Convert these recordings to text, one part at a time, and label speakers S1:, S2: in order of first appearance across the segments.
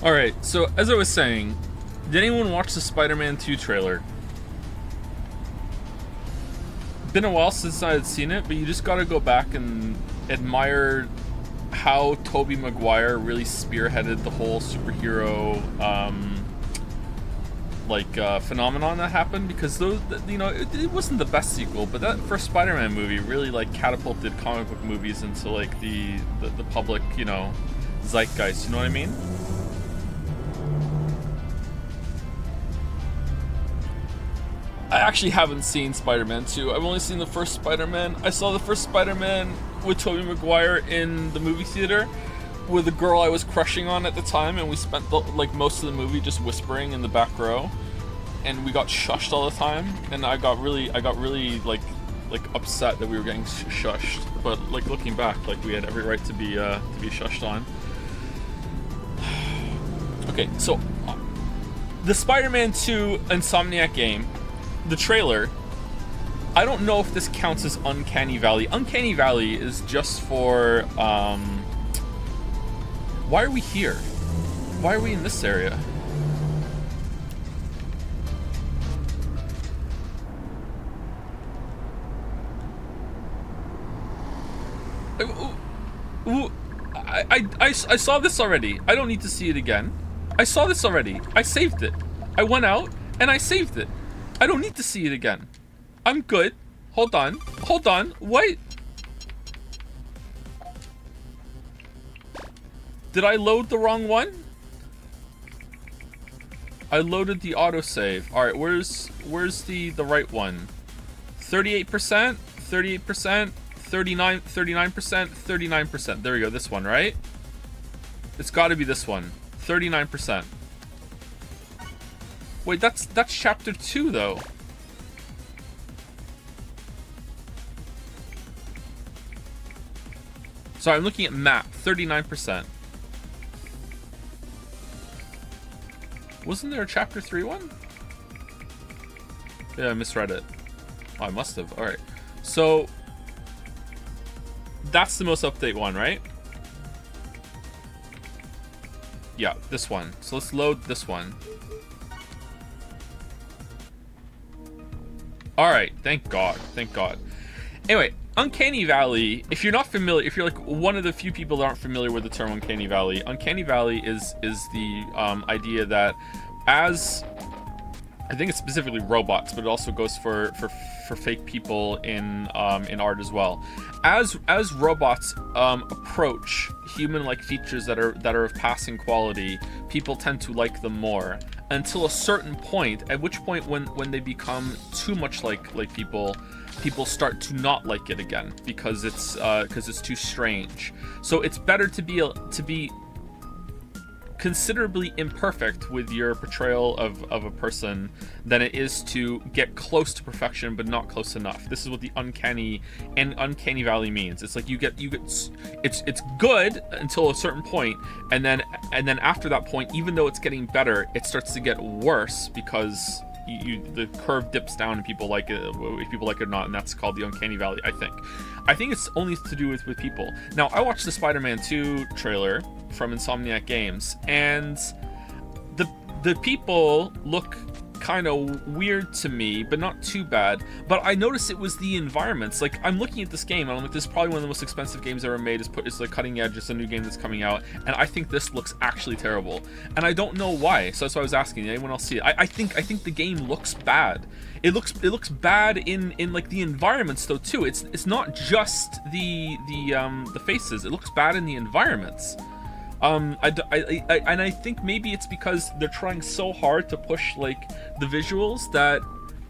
S1: Alright, so as I was saying, did anyone watch the Spider-Man 2 trailer? Been a while since I had seen it, but you just gotta go back and admire how Tobey Maguire really spearheaded the whole superhero phenomenon that happened, because those, you know, it wasn't the best sequel, but that first Spider-Man movie really like catapulted comic book movies into like the public, you know, zeitgeist, you know what I mean? I actually haven't seen Spider-Man 2. I've only seen the first Spider-Man. I saw the first Spider-Man with Tobey Maguire in the movie theater with a girl I was crushing on at the time, and we spent like most of the movie just whispering in the back row, and we got shushed all the time, and I got really like upset that we were getting shushed. But like looking back, like we had every right to be shushed on. Okay, so the Spider-Man 2 Insomniac game, the trailer, I don't know if this counts as Uncanny Valley. Uncanny Valley is just for, why are we here? Why are we in this area? I saw this already. I don't need to see it again. I saw this already. I saved it. I went out and I saved it. I don't need to see it again. I'm good. Hold on. Hold on. Wait. Did I load the wrong one? I loaded the autosave. Alright, where's the right one? 38%, 38%, 39%, 39%. There we go, this one, right? It's gotta be this one. 39%. Wait, that's chapter 2 though. Sorry, I'm looking at map. 39%. Wasn't there a chapter 3 one? Yeah, I misread it. Oh, I must have. Alright. So that's the most update one, right? Yeah, this one. So let's load this one. Alright, thank God. Thank God. Anyway, Uncanny Valley, if you're not familiar, if you're like one of the few people that aren't familiar with the term Uncanny Valley is the idea that as, I think it's specifically robots, but it also goes for fake people in art as well. As robots approach human-like features that are of passing quality, people tend to like them more. Until a certain point, at which point when they become too much like people start to not like it again because it's too strange. So it's better to be considerably imperfect with your portrayal of a person than it is to get close to perfection but not close enough. This is what the uncanny valley means. It's like you get it's good until a certain point, and then after that point, even though it's getting better, it starts to get worse because the curve dips down and people like it, if people like it or not, and that's called the Uncanny Valley. I think it's only to do with people. Now, I watched the Spider-Man 2 trailer from Insomniac Games, and the people look kind of weird to me, but not too bad. But I noticed it was the environments. Like, I'm looking at this game, and I'm like, this is probably one of the most expensive games ever made. It's like cutting edge. It's a new game that's coming out, and I think this looks actually terrible, and I don't know why. So that's why I was asking. Did anyone else see it? I think the game looks bad. It looks bad in like the environments though too. It's not just the faces. It looks bad in the environments. And I think maybe it's because they're trying so hard to push like the visuals that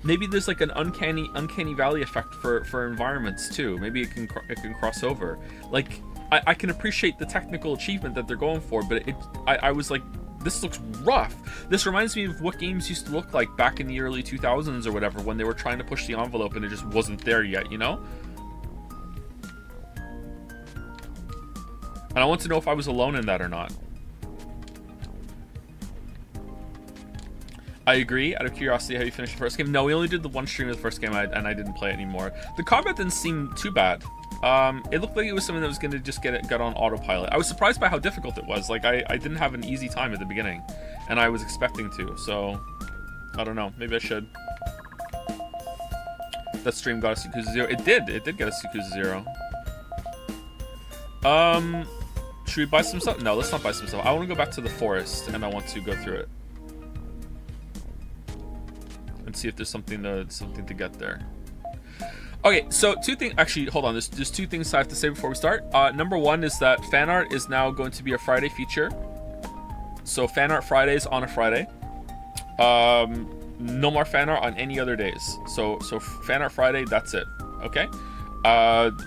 S1: maybe there's like an uncanny valley effect for environments too. Maybe it can cross over. Like I can appreciate the technical achievement that they're going for, but I was like, this looks rough. This reminds me of what games used to look like back in the early 2000s or whatever, when they were trying to push the envelope and it just wasn't there yet, you know? And I want to know if I was alone in that or not. I agree. Out of curiosity, have you finished the first game? No, we only did the one stream of the first game, and I didn't play it anymore. The combat didn't seem too bad. It looked like it was something that was going to just get on autopilot. I was surprised by how difficult it was. Like, I didn't have an easy time at the beginning, and I was expecting to, so I don't know. Maybe I should. That stream got a Yakuza 0. It did get a Yakuza 0. Should we buy some stuff? No, let's not buy some stuff. I want to go back to the forest, and I want to go through it and see if there's something to get there. Okay, so two things. Actually, hold on. There's two things I have to say before we start. Number one is that fan art is now going to be a Friday feature. So fan art Fridays on a Friday. No more fan art on any other days. So fan art Friday. That's it. Okay.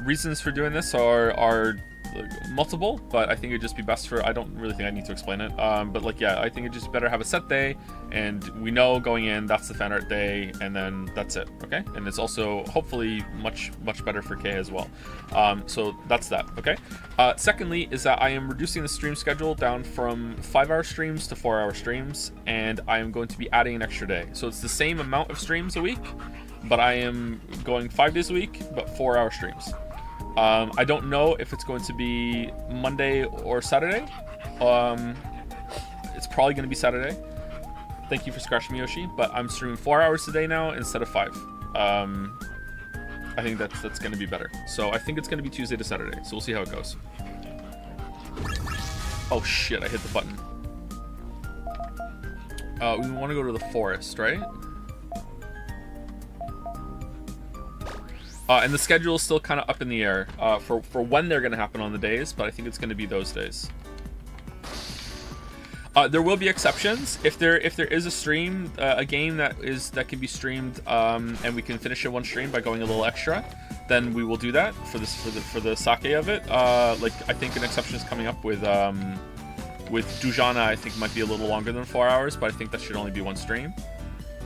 S1: Reasons for doing this are multiple, but I think it'd just be best for, I don't really think I need to explain it, but like, yeah, I think it just better have a set day, and we know going in that's the fan art day, and then that's it. Okay, and it's also hopefully much better for K as well. So that's that. Okay. Secondly is that I am reducing the stream schedule down from 5-hour streams to 4-hour streams, and I am going to be adding an extra day, so it's the same amount of streams a week, but I am going 5 days a week, but 4-hour streams. I don't know if it's going to be Monday or Saturday. It's probably going to be Saturday. Thank you for scratching me, Yoshi. But I'm streaming 4 hours a day now instead of 5. I think that's going to be better. So I think it's going to be Tuesday to Saturday. So we'll see how it goes. Oh shit! I hit the button. We want to go to the forest, right? And the schedule is still kind of up in the air for when they're going to happen on the days, but I think it's going to be those days. There will be exceptions. If there is a stream, a game that can be streamed, and we can finish it one stream by going a little extra, then we will do that for the sake of it. Like, I think an exception is coming up with Dujanah. I think might be a little longer than 4 hours, but I think that should only be one stream.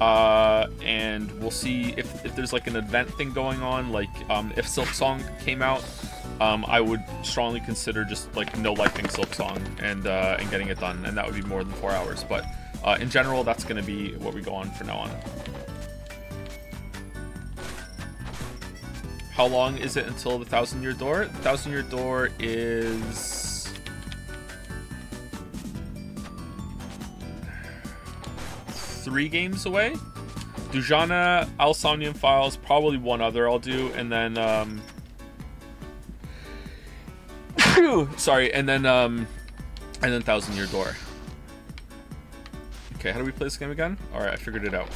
S1: And we'll see if there's like an event thing going on, like if Silk Song came out, I would strongly consider just like no lifing Silk Song and getting it done, and that would be more than 4 hours. But in general, that's going to be what we go on for now on. How long is it until the 1,000-year door? The 1,000-year door is 3 games away. Dujanah, Somnium Files, probably one other I'll do, and then sorry, and then 1,000-year door. Okay, how do we play this game again? All right, I figured it out.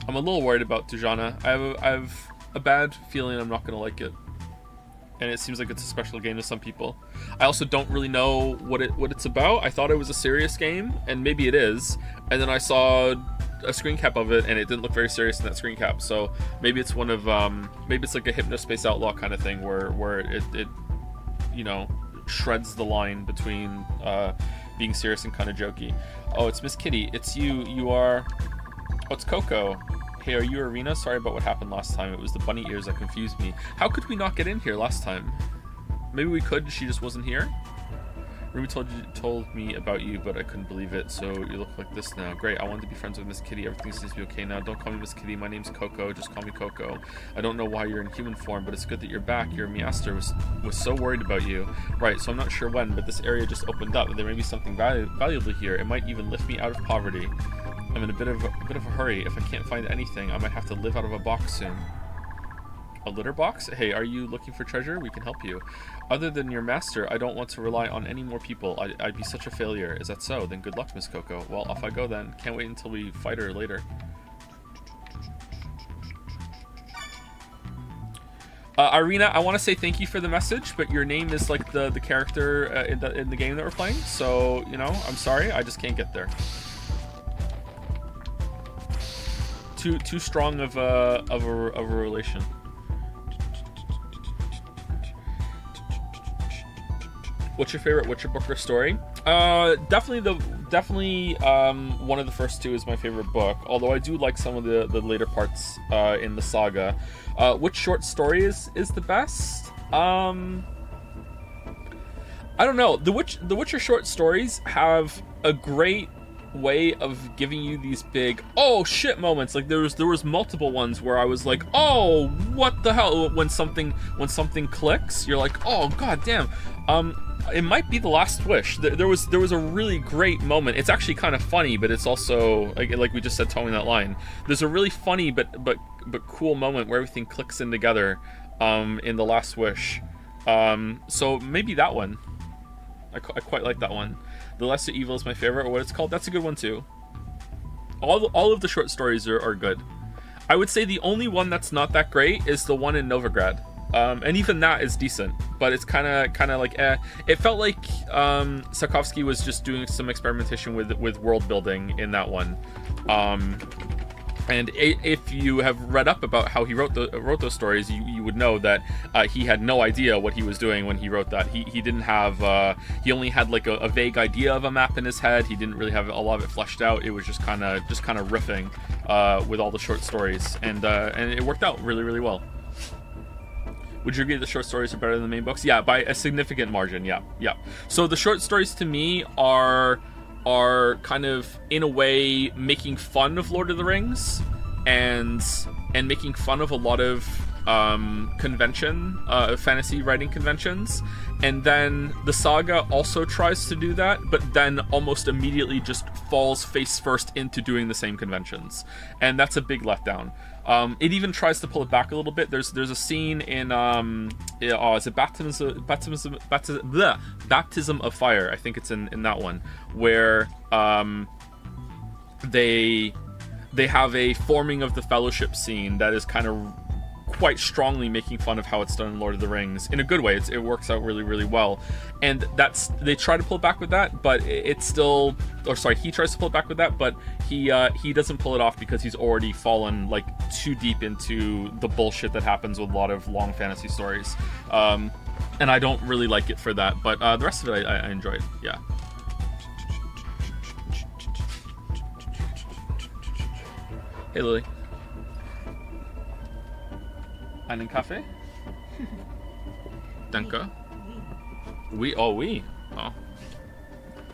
S1: I'm a little worried about Dujanah. I have a bad feeling I'm not going to like it, and it seems like it's a special game to some people. I also don't really know what it's about. I thought it was a serious game, and maybe it is, and then I saw a screen cap of it, and it didn't look very serious in that screen cap. So maybe it's one of maybe it's like a Hypnospace Outlaw kind of thing where it you know, shreds the line between being serious and kind of jokey. Oh, it's Miss Kitty. It's you. You are. Oh, it's Coco. Hey, are you Arena? Sorry about what happened last time. It was the bunny ears that confused me. How could we not get in here last time? Maybe we could, she just wasn't here? Ruby told me about you, but I couldn't believe it, so you look like this now. Great, I wanted to be friends with Miss Kitty. Everything seems to be okay now. Don't call me Miss Kitty. My name's Coco. Just call me Coco. I don't know why you're in human form, but it's good that you're back. Your Measter was so worried about you. Right, so I'm not sure when, but this area just opened up. There may be something valuable here. It might even lift me out of poverty. I'm in a bit of a hurry. If I can't find anything, I might have to live out of a box soon. A litter box? Hey, are you looking for treasure? We can help you. Other than your master, I don't want to rely on any more people. I'd be such a failure. Is that so? Then good luck, Miss Coco. Well, off I go then. Can't wait until we fight her later. Irina, I want to say thank you for the message, but your name is like the character in the game that we're playing. So, you know, I'm sorry. I just can't get there. Too strong of a relation. What's your favorite Witcher book or story? Definitely one of the first two is my favorite book, although I do like some of the later parts in the saga. Which short story is the best? I don't know. The Witcher short stories have a great way of giving you these big oh shit moments. Like there was multiple ones where I was like, oh, what the hell, when something clicks, you're like, oh god damn. It might be The Last Wish. There was a really great moment. It's actually kind of funny, but it's also like we just said, towing that line. There's a really funny but cool moment where everything clicks in together in The Last Wish. So maybe that one. I quite like that one. The Lesser Evil is my favorite, or what it's called. That's a good one too. All of the short stories are good. I would say the only one that's not that great is the one in Novigrad. And even that is decent, but it's kind of like It felt like Sapkowski was just doing some experimentation with world building in that one. And if you have read up about how he wrote those stories, you would know that he had no idea what he was doing when he wrote that. He didn't have he only had like a vague idea of a map in his head. He didn't really have a lot of it fleshed out. It was just kind of riffing with all the short stories, and it worked out really, really well. Would you agree the short stories are better than the main books? Yeah, by a significant margin. Yeah. So the short stories to me are kind of, in a way, making fun of Lord of the Rings and making fun of a lot of fantasy writing conventions. And then the saga also tries to do that, but then almost immediately just falls face first into doing the same conventions. And that's a big letdown. It even tries to pull it back a little bit. There's a scene in is it Baptism of Fire? I think it's in that one, where they have a forming of the Fellowship scene that is kind of quite strongly making fun of how it's done in Lord of the Rings in a good way. It works out really, really well, and they try to pull it back with that, but it's still, or sorry, he tries to pull it back with that, but he doesn't pull it off because he's already fallen like too deep into the bullshit that happens with a lot of long fantasy stories, and I don't really like it for that. But the rest of it I enjoyed. Yeah. Hey Lily. Einen Kaffee? Danke. Oui. Oh.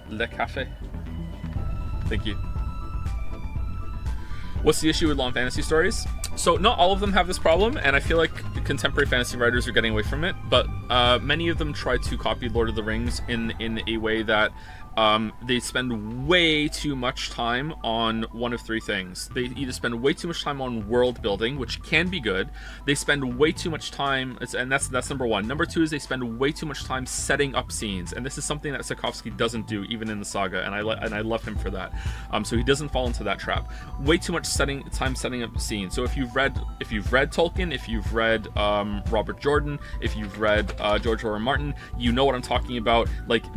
S1: Le café. Thank you. What's the issue with long fantasy stories? So not all of them have this problem, and I feel like contemporary fantasy writers are getting away from it, but many of them try to copy Lord of the Rings in a way that they spend way too much time on one of three things. They either spend way too much time on world building, which can be good. They spend way too much time, and that's number one. Number two is they spend way too much time setting up scenes, and this is something that Sapkowski doesn't do even in the saga, and I love him for that. So he doesn't fall into that trap. Way too much time setting up scenes. So if you've read Tolkien, if you've read Robert Jordan, if you've read George R.R. Martin, you know what I'm talking about.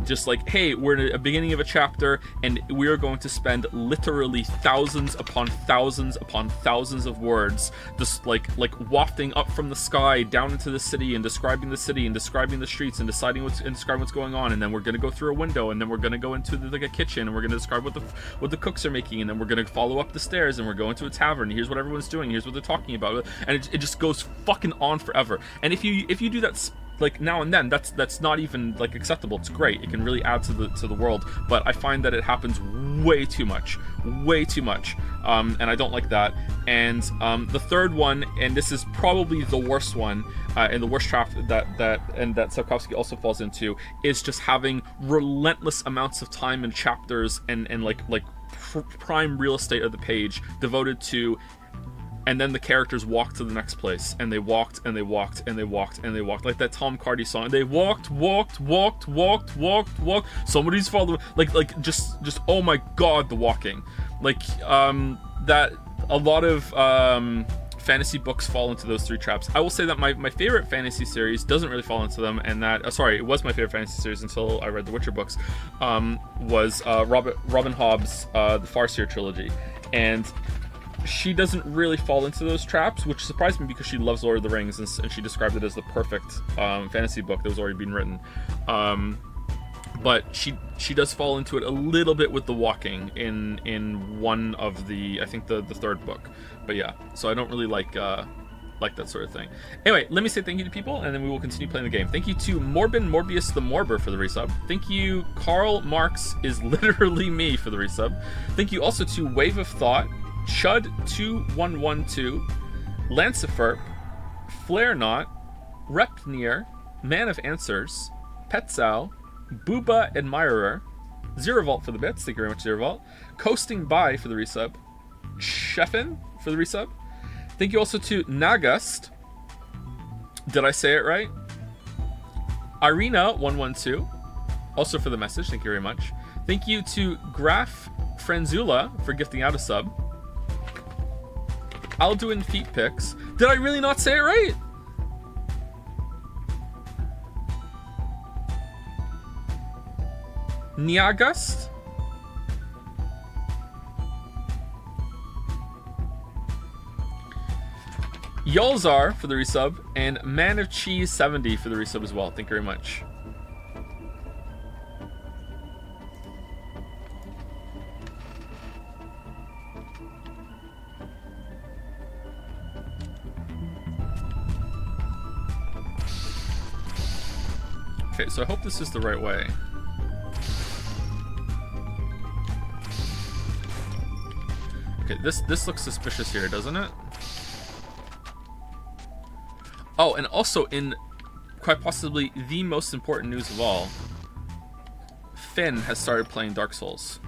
S1: Just like, hey, we're in a beginning of a chapter, and we are going to spend literally thousands upon thousands upon thousands of words, just like wafting up from the sky down into the city and describing the streets and describing what's going on, and then we're going to go through a window, and then we're going to go into a kitchen, and we're going to describe what the cooks are making, and then we're going to follow up the stairs, and we're going to a tavern, and here's what everyone's doing, here's what they're talking about, and it just goes fucking on forever. And if you do that now and then, that's not even acceptable. It's great. It can really add to the world, but I find that it happens way too much, and I don't like that. And the third one, and this is probably the worst one, and the worst trap that Sapkowski also falls into, is just having relentless amounts of time and chapters and prime real estate of the page devoted to, and then the characters walked to the next place, and they walked and they walked and they walked and they walked, like that Tom Cardy song. They walked. Somebody's following, just oh my god, the walking, that a lot of fantasy books fall into those three traps. I will say that my favorite fantasy series doesn't really fall into them, and that it was my favorite fantasy series until I read the Witcher books, was Robin Hobb's the Farseer trilogy, and she doesn't really fall into those traps, which surprised me because she loves Lord of the Rings, and she described it as the perfect fantasy book that was already being written. But she does fall into it a little bit with the walking in one of the, I think the third book. But yeah, so I don't really like like that sort of thing. Anyway, let me say thank you to people, and then we will continue playing the game. Thank you to Morbin Morbius the Morber for the resub. Thank you, Karl Marx is literally me for the resub. Thank you also to Wave of Thought, Chud2112, Lancifer, Flare Knot, Repnir, Man of Answers, Petzal, Booba Admirer, Zerovault for the bits, thank you very much, Zerovault, Coasting By for the resub, Sheffin for the resub. Thank you also to Nagust. Did I say it right? Irina112, also for the message, thank you very much. Thank you to Graf Franzula for gifting out a sub. Alduin Feet Picks. Did I really not say it right? Niagust. Yolzar for the resub, and Man of Cheese 70 for the resub as well. Thank you very much. Okay, so I hope this is the right way. Okay, this looks suspicious here, doesn't it? Oh, and also in quite possibly the most important news of all, Finn has started playing Dark Souls.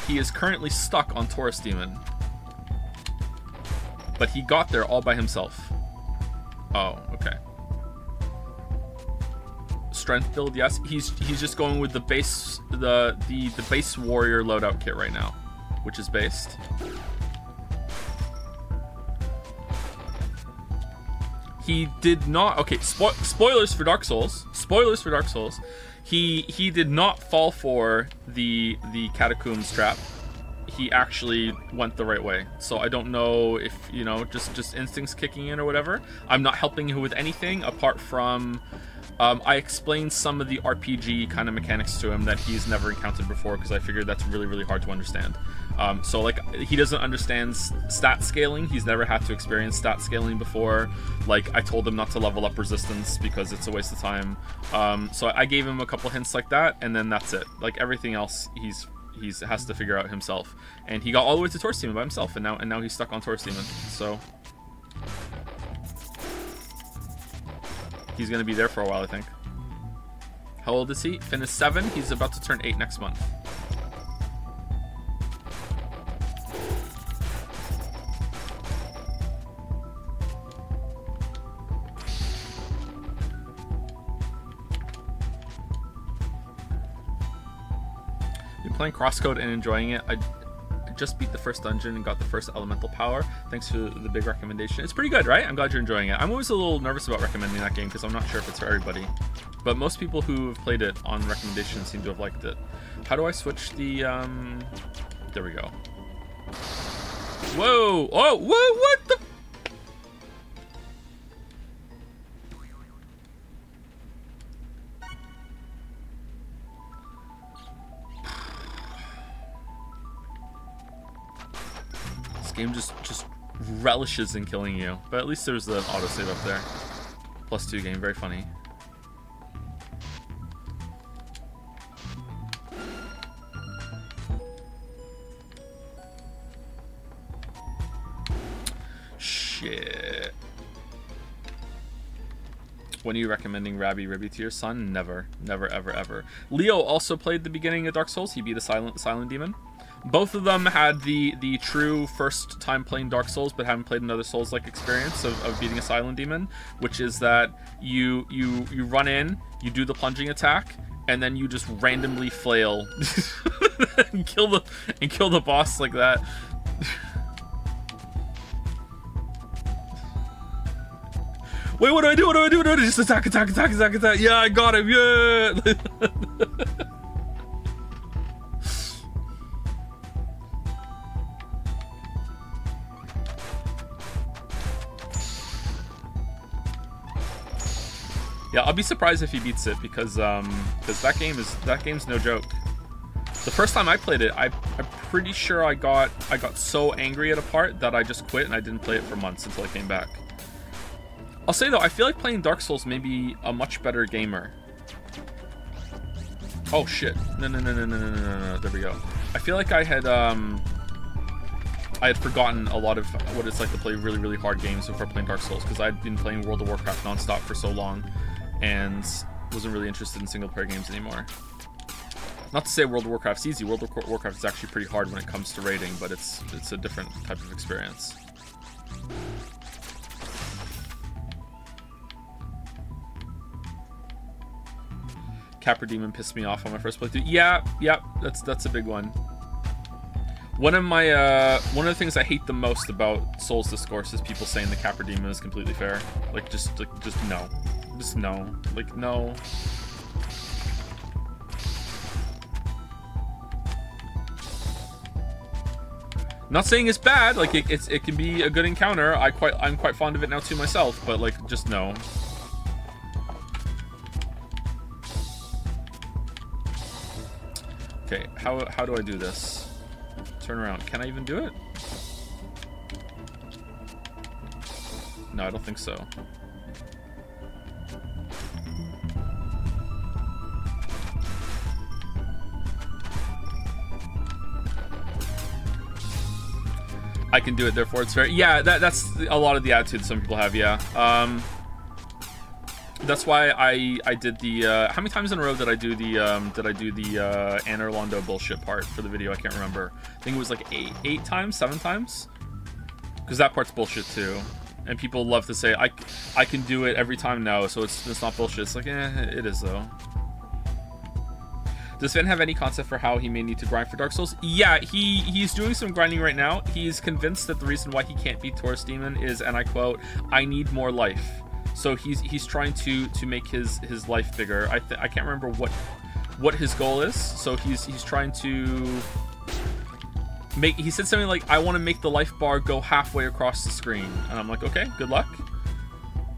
S1: He is currently stuck on Taurus Demon. But he got there all by himself. Oh, okay. Strength build, yes. He's just going with the base the base warrior loadout kit right now, which is based. He did not. Okay, spoilers for Dark Souls. Spoilers for Dark Souls. He did not fall for the catacombs trap. He actually went the right way. So I don't know if, you know, just instincts kicking in or whatever. I'm not helping him with anything apart from I explained some of the RPG kind of mechanics to him that he's never encountered before, because I figured that's really, really hard to understand. So like, he doesn't understand stat scaling. He's never had to experience stat scaling before. Like, I told him not to level up resistance because it's a waste of time. So I gave him a couple hints like that, and then that's it. Like, everything else he's has to figure out himself. And he got all the way to Taurus Demon by himself, and now he's stuck on Taurus Demon. So he's gonna be there for a while, I think. How old is he? Finn is 7. He's about to turn 8 next month. Been playing Crosscode and enjoying it. I just beat the first dungeon and got the first elemental power. Thanks for the big recommendation. It's pretty good, right? I'm glad you're enjoying it. I'm always a little nervous about recommending that game because I'm not sure if it's for everybody. But most people who have played it on recommendation seem to have liked it. How do I switch the, there we go. Whoa! Oh, whoa, what the? This game just relishes in killing you. But at least there's the autosave up there. +2 game, very funny. Shit. When are you recommending Rabi-Ribi to your son? Never. Never, ever, ever. Leo also played the beginning of Dark Souls. He beat a silent demon. Both of them had the true first time playing Dark Souls, but haven't played another Souls-like experience of beating a silent demon, which is that you run in, you do the plunging attack, and then you just randomly flail and kill the boss like that. Wait, what do I do? What do I do? What do I do? Just attack. Yeah, I got him. Yeah. Yeah, I'll be surprised if he beats it because that game's no joke. The first time I played it, I'm pretty sure I got so angry at a part that I just quit and I didn't play it for months until I came back. I'll say though, I feel like playing Dark Souls made me a much better gamer. Oh shit! No! There we go. I feel like I had forgotten a lot of what it's like to play really, really hard games before playing Dark Souls, because I'd been playing World of Warcraft nonstop for so long, and wasn't really interested in single-player games anymore. Not to say World of Warcraft's easy. World of Warcraft is actually pretty hard when it comes to raiding, but it's a different type of experience. Capra Demon pissed me off on my first playthrough. Yeah, that's a big one. One of the things I hate the most about Souls discourse is people saying the Capra Demon is completely fair. Like just no. Just no. Like no. Not saying it's bad, like it can be a good encounter. I'm quite fond of it now too myself, but like just no. Okay, how do I do this? Turn around. Can I even do it? No, I don't think so. I can do it, therefore it's fair. Yeah, that's a lot of the attitude some people have, yeah. That's why I did the how many times in a row did I do the Anne Orlando bullshit part for the video? I can't remember. I think it was like 8 times, 7 times, because that part's bullshit too, and people love to say I can do it every time now, so it's not bullshit. It's like it is though. Does Finn have any concept for how he may need to grind for Dark Souls? Yeah, he's doing some grinding right now. He's convinced that the reason why he can't beat Taurus Demon is, and I quote, "I need more life." So he's trying to make his life bigger. I can't remember what his goal is. So he's trying to make. He said something like, "I want to make the life bar go halfway across the screen," and I'm like, okay, good luck.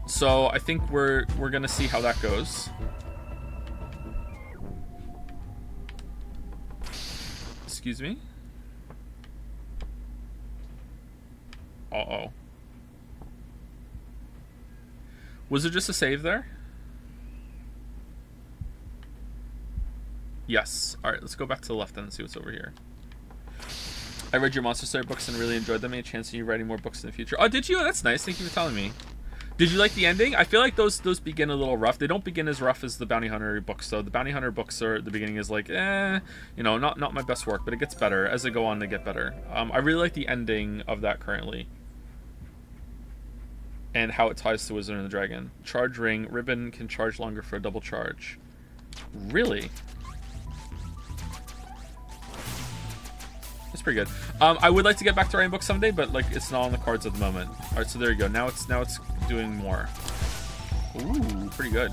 S1: So I think we're gonna see how that goes. Excuse me. Uh-oh. Was there just a save there? Yes. Alright, let's go back to the left then and see what's over here. I read your Monster Slayer books and really enjoyed them. Any chance of you writing more books in the future? Oh, did you? That's nice. Thank you for telling me. Did you like the ending? I feel like those begin a little rough. They don't begin as rough as the Bounty Hunter books, though. The Bounty Hunter books are, the beginning is like, you know, not my best work, but it gets better. As they go on, they get better. I really like the ending of that currently. And how it ties to Wizard and the Dragon. Charge ring. Ribbon can charge longer for a double charge. Really? That's pretty good. I would like to get back to writing books someday, but like it's not on the cards at the moment. All right, so there you go. Now it's doing more. Ooh, pretty good.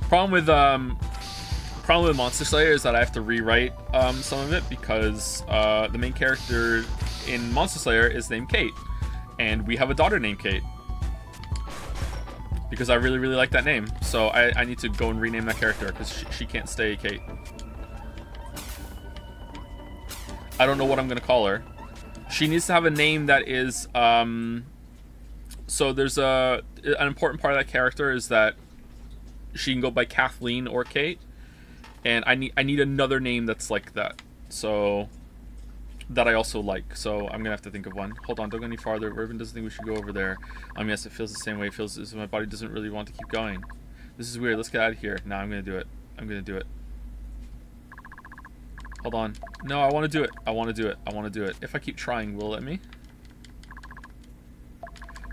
S1: Problem with Monster Slayer is that I have to rewrite some of it because the main character in Monster Slayer is named Kate, and we have a daughter named Kate. Because I really, really like that name. So I need to go and rename that character because she can't stay Kate. I don't know what I'm going to call her. She needs to have a name that is... so there's an important part of that character is that she can go by Kathleen or Kate. And I need another name that's like that. So... that I also like, so I'm gonna have to think of one. Hold on, don't go any farther. Ribbon doesn't think we should go over there. Yes, it feels the same way. It feels as if my body doesn't really want to keep going. This is weird. Let's get out of here. No, I'm gonna do it. I'm gonna do it. Hold on. No, I want to do it. I want to do it. I want to do it. If I keep trying, will it let me?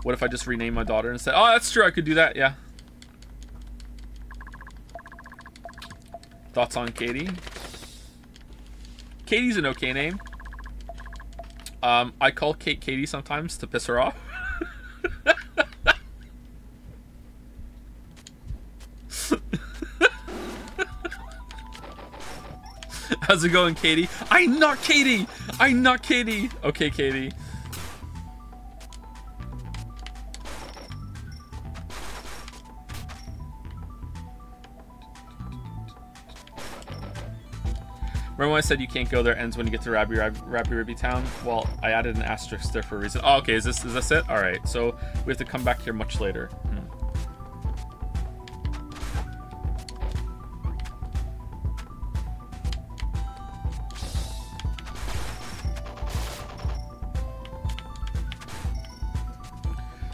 S1: What if I just rename my daughter and say, oh, that's true, I could do that, yeah. Thoughts on Katie? Katie's an okay name. I call Kate Katie sometimes to piss her off. How's it going, Katie? I'm not Katie! I'm not Katie! Okay, Katie. Remember when I said you can't go there? Ends when you get to Rabi-Ribi town. Well, I added an asterisk there for a reason. Oh, okay. Is this it? All right. So we have to come back here much later.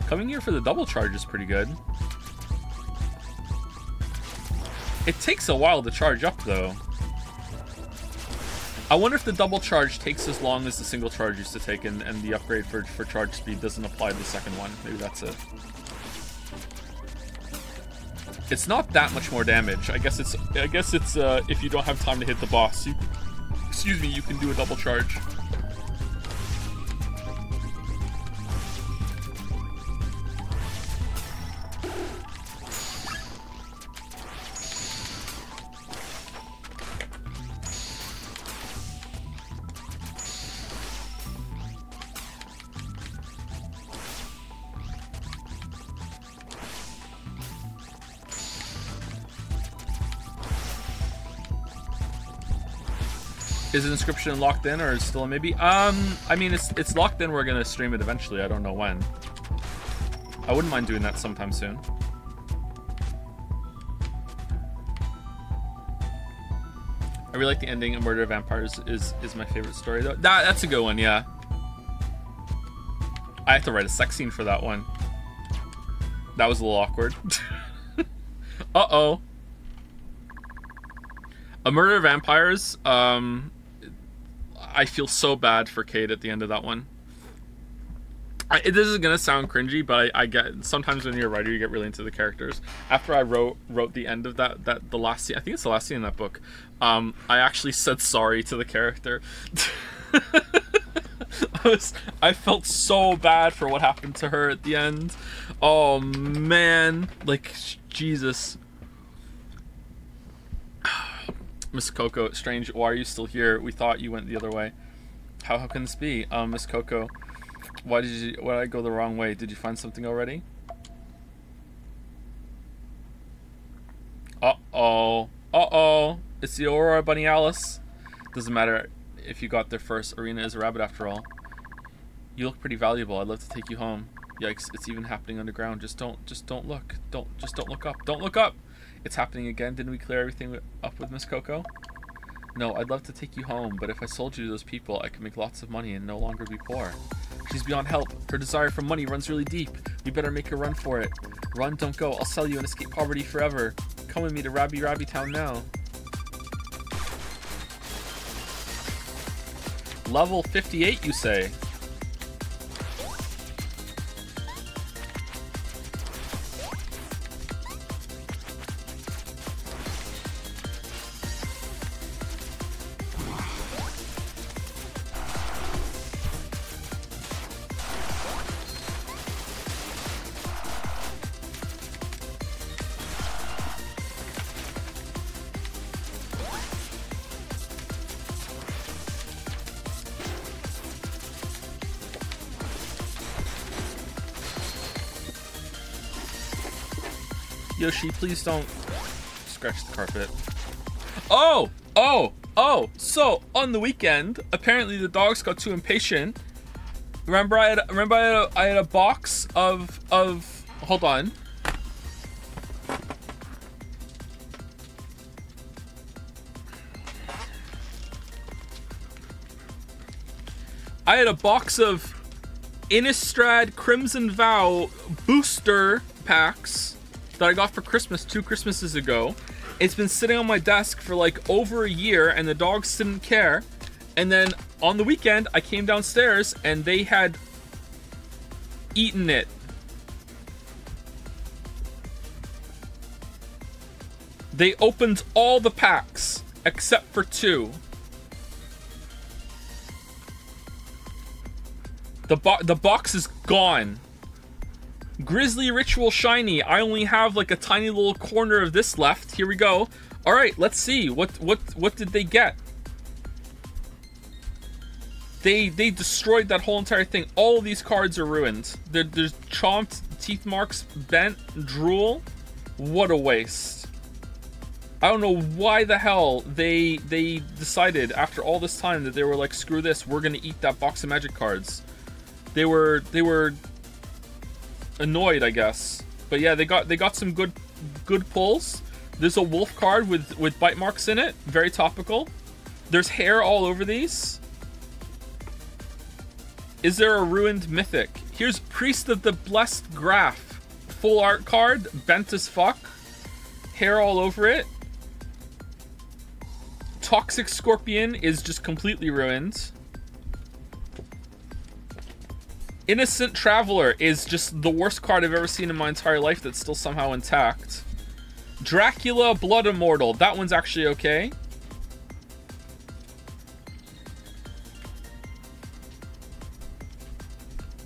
S1: Coming here for the double charge is pretty good. It takes a while to charge up, though. I wonder if the double charge takes as long as the single charge used to take, and the upgrade for charge speed doesn't apply to the second one. Maybe that's it. It's not that much more damage. I guess it's if you don't have time to hit the boss, you can do a double charge. Is the inscription locked in, or is it still a maybe? I mean, it's locked in. We're gonna stream it eventually. I don't know when. I wouldn't mind doing that sometime soon. I really like the ending of Murder of Vampires. Is my favorite story though. That's a good one. Yeah. I have to write a sex scene for that one. That was a little awkward. Uh-oh. A Murder of Vampires. I feel so bad for Kate at the end of that one. This is gonna sound cringy, but I get sometimes when you're a writer, you get really into the characters. After I wrote the end of the last scene, I think it's the last scene in that book. I actually said sorry to the character. I felt so bad for what happened to her at the end. Oh man, like Jesus. Miss Coco, strange, why are you still here? We thought you went the other way. How can this be? Miss Coco, why did I go the wrong way? Did you find something already? Uh-oh. It's the Aurora Bunny Alice. Doesn't matter if you got there first. Arena is a rabbit after all. You look pretty valuable. I'd love to take you home. Yikes, it's even happening underground. Just don't look. Just don't look up. Don't look up! It's happening again. Didn't we clear everything up with Miss Coco? No, I'd love to take you home, but if I sold you to those people, I could make lots of money and no longer be poor. She's beyond help. Her desire for money runs really deep. We better make her run for it. Run, don't go. I'll sell you and escape poverty forever. Come with me to Rabi-Ribi town now. Level 58, you say? Yoshi, please don't scratch the carpet. Oh! So, on the weekend, apparently the dogs got too impatient. Remember I had a box of hold on. I had a box of Innistrad Crimson Vow booster packs that I got for Christmas 2 Christmases ago. It's been sitting on my desk for like over a year and the dogs didn't care. And then on the weekend, I came downstairs and they had eaten it. They opened all the packs except for 2. The box is gone. Grizzly Ritual Shiny. I only have like a tiny little corner of this left. Here we go. All right, let's see. What did they get? They destroyed that whole entire thing. All of these cards are ruined. There's chomped, teeth marks, bent, drool. What a waste. I don't know why the hell they decided after all this time that they were like, screw this, we're gonna eat that box of magic cards. They were annoyed, I guess. But yeah, they got some good pulls. There's a wolf card with bite marks in it, very topical. There's hair all over these. Is there a ruined mythic? Here's Priest of the Blessed Graph, full art card, bent as fuck, hair all over it. Toxic Scorpion is just completely ruined. Innocent Traveler is just the worst card I've ever seen in my entire life that's still somehow intact. Dracula Blood Immortal, that one's actually okay.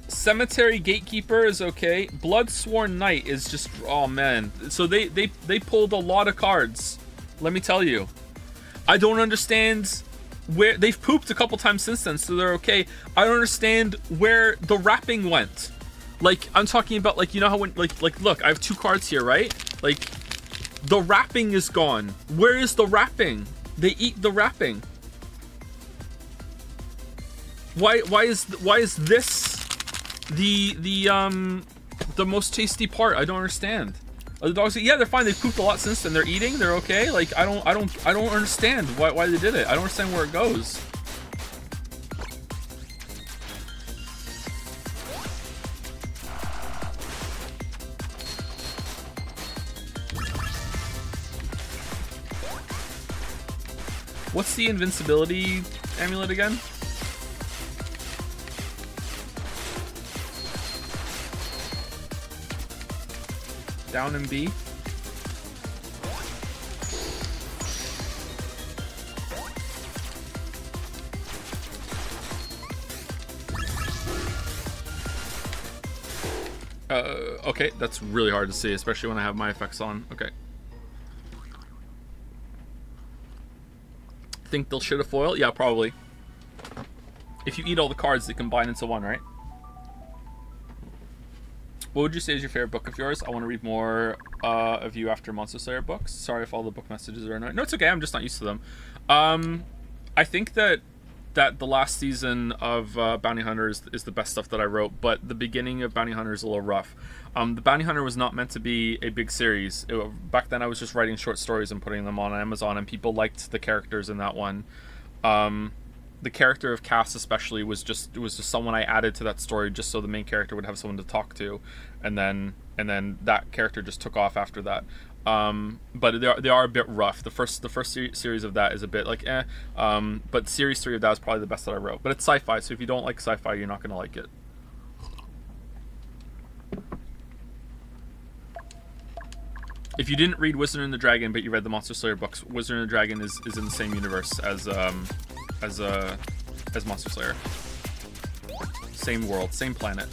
S1: Cemetery Gatekeeper is okay. Bloodsworn Knight is just, oh man. So they pulled a lot of cards, let me tell you. I don't understand where they've pooped a couple times since then, so they're okay. I don't understand where the wrapping went. Like, I'm talking about, like, you know how when like look, I have 2 cards here, right? Like, the wrapping is gone. Where is the wrapping? They eat the wrapping. Why is this the most tasty part? I don't understand. The dogs, yeah, they're fine. They've pooped a lot since then. They're eating. They're okay. Like, I don't understand why they did it. I don't understand where it goes. What's the invincibility amulet again? Down in B. Okay, that's really hard to see, especially when I have my effects on. Okay. Think they'll shit a foil? Yeah, probably. If you eat all the cards, they combine into one, right? What would you say is your favorite book of yours? I want to read more of you after Monster Slayer books. Sorry if all the book messages are annoying. No, it's okay. I'm just not used to them. I think that the last season of Bounty Hunter is the best stuff that I wrote, but the beginning of Bounty Hunter is a little rough. The Bounty Hunter was not meant to be a big series. Back then I was just writing short stories and putting them on Amazon, and people liked the characters in that one. The character of Cass especially was just someone I added to that story just so the main character would have someone to talk to, and then that character just took off after that. But they are a bit rough. The first series of that is a bit like but series 3 of that is probably the best that I wrote. But it's sci-fi, so if you don't like sci-fi, you're not gonna like it. If you didn't read Wizard and the Dragon, but you read the Monster Slayer books, Wizard and the Dragon is in the same universe as Monster Slayer. Same world, same planet.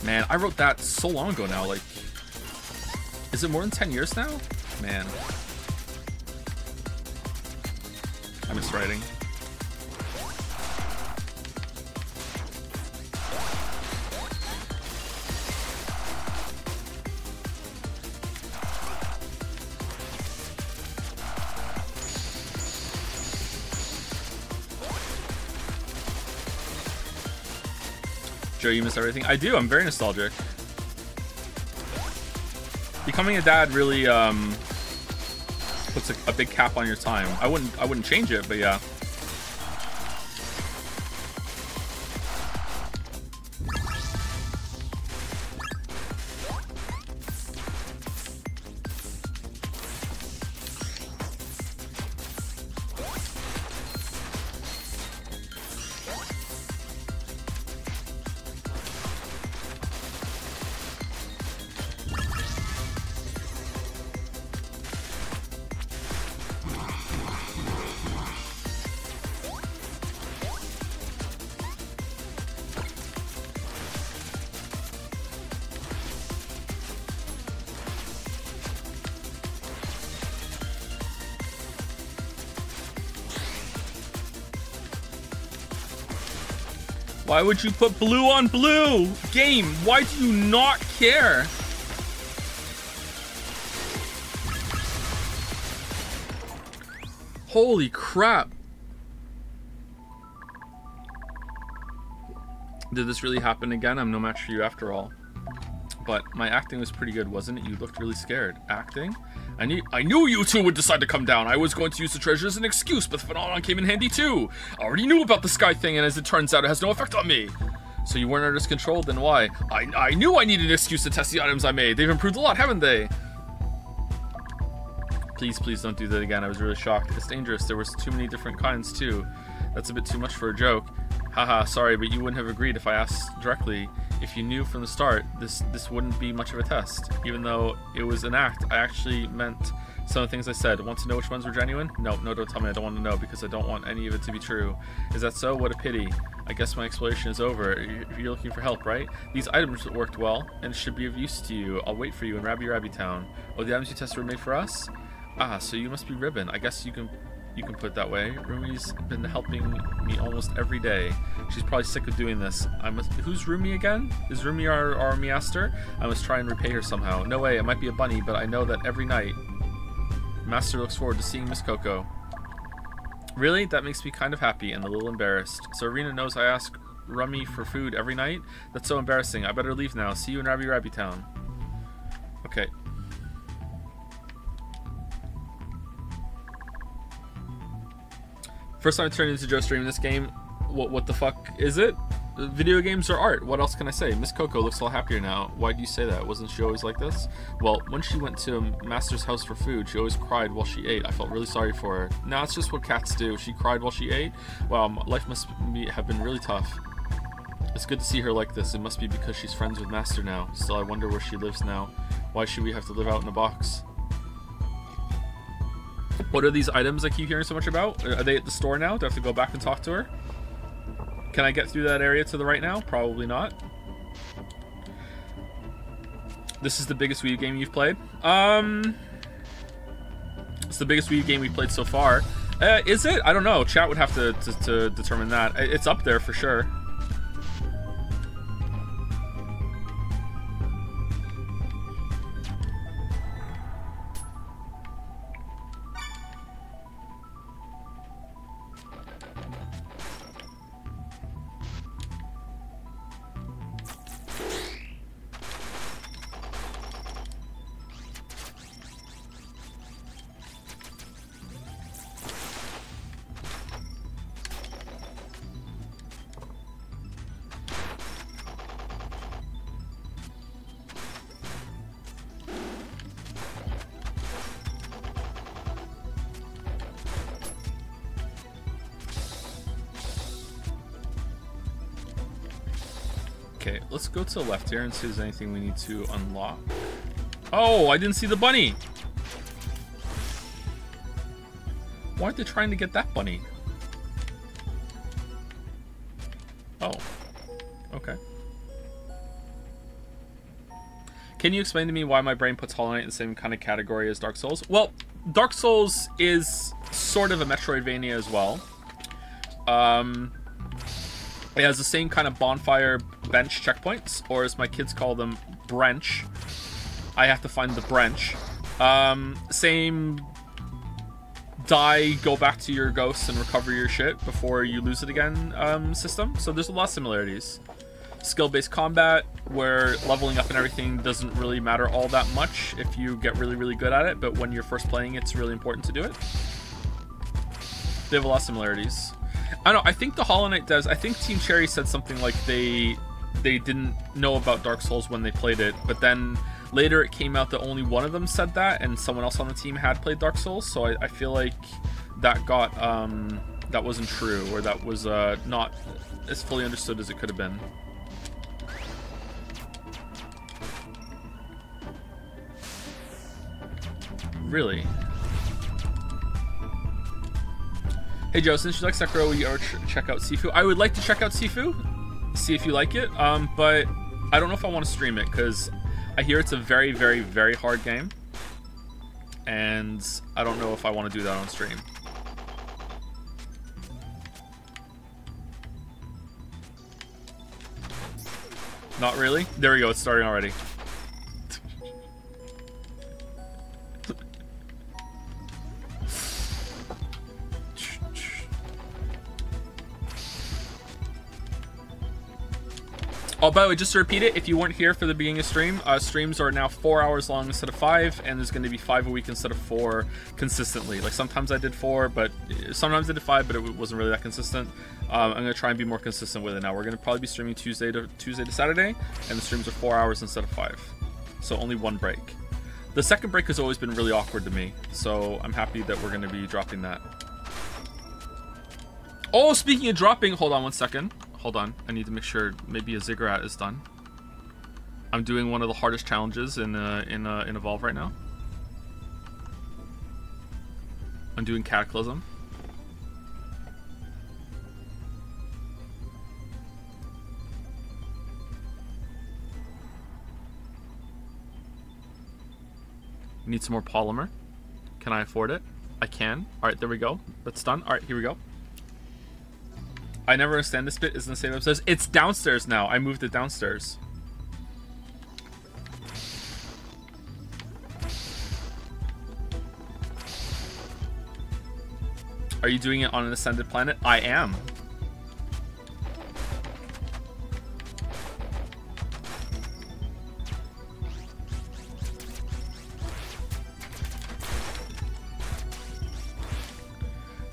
S1: Man, I wrote that so long ago now. Like, is it more than 10 years now? Man, I miss writing. Joe, you miss everything? I do. I'm very nostalgic. Becoming a dad really puts a big cap on your time. I wouldn't change it, but yeah. Why would you put blue on blue? Game, why do you not care? Holy crap. Did this really happen again? I'm no match for you after all. But my acting was pretty good, wasn't it? You looked really scared. Acting? I knew you two would decide to come down. I was going to use the treasure as an excuse, but the phenomenon came in handy too. I already knew about the sky thing, and as it turns out, it has no effect on me. So you weren't under its control, then why? I knew I needed an excuse to test the items I made. They've improved a lot, haven't they? Please, please don't do that again. I was really shocked. It's dangerous. There was too many different kinds too. That's a bit too much for a joke. Haha, sorry, but you wouldn't have agreed if I asked directly. If you knew from the start, this wouldn't be much of a test. Even though it was an act, I actually meant some of the things I said. Want to know which ones were genuine? No, don't tell me. I don't want to know because I don't want any of it to be true. Is that so? What a pity. I guess my exploration is over. You're looking for help, right? These items worked well and should be of use to you. I'll wait for you in Rabi-Ribi town. Oh, the items you tested were made for us? Ah, so you must be Ribbon. I guess you can put it that way. Rumi's been helping me almost every day. She's probably sick of doing this. Who's Rumi again? Is Rumi our master? I must try and repay her somehow. No way, it might be a bunny, but I know that every night Master looks forward to seeing Miss Coco. Really? That makes me kind of happy and a little embarrassed. So Irina knows I ask Rumi for food every night? That's so embarrassing. I better leave now. See you in Rabi-Ribi town. Okay. First time I turned into Joe streaming this game. What the fuck is it? Video games are art. What else can I say? Miss Coco looks a lot happier now. Why do you say that? Wasn't she always like this? Well, when she went to Master's house for food, she always cried while she ate. I felt really sorry for her. Now it's just what cats do. She cried while she ate? Wow, life must have been really tough. It's good to see her like this. It must be because she's friends with Master now. Still, I wonder where she lives now. Why should we have to live out in a box? What are these items I keep hearing so much about? Are they at the store now? Do I have to go back and talk to her? Can I get through that area to the right now? Probably not. This is the biggest Wii U game you've played? It's the biggest Wii U game we've played so far. Is it? I don't know. Chat would have to determine that. It's up there for sure. Okay, let's go to the left here and see if there's anything we need to unlock. Oh, I didn't see the bunny! Why aren't they trying to get that bunny? Oh. Okay. Can you explain to me why my brain puts Hollow Knight in the same kind of category as Dark Souls? Well, Dark Souls is sort of a Metroidvania as well. It has the same kind of bonfire bench checkpoints, or as my kids call them, branch. I have to find the branch. Same die, go back to your ghosts and recover your shit before you lose it again system. So there's a lot of similarities. Skill-based combat, where leveling up and everything doesn't really matter all that much if you get really, really good at it, but when you're first playing, it's really important to do it. They have a lot of similarities. I don't know, I think the Hollow Knight devs, I think Team Cherry said something like they didn't know about Dark Souls when they played it, but then later it came out that only one of them said that, and someone else on the team had played Dark Souls, so I feel like that got, that wasn't true, or that was not as fully understood as it could have been. Really? Hey Joe, since you like Sekiro, will you ever check out Sifu? I would like to check out Sifu, see if you like it, but I don't know if I want to stream it, because I hear it's a very, very, very hard game, and I don't know if I want to do that on stream. Not really? There we go, it's starting already. Oh, by the way, just to repeat it, if you weren't here for the beginning of stream, streams are now 4 hours long instead of 5, and there's going to be 5 a week instead of 4 consistently. Like, sometimes I did 4, but sometimes I did 5, but it wasn't really that consistent. I'm going to try and be more consistent with it now. We're going to probably be streaming Tuesday to Saturday, and the streams are 4 hours instead of 5. So only 1 break. The second break has always been really awkward to me, so I'm happy that we're going to be dropping that. Oh, speaking of dropping, hold on 1 second. Hold on, I need to make sure maybe a ziggurat is done. I'm doing one of the hardest challenges in Evolve right now. I'm doing Cataclysm. Need some more polymer. Can I afford it? I can. All right, there we go. That's done. All right, here we go. I never understand this bit. Isn't the same upstairs? It's downstairs now. I moved it downstairs. Are you doing it on an ascended planet? I am.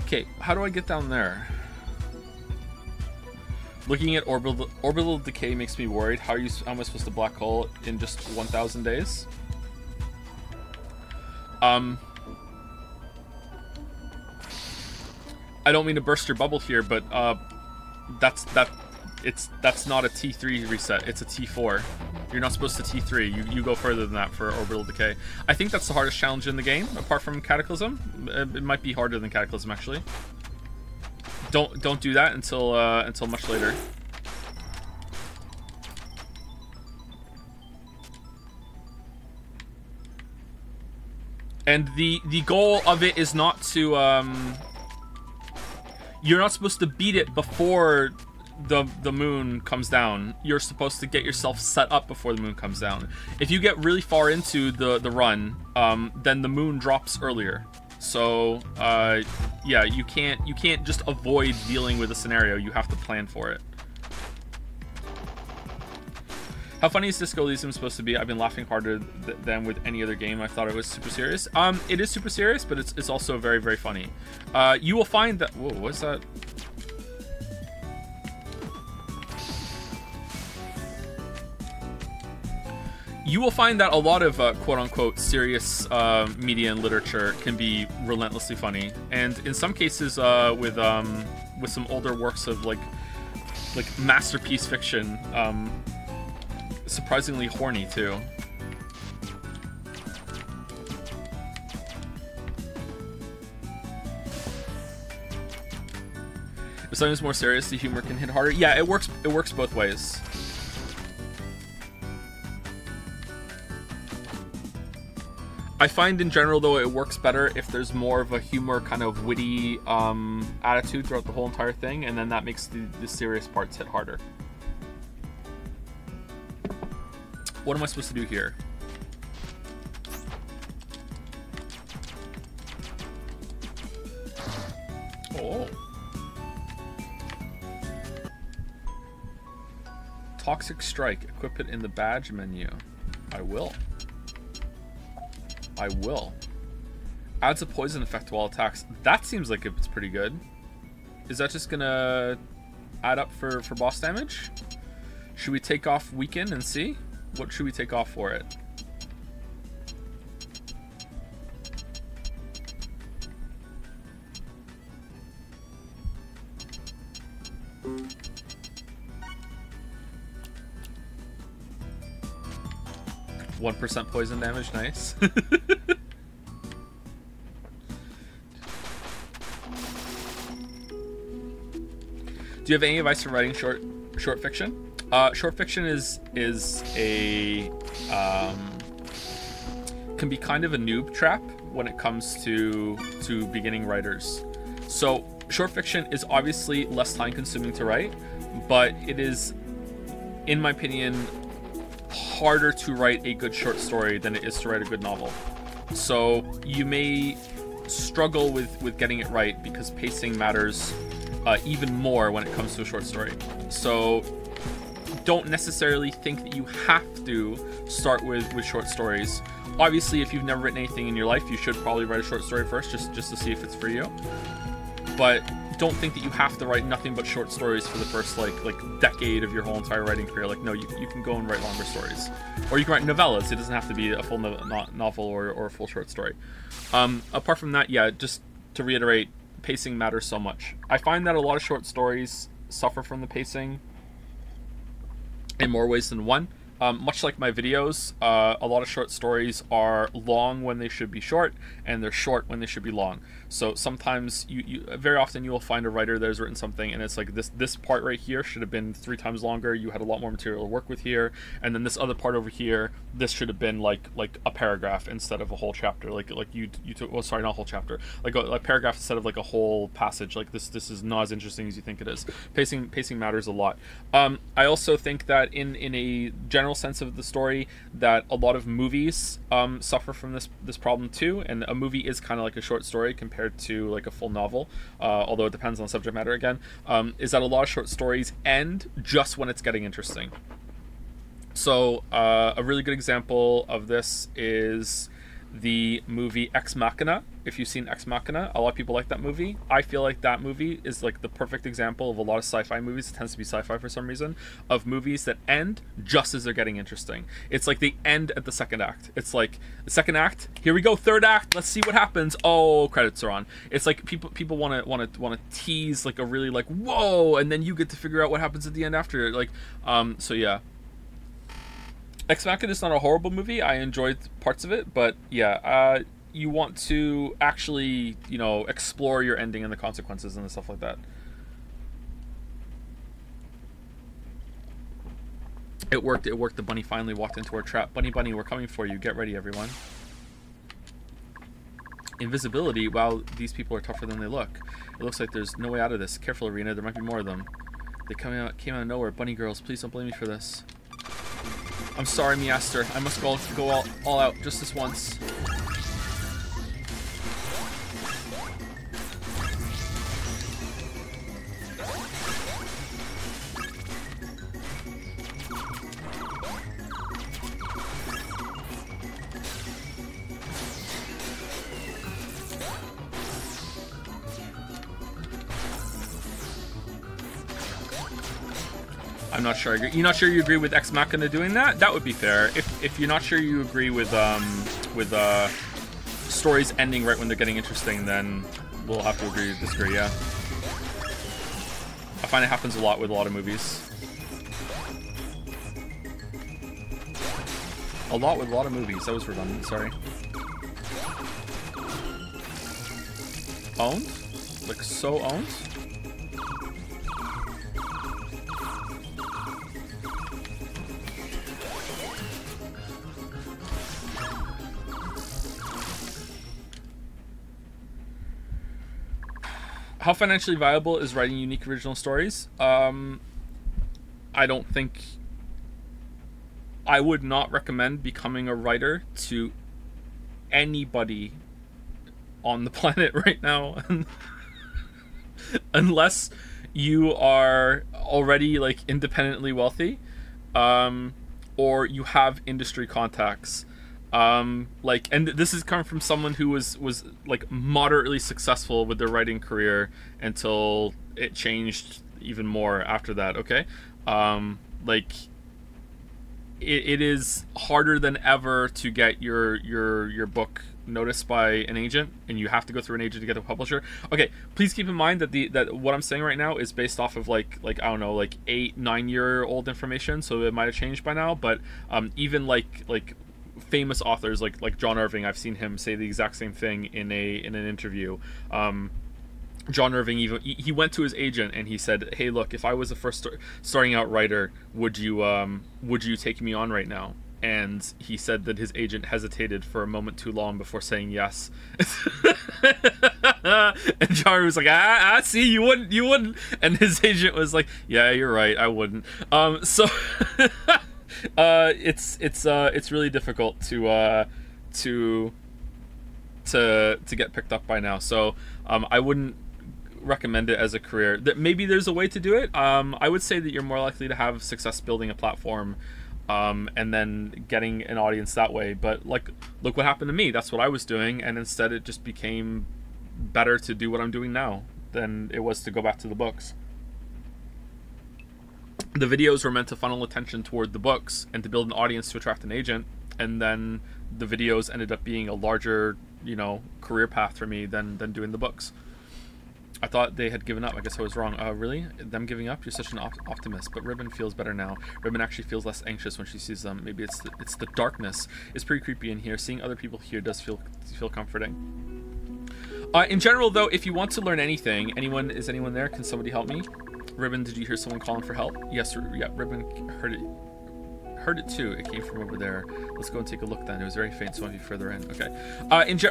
S1: Okay, how do I get down there? Looking at orbital decay makes me worried. How am I supposed to black hole in just 1,000 days? I don't mean to burst your bubble here, but that's not a T3 reset. It's a T4. You're not supposed to T3. You go further than that for orbital decay. I think that's the hardest challenge in the game, apart from Cataclysm. It might be harder than Cataclysm actually. Don't do that until much later. And the goal of it is not to you're not supposed to beat it before the moon comes down. You're supposed to get yourself set up before the moon comes down. If you get really far into the run, then the moon drops earlier. So yeah, you can't just avoid dealing with a scenario. You have to plan for it. How funny is Disco Elysium supposed to be? I've been laughing harder than with any other game. I thought it was super serious. It is super serious, but it's also very, very funny. You will find that... Whoa, what's that? You will find that a lot of quote-unquote serious media and literature can be relentlessly funny, and in some cases with some older works of like masterpiece fiction, surprisingly horny too. If something's more serious, the humor can hit harder. Yeah, it works both ways. I find in general, though, it works better if there's more of a humor, kind of witty attitude throughout the whole entire thing, and then that makes the serious parts hit harder. What am I supposed to do here? Oh. Toxic Strike. Equip it in the badge menu. I will. I will. Adds a poison effect to all attacks. That seems like it's pretty good. Is that just gonna add up for boss damage? Should we take off Weaken and see? What should we take off for it? %1 poison damage, nice. Do you have any advice for writing short fiction? Short fiction is a can be kind of a noob trap when it comes to beginning writers. So short fiction is obviously less time consuming to write, but it is, in my opinion, harder to write a good short story than it is to write a good novel. So you may struggle with getting it right because pacing matters even more when it comes to a short story. So don't necessarily think that you have to start with short stories. Obviously, if you've never written anything in your life, you should probably write a short story first, just to see if it's for you. But don't think that you have to write nothing but short stories for the first like decade of your whole entire writing career. Like, no, you can go and write longer stories, or you can write novellas. It doesn't have to be a full novel or a full short story. Apart from that, yeah, just to reiterate, pacing matters so much. I find that a lot of short stories suffer from the pacing in more ways than one. Much like my videos, a lot of short stories are long when they should be short, and they're short when they should be long. So sometimes very often you will find a writer that has written something and it's like this part right here should have been 3 times longer. You had a lot more material to work with here, and then this other part over here, this should have been like a paragraph instead of a whole chapter. Like you took, well, sorry, not a whole chapter, like a paragraph instead of like a whole passage. Like this is not as interesting as you think it is. Pacing matters a lot. I also think that in a general sense of the story, that a lot of movies suffer from this problem too, and a movie is kind of like a short story compared to like a full novel, although it depends on the subject matter again. Is that a lot of short stories end just when it's getting interesting. So a really good example of this is the movie Ex Machina. If you've seen Ex Machina, a lot of people like that movie. I feel like that movie is like the perfect example of a lot of sci-fi movies. It tends to be sci-fi for some reason, of movies that end just as they're getting interesting. It's like they end at the second act. It's like the second act, here we go, third act, let's see what happens. Oh, credits are on. It's like people want to tease like a really like whoa, and then you get to figure out what happens at the end after. Like so yeah. Ex Machina is not a horrible movie. I enjoyed parts of it, but yeah, you want to actually, you know, explore your ending and the consequences and stuff like that. It worked. The bunny finally walked into our trap. Bunny, we're coming for you. Get ready, everyone. Invisibility. Wow, these people are tougher than they look. It looks like there's no way out of this. Careful, Arena. There might be more of them. They came out of nowhere. Bunny girls, please don't blame me for this. I'm sorry, Measter. I must go all out just this once. I'm not sure. You're not sure you agree with Ex Machina doing that? That would be fair. If you're not sure you agree with stories ending right when they're getting interesting, then we'll have to agree to disagree. Yeah, I find it happens a lot with a lot of movies. A lot with a lot of movies. That was redundant. Sorry. Owned? Like so owned? How financially viable is writing unique original stories? I don't think... I would not recommend becoming a writer to anybody on the planet right now. Unless you are already like independently wealthy, or you have industry contacts. Like, and this is coming from someone who was like moderately successful with their writing career until it changed even more after that. Okay, like it is harder than ever to get your book noticed by an agent, and you have to go through an agent to get a publisher. Okay, please keep in mind that that what I'm saying right now is based off of like I don't know, like 8-9 year old information, so it might have changed by now. But even like famous authors like John Irving, I've seen him say the exact same thing in an interview. John Irving, even he went to his agent and he said, "Hey, look, if I was a first starting out writer, would you take me on right now?" And he said that his agent hesitated for a moment too long before saying yes. And John Irving was like, see, you wouldn't. And his agent was like, "Yeah, you're right, I wouldn't." So it's really difficult to get picked up by now. So I wouldn't recommend it as a career. That maybe there's a way to do it. I would say that you're more likely to have success building a platform, and then getting an audience that way. But like, look what happened to me. That's what I was doing, and instead it just became better to do what I'm doing now than it was to go back to the books. The videos were meant to funnel attention toward the books and to build an audience to attract an agent, and then the videos ended up being a larger, you know, career path for me than doing the books. I thought they had given up. I guess I was wrong. Really? Them giving up? You're such an optimist. But Ribbon feels better now. Ribbon actually feels less anxious when she sees them. Maybe it's the darkness. It's pretty creepy in here. Seeing other people here does feel comforting. In general, though, if you want to learn anything, is anyone there? Can somebody help me? Ribbon, did you hear someone calling for help? Yes, yeah, Ribbon heard it. Heard it too. It came from over there. Let's go and take a look then. It was very faint, so I might be further in. Okay.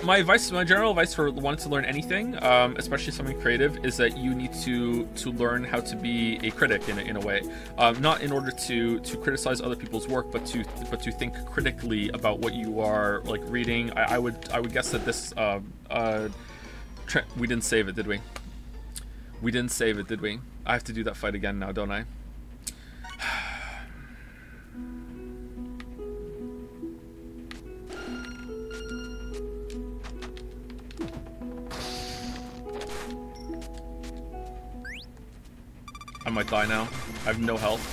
S1: My general advice for wanting to learn anything, especially something creative, is that you need to learn how to be a critic in a way. Not in order to criticize other people's work, but to think critically about what you are like reading. I would guess that this we didn't save it, did we? We didn't save it, did we? I have to do that fight again now, don't I? I might die now. I have no health.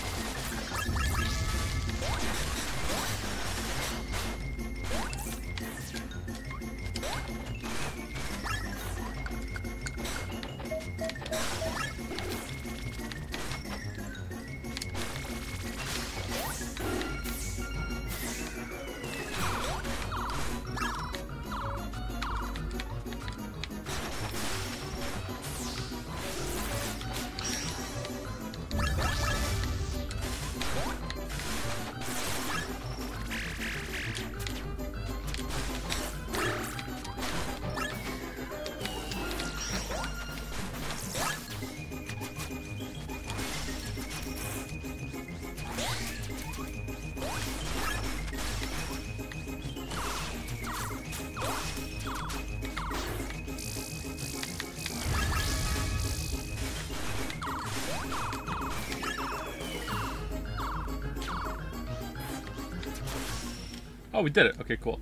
S1: Oh, we did it. Okay, cool.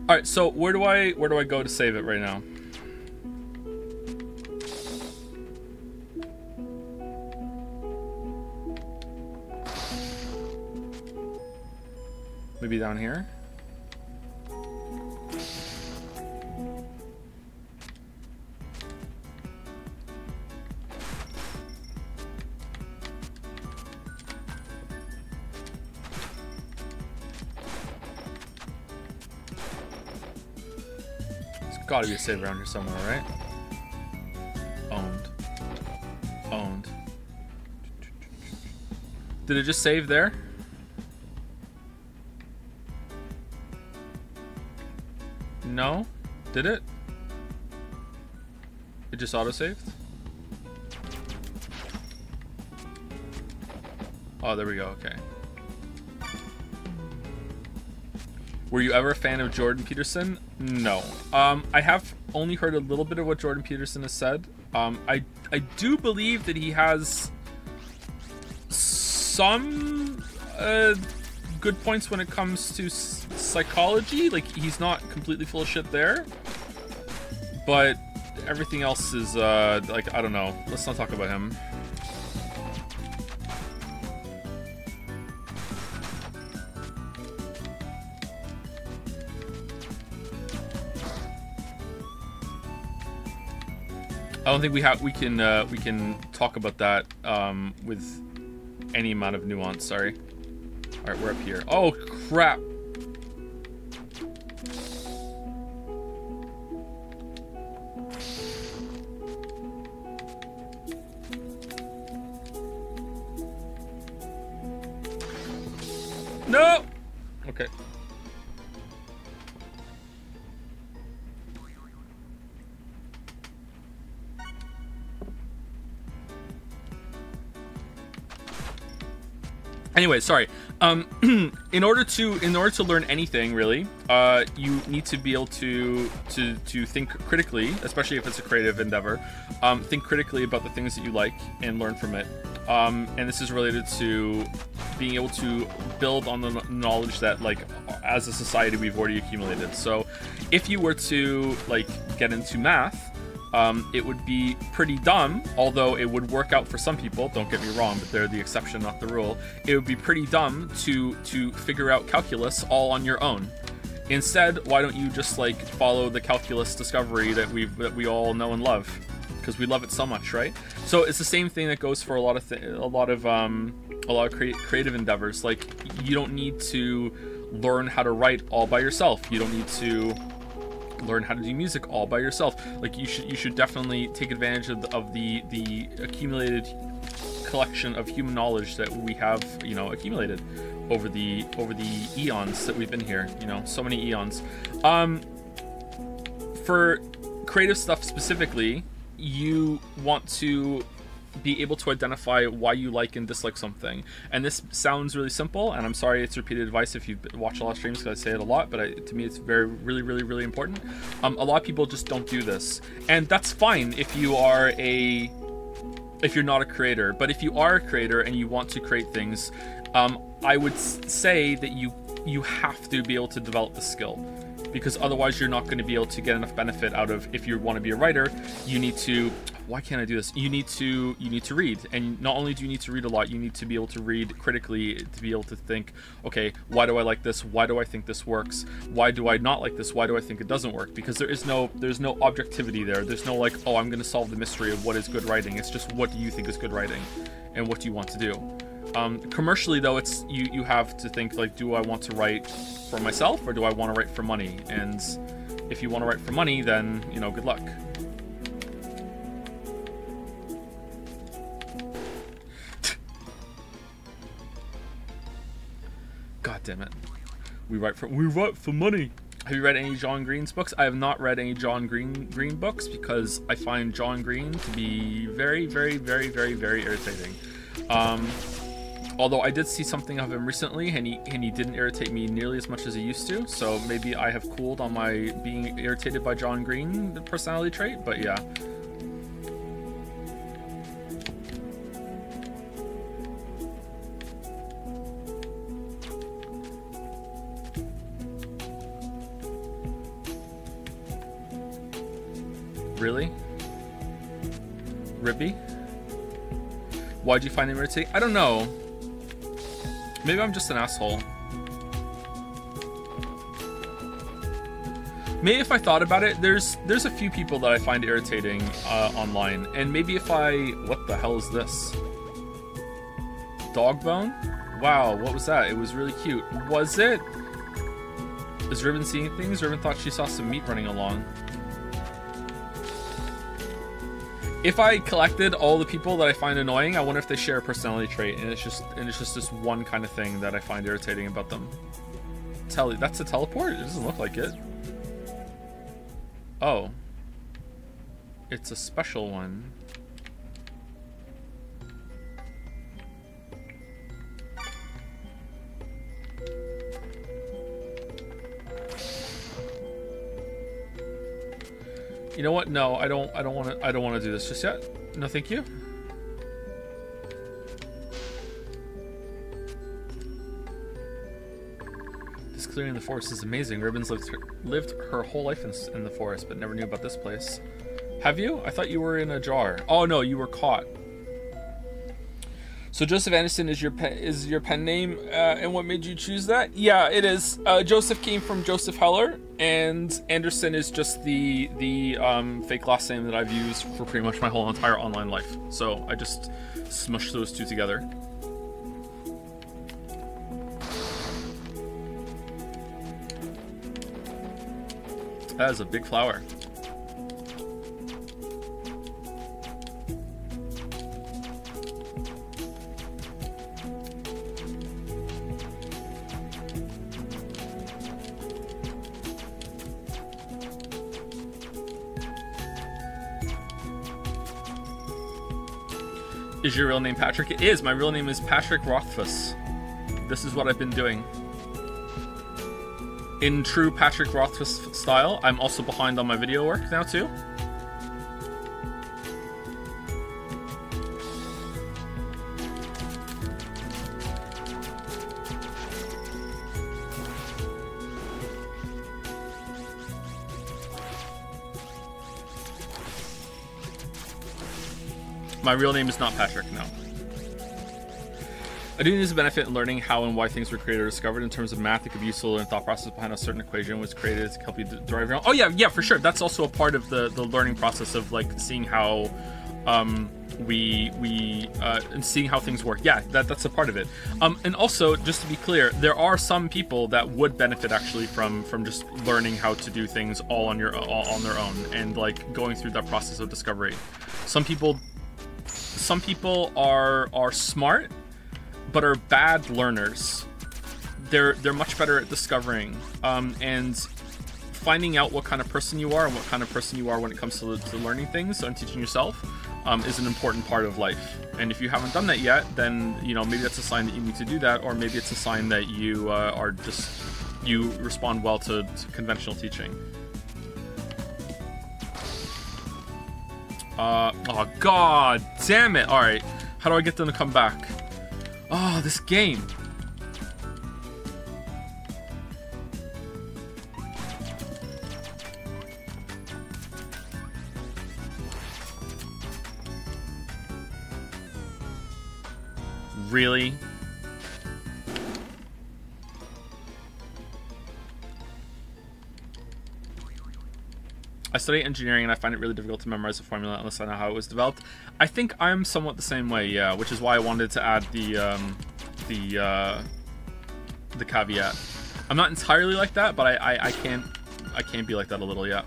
S1: All right, so where do I go to save it right now? Maybe down here? Gotta be a save around here somewhere, right? Owned. Did it just save there? No? Did it? It just auto-saved? Oh, there we go, okay. Were you ever a fan of Jordan Peterson? No. I have only heard a little bit of what Jordan Peterson has said. I do believe that he has some good points when it comes to psychology. Like, he's not completely full of shit there. But everything else is, like, I don't know. Let's not talk about him. I don't think we can talk about that with any amount of nuance. Sorry. All right, we're up here. Oh crap! No. Okay. Anyway, sorry. In order to learn anything, really, you need to be able to think critically, especially if it's a creative endeavor. Think critically about the things that you like and learn from it. And this is related to being able to build on the knowledge that, like, as a society we've already accumulated. So, if you were to like get into math, it would be pretty dumb, although it would work out for some people, don't get me wrong, but they're the exception, not the rule. It would be pretty dumb to figure out calculus all on your own. Instead, why don't you just like follow the calculus discovery that we all know and love, because we love it so much, right? So it's the same thing that goes for a lot of creative endeavors. Like, you don't need to learn how to write all by yourself. You don't need to learn how to do music all by yourself. Like, you should definitely take advantage of the accumulated collection of human knowledge that we have, you know, accumulated over the eons that we've been here, you know, so many eons. For creative stuff specifically, you want to be able to identify why you like and dislike something. And this sounds really simple, and I'm sorry it's repeated advice if you've watched a lot of streams, because I say it a lot, but to me it's really important. A lot of people just don't do this, and that's fine if you're not a creator. But if you are a creator and you want to create things, I would say that you have to be able to develop the skill, because otherwise you're not going to be able to get enough benefit out of. If you want to be a writer, you need to, why can't I do this? You need to read, and not only do you need to read a lot, you need to be able to read critically to be able to think, okay, why do I like this? Why do I think this works? Why do I not like this? Why do I think it doesn't work? Because there's no objectivity there. There's no like, oh, I'm going to solve the mystery of what is good writing. It's just, what do you think is good writing, and what do you want to do? Commercially though, it's you have to think like, do I want to write for myself, or do I want to write for money? And if you want to write for money, then, you know, good luck. God damn it. We write for money. Have you read any John Green's books? I have not read any John Green books, because I find John Green to be very irritating. Although I did see something of him recently, and he didn't irritate me nearly as much as he used to. So maybe I have cooled on my being irritated by John Green, the personality trait. But yeah. Really? Ribi? Why'd you find him irritating? I don't know. Maybe I'm just an asshole. Maybe if I thought about it, there's a few people that I find irritating online, and maybe if what the hell is this? Dog bone? Wow, what was that? It was really cute. Was it? Is Ribbon seeing things? Ribbon thought she saw some meat running along. If I collected all the people that I find annoying, I wonder if they share a personality trait, and it's just this one kind of thing that I find irritating about them. That's a teleport? It doesn't look like it. Oh. It's a special one. You know what? No, I don't want to do this just yet. No, thank you. This clearing in the forest is amazing. Ribbon's lived her whole life in the forest, but never knew about this place. Have you? I thought you were in a jar. Oh no, you were caught. So Joseph Anderson is your pen name, and what made you choose that? Yeah, it is. Joseph came from Joseph Heller, and Anderson is just the fake last name that I've used for pretty much my whole entire online life. So I just smushed those two together. That is a big flower. Is your real name Patrick? It is. My real name is Patrick Rothfuss. This is what I've been doing. In true Patrick Rothfuss style, I'm also behind on my video work now too. My real name is not Patrick, no. I do think there's a benefit in learning how and why things were created or discovered. In terms of math, it could be useful in the thought process behind a certain equation was created to help you derive your own. Oh yeah, for sure. That's also a part of the learning process of like seeing how and seeing how things work. Yeah, that's a part of it. And also, just to be clear, there are some people that would benefit actually from just learning how to do things all on their own and like going through that process of discovery. Some people are smart but are bad learners. They're much better at discovering and finding out what kind of person you are and what kind of person you are when it comes to learning things and teaching yourself is an important part of life. And if you haven't done that yet, then maybe that's a sign that you need to do that, or maybe it's a sign that you you respond well to conventional teaching. Oh god damn it. Alright, how do I get them to come back? Oh, this game. Really? I study engineering and I find it really difficult to memorize a formula unless I know how it was developed. I think I'm somewhat the same way, yeah, which is why I wanted to add the caveat. I'm not entirely like that, but I can't be like that a little, yeah.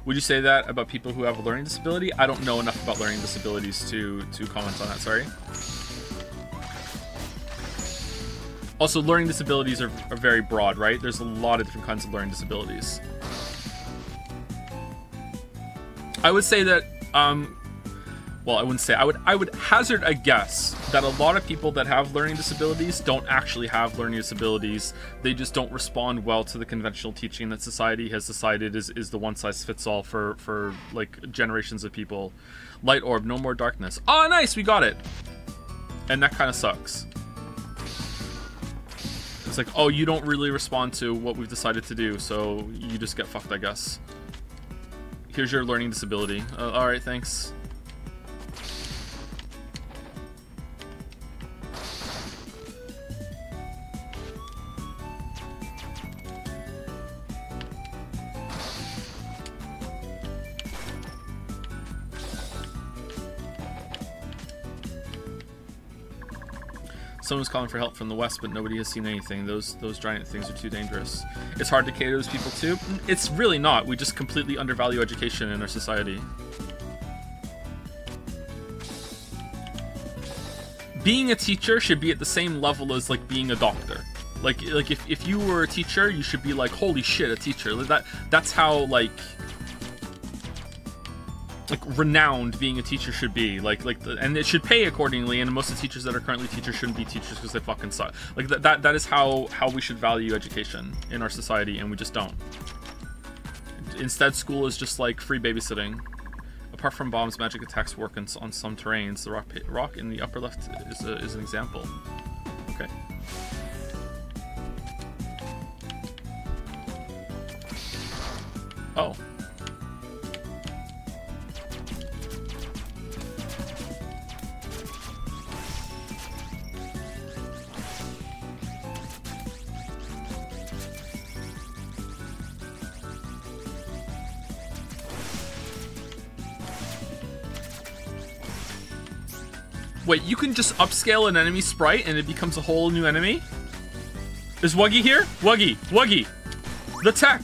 S1: Would you say that about people who have a learning disability? I don't know enough about learning disabilities to comment on that, sorry. Also, learning disabilities are very broad, right? There's a lot of different kinds of learning disabilities. I would say that, well, I wouldn't say, I would hazard a guess that a lot of people that have learning disabilities don't actually have learning disabilities. They just don't respond well to the conventional teaching that society has decided is the one-size-fits-all for like generations of people. Light orb, no more darkness. Oh, nice, we got it. And that kind of sucks. It's like, oh, you don't really respond to what we've decided to do, so you just get fucked, I guess. Here's your learning disability. Alright, thanks. Someone's calling for help from the west, but nobody has seen anything. Those giant things are too dangerous. It's hard to cater to those people too. It's really not. We just completely undervalue education in our society. Being a teacher should be at the same level as like being a doctor. Like if you were a teacher, you should be like, holy shit, a teacher. That's how like renowned being a teacher should be, and it should pay accordingly. And most of the teachers that are currently teachers shouldn't be teachers because they fucking suck. Like that is how we should value education in our society, and we just don't. Instead, school is just like free babysitting. Apart from bombs, magic attacks work on some terrains. The rock in the upper left is an example. Okay. Oh. Wait, you can just upscale an enemy sprite and it becomes a whole new enemy? Is Wuggy here? Wuggy! The tech!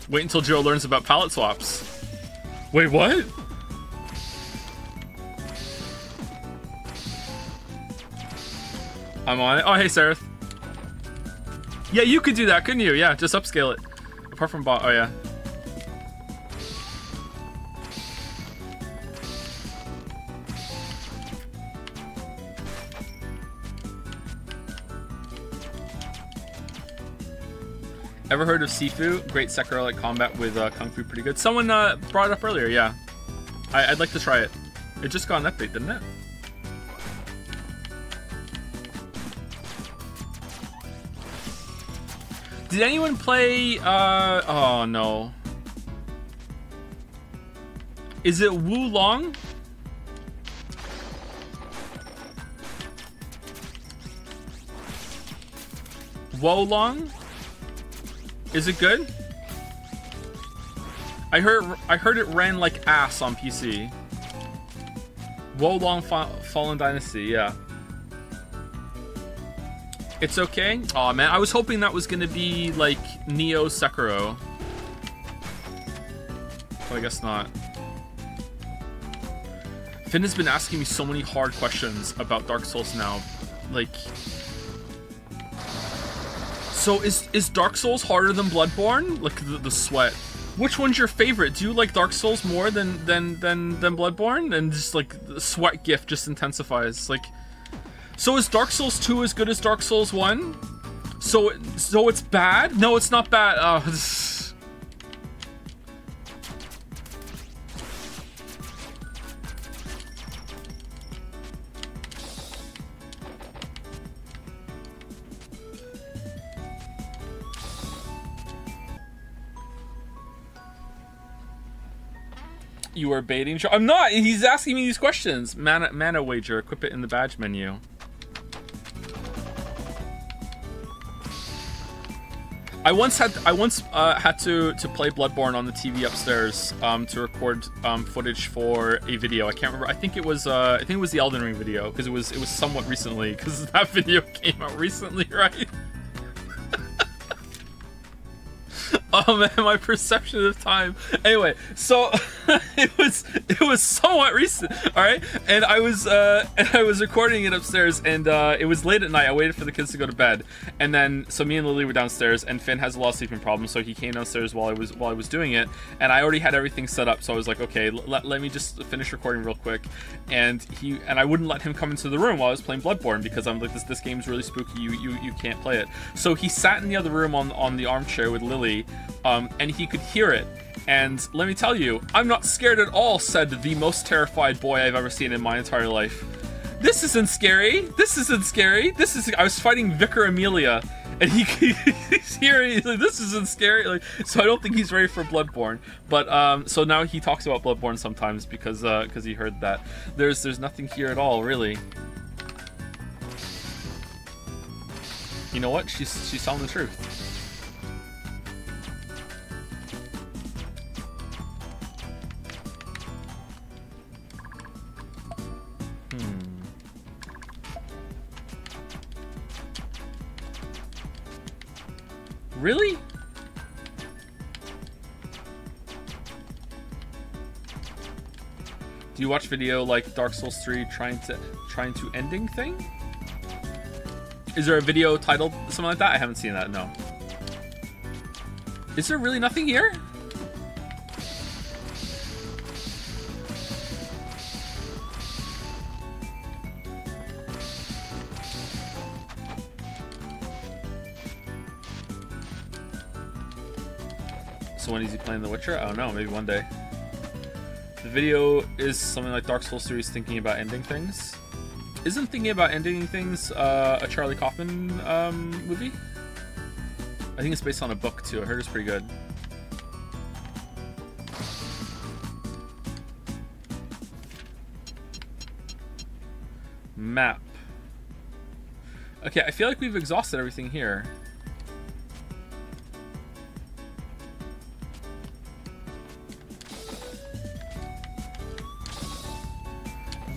S1: Wait until Joe learns about palette swaps. Wait, what? I'm on it. Oh, hey, Sarah. Yeah, you could do that, couldn't you? Yeah, just upscale it. Apart from bot. Oh, yeah. Ever heard of Sifu? Great Sekiro-like combat with Kung Fu, pretty good. Someone brought it up earlier, yeah. I'd like to try it. It just got an update, didn't it? Did anyone play, oh no. Is it Wu Long? Wo Long? Is it good? I heard it ran like ass on PC. Wo Long Fallen Dynasty, yeah. It's okay? Aw, man, I was hoping that was gonna be like Neo Sekiro. But I guess not. Finn has been asking me so many hard questions about Dark Souls now. Like... So is Dark Souls harder than Bloodborne? Like the sweat. Which one's your favorite? Do you like Dark Souls more than Bloodborne? And just like the sweat gif just intensifies. Like, so is Dark Souls 2 as good as Dark Souls 1? So it's bad? No, it's not bad. You are baiting. I'm not. He's asking me these questions. Mana wager. Equip it in the badge menu. I once had to play Bloodborne on the TV upstairs to record footage for a video. I can't remember. I think it was the Elden Ring video because it was somewhat recently because that video came out recently, right? Oh man, my perception of time. Anyway, so it was somewhat recent, all right. And I was recording it upstairs, and it was late at night. I waited for the kids to go to bed, and then so me and Lily were downstairs, and Finn has a lot of sleeping problems, so he came downstairs while I was doing it, and I already had everything set up. So I was like, okay, let me just finish recording real quick, and I wouldn't let him come into the room while I was playing Bloodborne because I'm like, this game's really spooky. You can't play it. So he sat in the other room on the armchair with Lily. And he could hear it. And let me tell you, I'm not scared at all, said the most terrified boy I've ever seen in my entire life. This isn't scary. This isn't scary. I was fighting Vicar Amelia, and he's hearing, he's like, this isn't scary. Like, so I don't think he's ready for Bloodborne. But so now he talks about Bloodborne sometimes because he heard that. There's nothing here at all, really. You know what? She's telling the truth. Really? Do you watch video like Dark Souls 3 trying to ending thing? Is there a video titled something like that? I haven't seen that, no. Is there really nothing here? So when is he playing The Witcher? I don't know, maybe one day. The video is something like Dark Souls 3 is thinking about ending things. Isn't thinking about ending things a Charlie Kaufman movie? I think it's based on a book too. I heard it's pretty good. Map. Okay, I feel like we've exhausted everything here.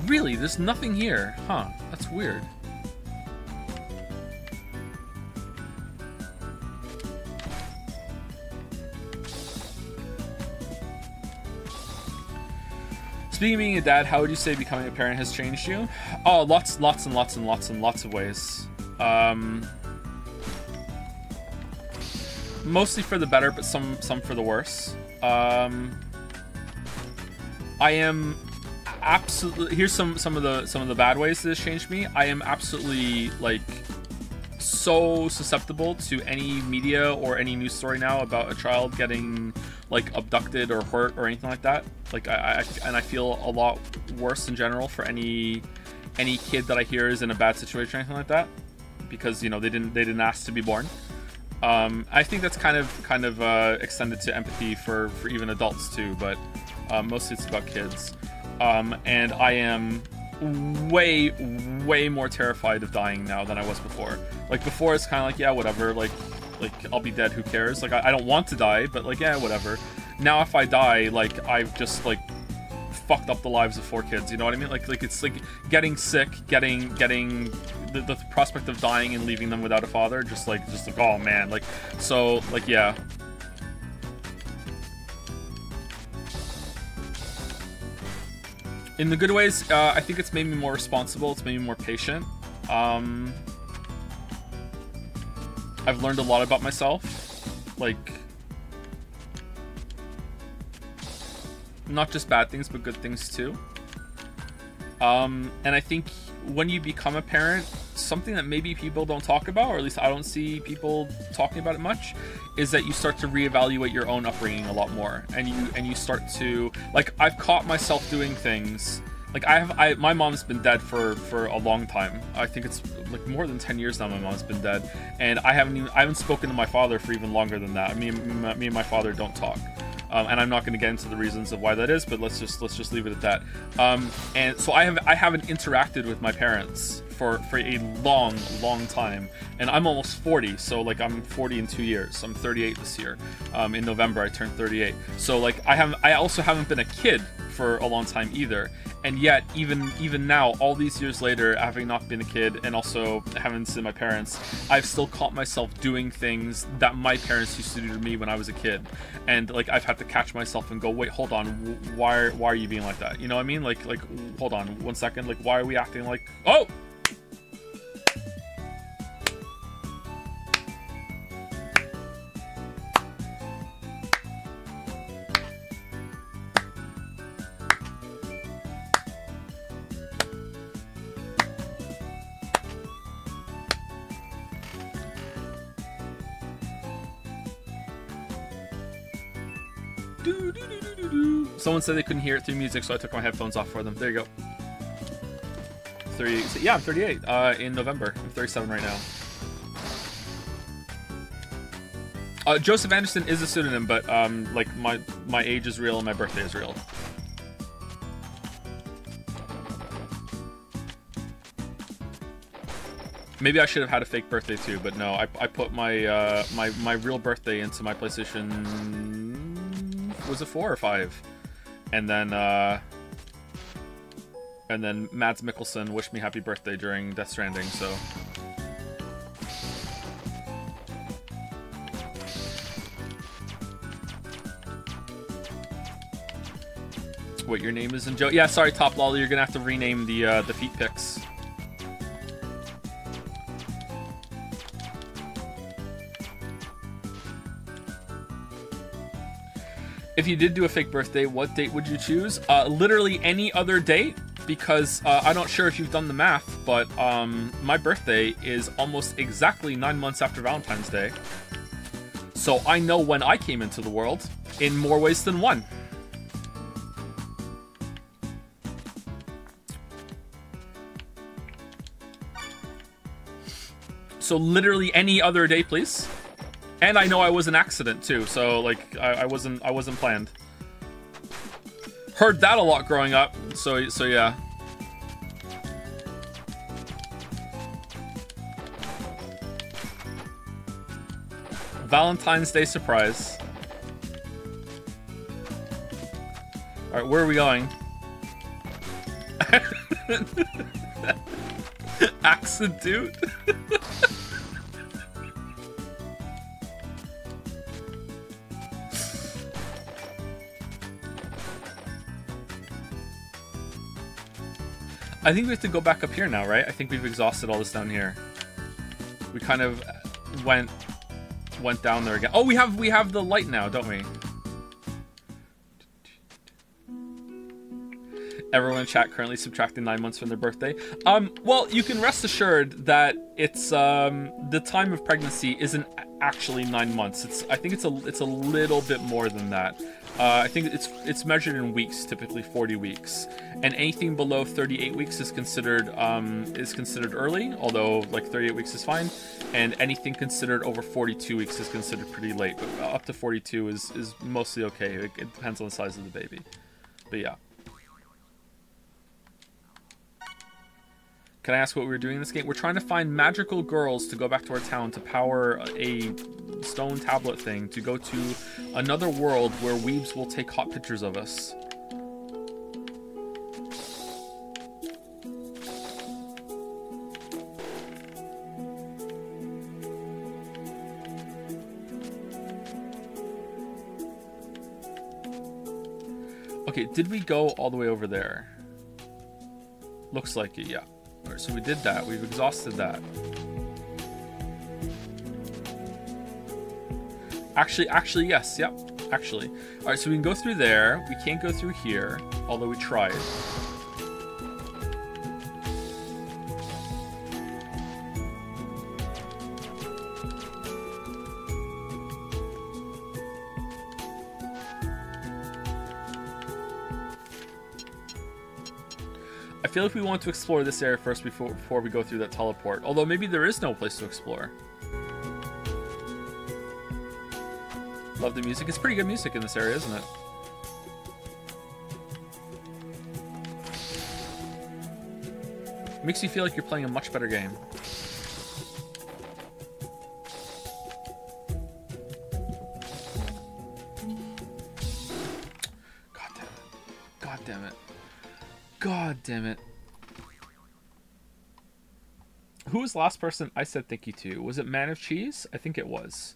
S1: Really? There's nothing here. Huh. That's weird. Speaking of being a dad, how would you say becoming a parent has changed you? Oh, lots of ways. Mostly for the better, but some for the worse. I am absolutely, here's some of the bad ways that has changed me. I am absolutely like so susceptible to any media or any news story now about a child getting like abducted or hurt or anything like that. Like I feel a lot worse in general for any kid that I hear is in a bad situation or anything like that, because you know they didn't ask to be born. I think that's kind of extended to empathy for even adults too, but mostly it's about kids. And I am way more terrified of dying now than I was before. Like before it's kind of like, yeah, whatever, like I'll be dead, who cares? Like I don't want to die, but like, yeah, whatever. Now if I die, like I've just like fucked up the lives of 4 kids, you know what I mean? Like it's like getting sick, getting the prospect of dying and leaving them without a father, just like oh man, like, so like, yeah. In the good ways, I think it's made me more responsible, it's made me more patient. I've learned a lot about myself, like, not just bad things, but good things too. And I think when you become a parent, something that maybe people don't talk about, or at least I don't see people talking about it much, is that you start to reevaluate your own upbringing a lot more, and you start to, like, I've caught myself doing things. Like my mom's been dead for a long time. I think it's like more than 10 years now my mom's been dead, and I haven't spoken to my father for even longer than that. Me and my father don't talk. And I'm not going to get into the reasons of why that is, but let's just leave it at that. And so I haven't interacted with my parents for a long time, and I'm almost 40, so like I'm 40 in 2 years. I'm 38 this year. In November I turned 38. So like I also haven't been a kid for a long time either, and yet even now, all these years later, having not been a kid and also having seen my parents, I've still caught myself doing things that my parents used to do to me when I was a kid, and like I've had to catch myself and go, wait, hold on, why are you being like that? You know what I mean? Like hold on 1 second, like why are we acting like, oh! Someone said they couldn't hear it through music, so I took my headphones off for them. There you go. 38. Yeah, I'm 38 in November. I'm 37 right now. Joseph Anderson is a pseudonym, but like my age is real and my birthday is real. Maybe I should have had a fake birthday too, but no, I put my my real birthday into my PlayStation. Was it 4 or 5? And then Mads Mikkelsen wished me happy birthday during Death Stranding, so. Wait, your name isn't Joe? Yeah, sorry, Top Lolly, you're gonna have to rename the feet pics. If you did do a fake birthday, what date would you choose? Literally any other date, because I'm not sure if you've done the math, but my birthday is almost exactly 9 months after Valentine's Day. So I know when I came into the world in more ways than one. So literally any other day, please. And I know I was an accident too, so like I wasn't planned. Heard that a lot growing up, so yeah. Valentine's Day surprise. All right, where are we going? Accident. I think we have to go back up here now, right? I think we've exhausted all this down here. We kind of went down there again. Oh, we have the light now, don't we? Everyone in chat currently subtracting 9 months from their birthday. Well, you can rest assured that it's the time of pregnancy isn't actually 9 months. I think it's a little bit more than that. I think it's measured in weeks, typically 40 weeks, and anything below 38 weeks is considered early, although like 38 weeks is fine, and anything considered over 42 weeks is considered pretty late. But up to 42 is mostly okay. It depends on the size of the baby, but yeah. Can I ask what we were doing in this game? We're trying to find magical girls to go back to our town to power a stone tablet thing to go to another world where weebs will take hot pictures of us. Okay, did we go all the way over there? Looks like it, yeah. Alright, so we did that. We've exhausted that. Actually, yes. Yep. Actually. Alright, so we can go through there. We can't go through here, although we tried. I feel like we want to explore this area first before we go through that teleport. Although maybe there is no place to explore. Love the music. It's pretty good music in this area, isn't it? Makes you feel like you're playing a much better game. God damn it. God damn it. Who was the last person I said thank you to? Was it Man of Cheese? I think it was.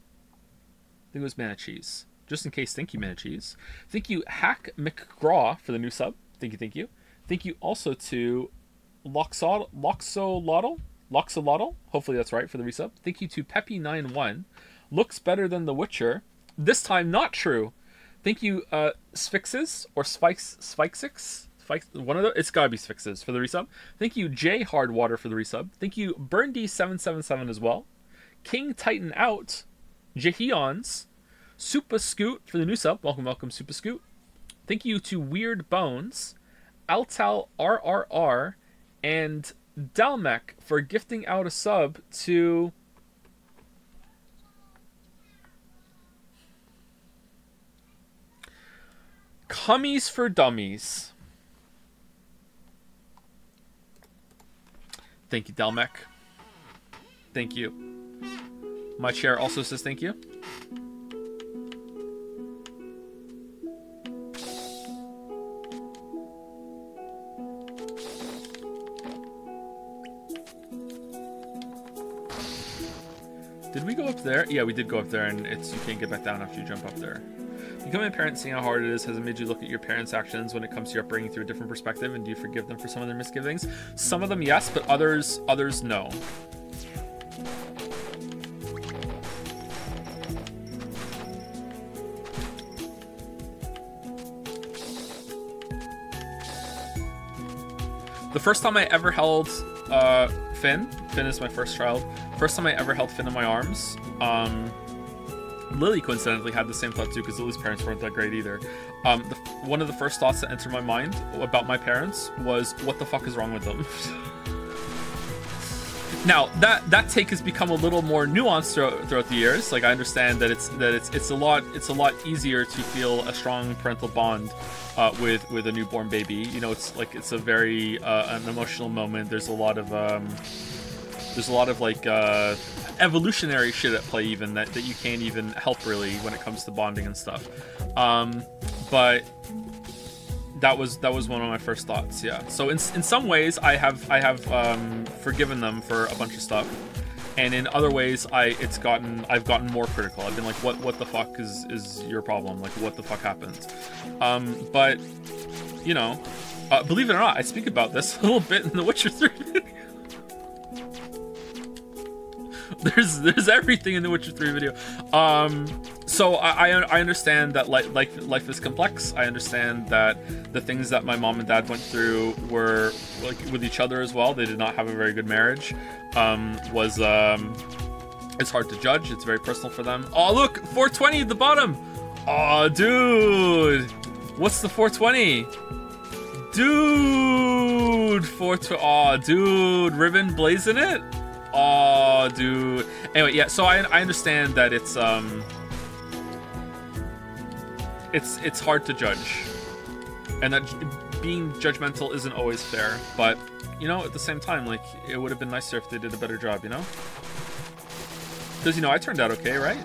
S1: I think it was Man of Cheese. Just in case, thank you, Man of Cheese. Thank you, Hack McGraw, for the new sub. Thank you, thank you. Thank you also to Loxolotl. Hopefully that's right for the resub. Thank you to Peppy91. Looks better than The Witcher. This time, not true. Thank you, Sphinxes or Spikesix. One of the, it's gotta be Sphinxes for the resub. Thank you, J Hardwater, for the resub. Thank you, BurnD777 as well. King Titan Out, Jahions, Supa Scoot for the new sub. Welcome, welcome, Supa Scoot. Thank you to Weird Bones, Altal RRR, and Dalmec for gifting out a sub to Cummies for Dummies. Thank you, Dalmec. Thank you. My chair also says thank you. Did we go up there? Yeah, we did go up there, and you can't get back down after you jump up there. Becoming a parent, seeing how hard it is, has it made you look at your parents' actions when it comes to your upbringing through a different perspective, and do you forgive them for some of their misgivings? Some of them, yes, but others, no. The first time I ever held Finn is my first child. First time I ever held Finn in my arms. Lily coincidentally had the same thought too, because Lily's parents weren't that great either. One of the first thoughts that entered my mind about my parents was, what the fuck is wrong with them? Now that take has become a little more nuanced throughout the years. Like, I understand that it's a lot easier to feel a strong parental bond with a newborn baby. You know, it's a very an emotional moment. There's a lot of like evolutionary shit at play, even that you can't even help really when it comes to bonding and stuff. But that was one of my first thoughts. Yeah. So in some ways I have forgiven them for a bunch of stuff, and in other ways I've gotten more critical. I've been like, what the fuck is your problem? Like, what the fuck happened? But you know, Believe it or not, I speak about this a little bit in the Witcher 3 video. There's everything in the Witcher 3 video. So I understand that life is complex. I understand that the things that my mom and dad went through were like with each other as well. They did not have a very good marriage. It's hard to judge. It's very personal for them. Oh, look, 420 at the bottom. Oh, dude. What's the 420? Dude, 420. Oh, dude, ribbon blazing it. Oh, dude. Anyway, yeah. So I understand that it's hard to judge, and that being judgmental isn't always fair. But you know, at the same time, like it would have been nicer if they did a better job. You know, because you know I turned out okay, right?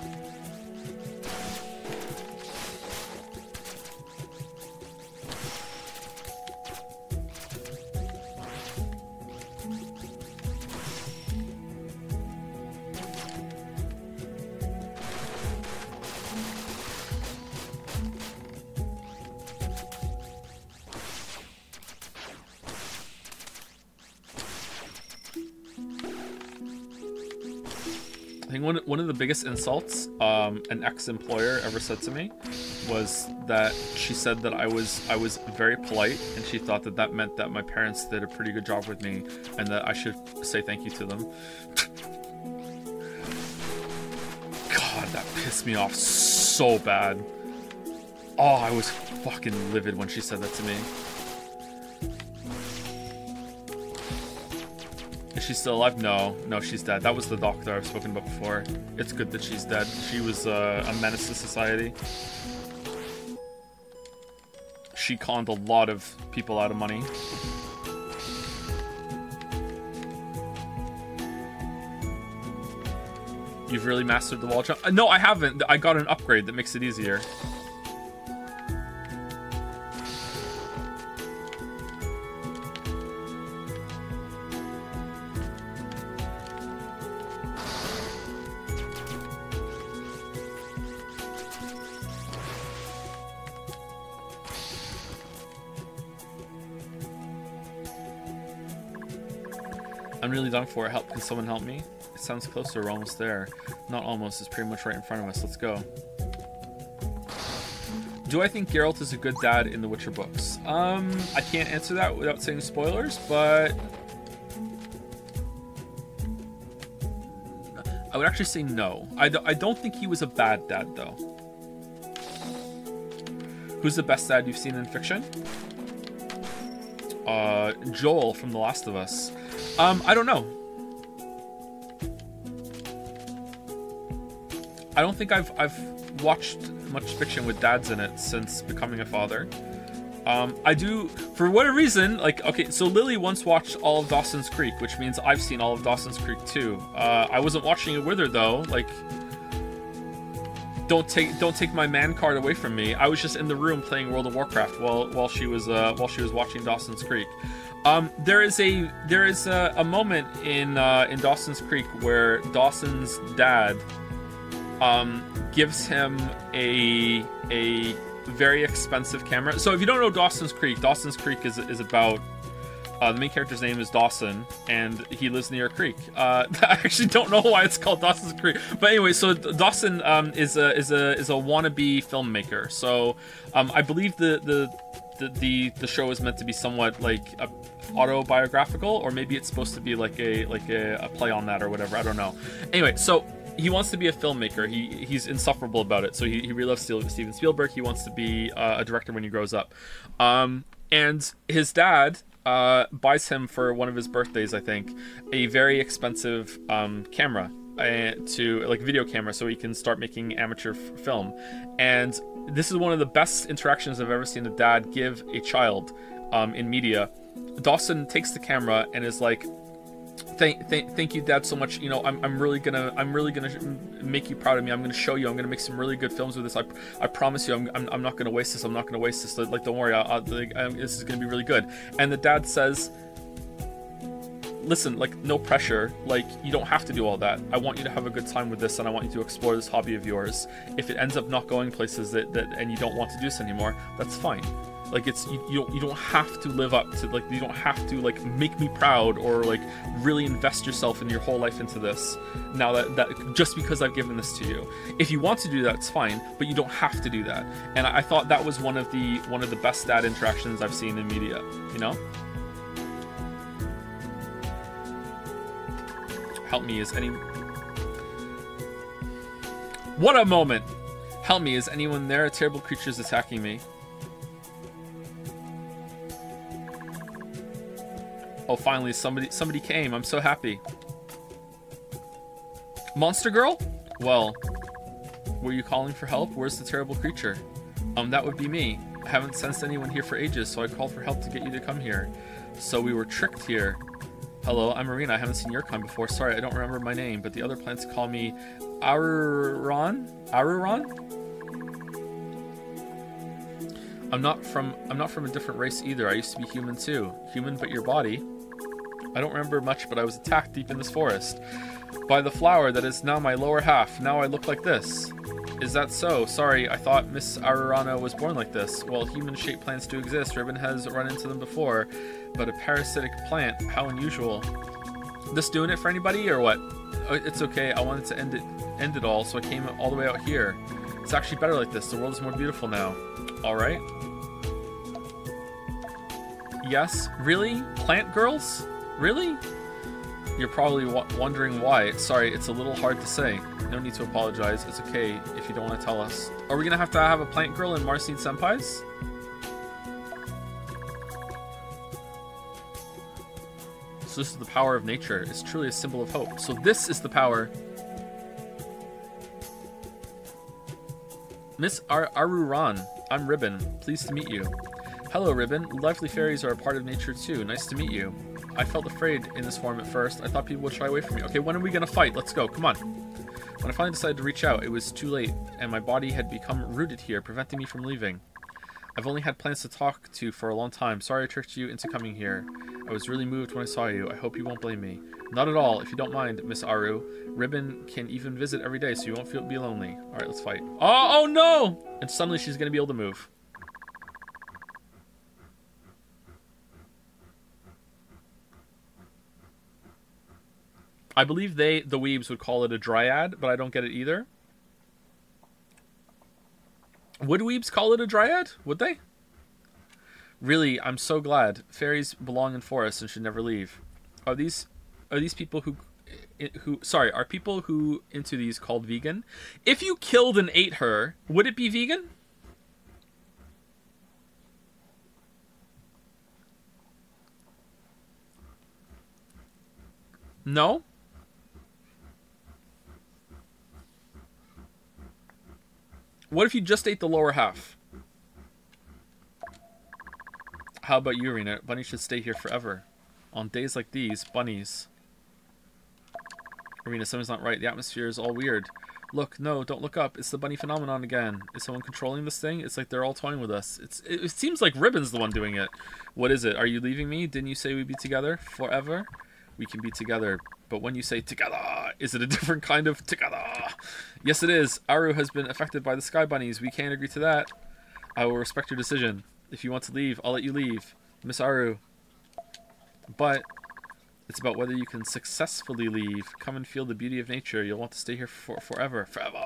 S1: One of the biggest insults an ex-employer ever said to me was that she said that I was very polite, and she thought that meant that my parents did a pretty good job with me and that I should say thank you to them. God, that pissed me off so bad. Oh, I was fucking livid when she said that to me. Is she still alive? No, she's dead. That was the doctor I've spoken about before. It's good that she's dead. She was a menace to society. She conned a lot of people out of money. You've really mastered the wall jump? No, I haven't. I got an upgrade that makes it easier. I'm really done for it. Can someone help me? It sounds closer. We're almost there. Not almost. It's pretty much right in front of us. Let's go. Do I think Geralt is a good dad in the Witcher books? I can't answer that without saying spoilers, but I would actually say no. I don't think he was a bad dad, though. Who's the best dad you've seen in fiction? Joel from The Last of Us. I don't know. I don't think I've watched much fiction with dads in it since becoming a father. I do, for whatever reason, like, okay, so Lily once watched all of Dawson's Creek, which means I've seen all of Dawson's Creek too. I wasn't watching it with her though, like, don't take my man card away from me. I was just in the room playing World of Warcraft while she was watching Dawson's Creek. There is a moment in Dawson's Creek where Dawson's dad gives him a very expensive camera. So if you don't know Dawson's Creek is about the main character's name is Dawson, and he lives near a creek. I actually don't know why it's called Dawson's Creek, but anyway, so Dawson is a wannabe filmmaker. So I believe the show is meant to be somewhat like autobiographical, or maybe it's supposed to be like a play on that or whatever. I don't know. Anyway, so he wants to be a filmmaker. He's insufferable about it. So he really loves Steven Spielberg. He wants to be a director when he grows up. And his dad buys him for one of his birthdays, I think, a very expensive camera, to like video camera, so he can start making amateur film. And this is one of the best interactions I've ever seen a dad give a child in media. Dawson takes the camera and is like, Thank you, Dad, so much. You know, I'm really gonna make you proud of me. I'm gonna show you. I'm gonna make some really good films with this. I promise you. I'm not gonna waste this. I'm not gonna waste this. Like, don't worry. This is gonna be really good. And the dad says, listen, like, no pressure. Like, you don't have to do all that. I want you to have a good time with this, and I want you to explore this hobby of yours. If it ends up not going places that and you don't want to do this anymore, that's fine. Like it's you don't have to live up to, like, you don't have to like make me proud or like really invest yourself and your whole life into this. Now that just because I've given this to you, if you want to do that, it's fine, but you don't have to do that. And I thought that was one of the best dad interactions I've seen in media. You know. Help me, is any... What a moment! Help me, is anyone there? A terrible creature is attacking me. Oh, finally, somebody came. I'm so happy. Monster girl? Well, were you calling for help? Where's the terrible creature? That would be me. I haven't sensed anyone here for ages, so I called for help to get you to come here. So we were tricked here. Hello, I'm Marina. I haven't seen your kind before. Sorry, I don't remember my name, but the other plants call me Aruron? Aruron? I'm not from a different race either. I used to be human too. Human, but your body. I don't remember much, but I was attacked deep in this forest by the flower that is now my lower half. Now I look like this. Is that so? Sorry, I thought Miss Arurana was born like this. Well, human-shaped plants do exist. Ribbon has run into them before, but a parasitic plant, how unusual. This doing it for anybody or what? It's okay. I wanted to end it all, so I came all the way out here. It's actually better like this. The world is more beautiful now. All right. Yes, really? Plant girls? Really? You're probably wondering why. Sorry, it's a little hard to say. No need to apologize. It's okay if you don't want to tell us. Are we gonna have to have a plant girl in Marcine Senpai's? So this is the power of nature. It's truly a symbol of hope. So this is the power. Miss Aruran, I'm Ribbon. Pleased to meet you. Hello, Ribbon. Lively fairies are a part of nature too. Nice to meet you. I felt afraid in this form at first. I thought people would shy away from me. Okay, when are we gonna fight? Let's go. Come on. When I finally decided to reach out, it was too late, and my body had become rooted here, preventing me from leaving. I've only had plans to talk to for a long time. Sorry I tricked you into coming here. I was really moved when I saw you. I hope you won't blame me. Not at all, if you don't mind, Miss Aru. Ribbon can even visit every day, so you won't be lonely. Alright, let's fight. Oh no! And suddenly she's gonna be able to move. I believe the weebs would call it a dryad, but I don't get it either. Would weebs call it a dryad? Would they? Really, I'm so glad. Fairies belong in forests and should never leave. Are these people are people who into these called vegan? If you killed and ate her, would it be vegan? No? What if you just ate the lower half? How about you, Arena? Bunnies should stay here forever. On days like these, bunnies. Arena, something's not right. The atmosphere is all weird. Look, no, don't look up. It's the bunny phenomenon again. Is someone controlling this thing? It's like they're all toying with us. It seems like Ribbon's the one doing it. What is it? Are you leaving me? Didn't you say we'd be together forever? We can be together. But when you say together, is it a different kind of together? Yes, it is. Aru has been affected by the sky bunnies. We can't agree to that. I will respect your decision. If you want to leave, I'll let you leave. Miss Aru. But it's about whether you can successfully leave. Come and feel the beauty of nature. You'll want to stay here forever. Forever.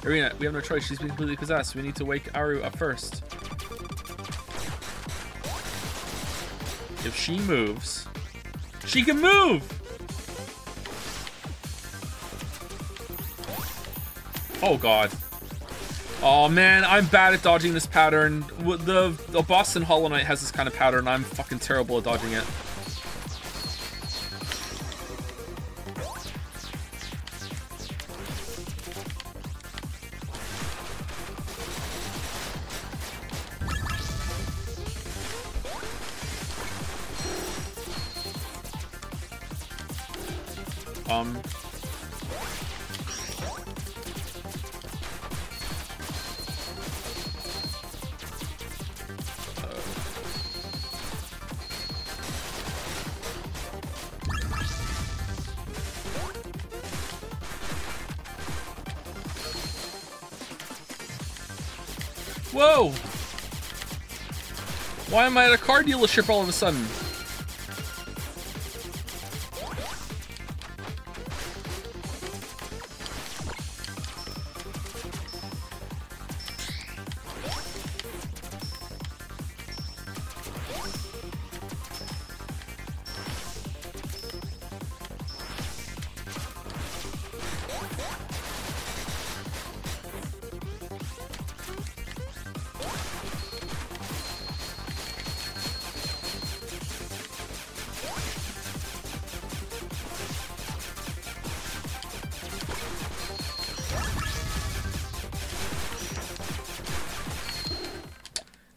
S1: Arena, we have no choice. She's been completely possessed. We need to wake Aru up first. If she moves, she can move! Oh god. Oh man, I'm bad at dodging this pattern. The boss in Hollow Knight has this kind of pattern. I'm fucking terrible at dodging it. Whoa! Why am I at a car dealership all of a sudden?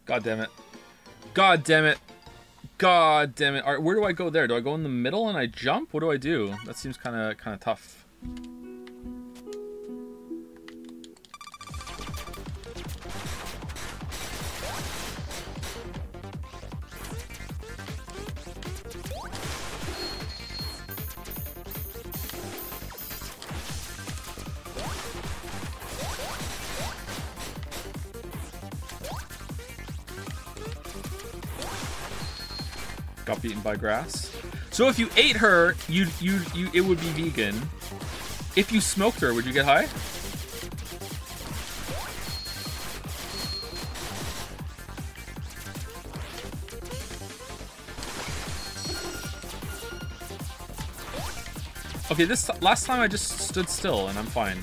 S1: God damn it. God damn it. God damn it. All right, where do I go there? Do I go in the middle and I jump? What do I do? That seems kind of tough. Got beaten by grass. So if you ate her, it would be vegan. If you smoked her, would you get high? Okay, last time I just stood still and I'm fine.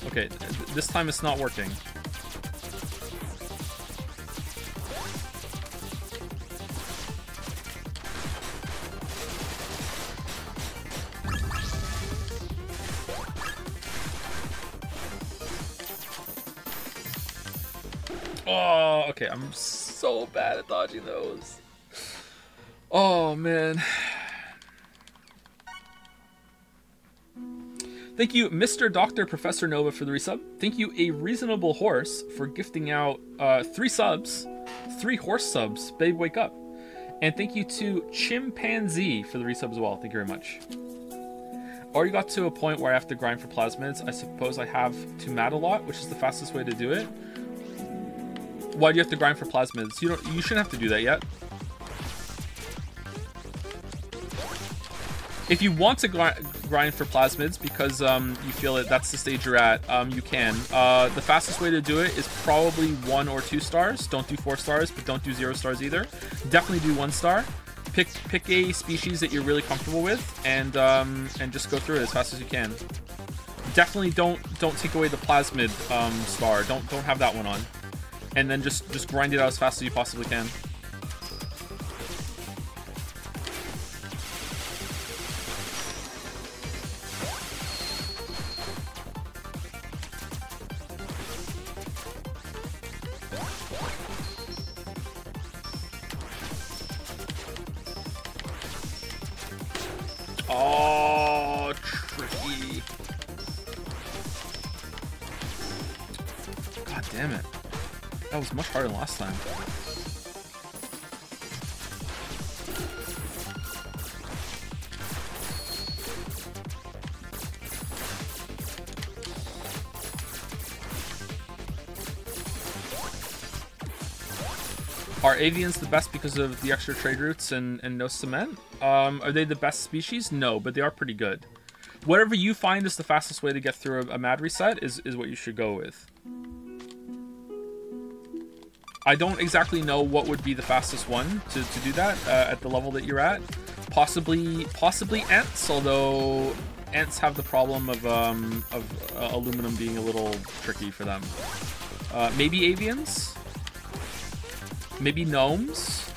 S1: Okay, this time it's not working. Oh, okay, I'm so bad at dodging those. Oh, man. Thank you, Mr. Dr. Professor Nova, for the resub. Thank you, A Reasonable Horse, for gifting out 3 subs. 3 horse subs. Babe, wake up. And thank you to Chimpanzee for the resub as well. Thank you very much. Already got to a point where I have to grind for plasmids. I suppose I have to mat a lot, which is the fastest way to do it. Why do you have to grind for plasmids? You shouldn't have to do that yet. If you want to grind for plasmids because you feel that that's the stage you're at, you can. The fastest way to do it is probably 1 or 2 stars. Don't do 4 stars, but don't do 0 stars either. Definitely do 1 star. Pick a species that you're really comfortable with, and just go through it as fast as you can. Definitely don't take away the plasmid star. Don't have that one on. And then just grind it out as fast as you possibly can. Oh, tricky. God damn it. That was much harder than last time. Are avians the best because of the extra trade routes and no cement? Are they the best species? No, but they are pretty good. Whatever you find is the fastest way to get through a mad reset is what you should go with. I don't exactly know what would be the fastest one to do that at the level that you're at. Possibly ants, although ants have the problem of aluminum being a little tricky for them. Maybe avians? Maybe gnomes?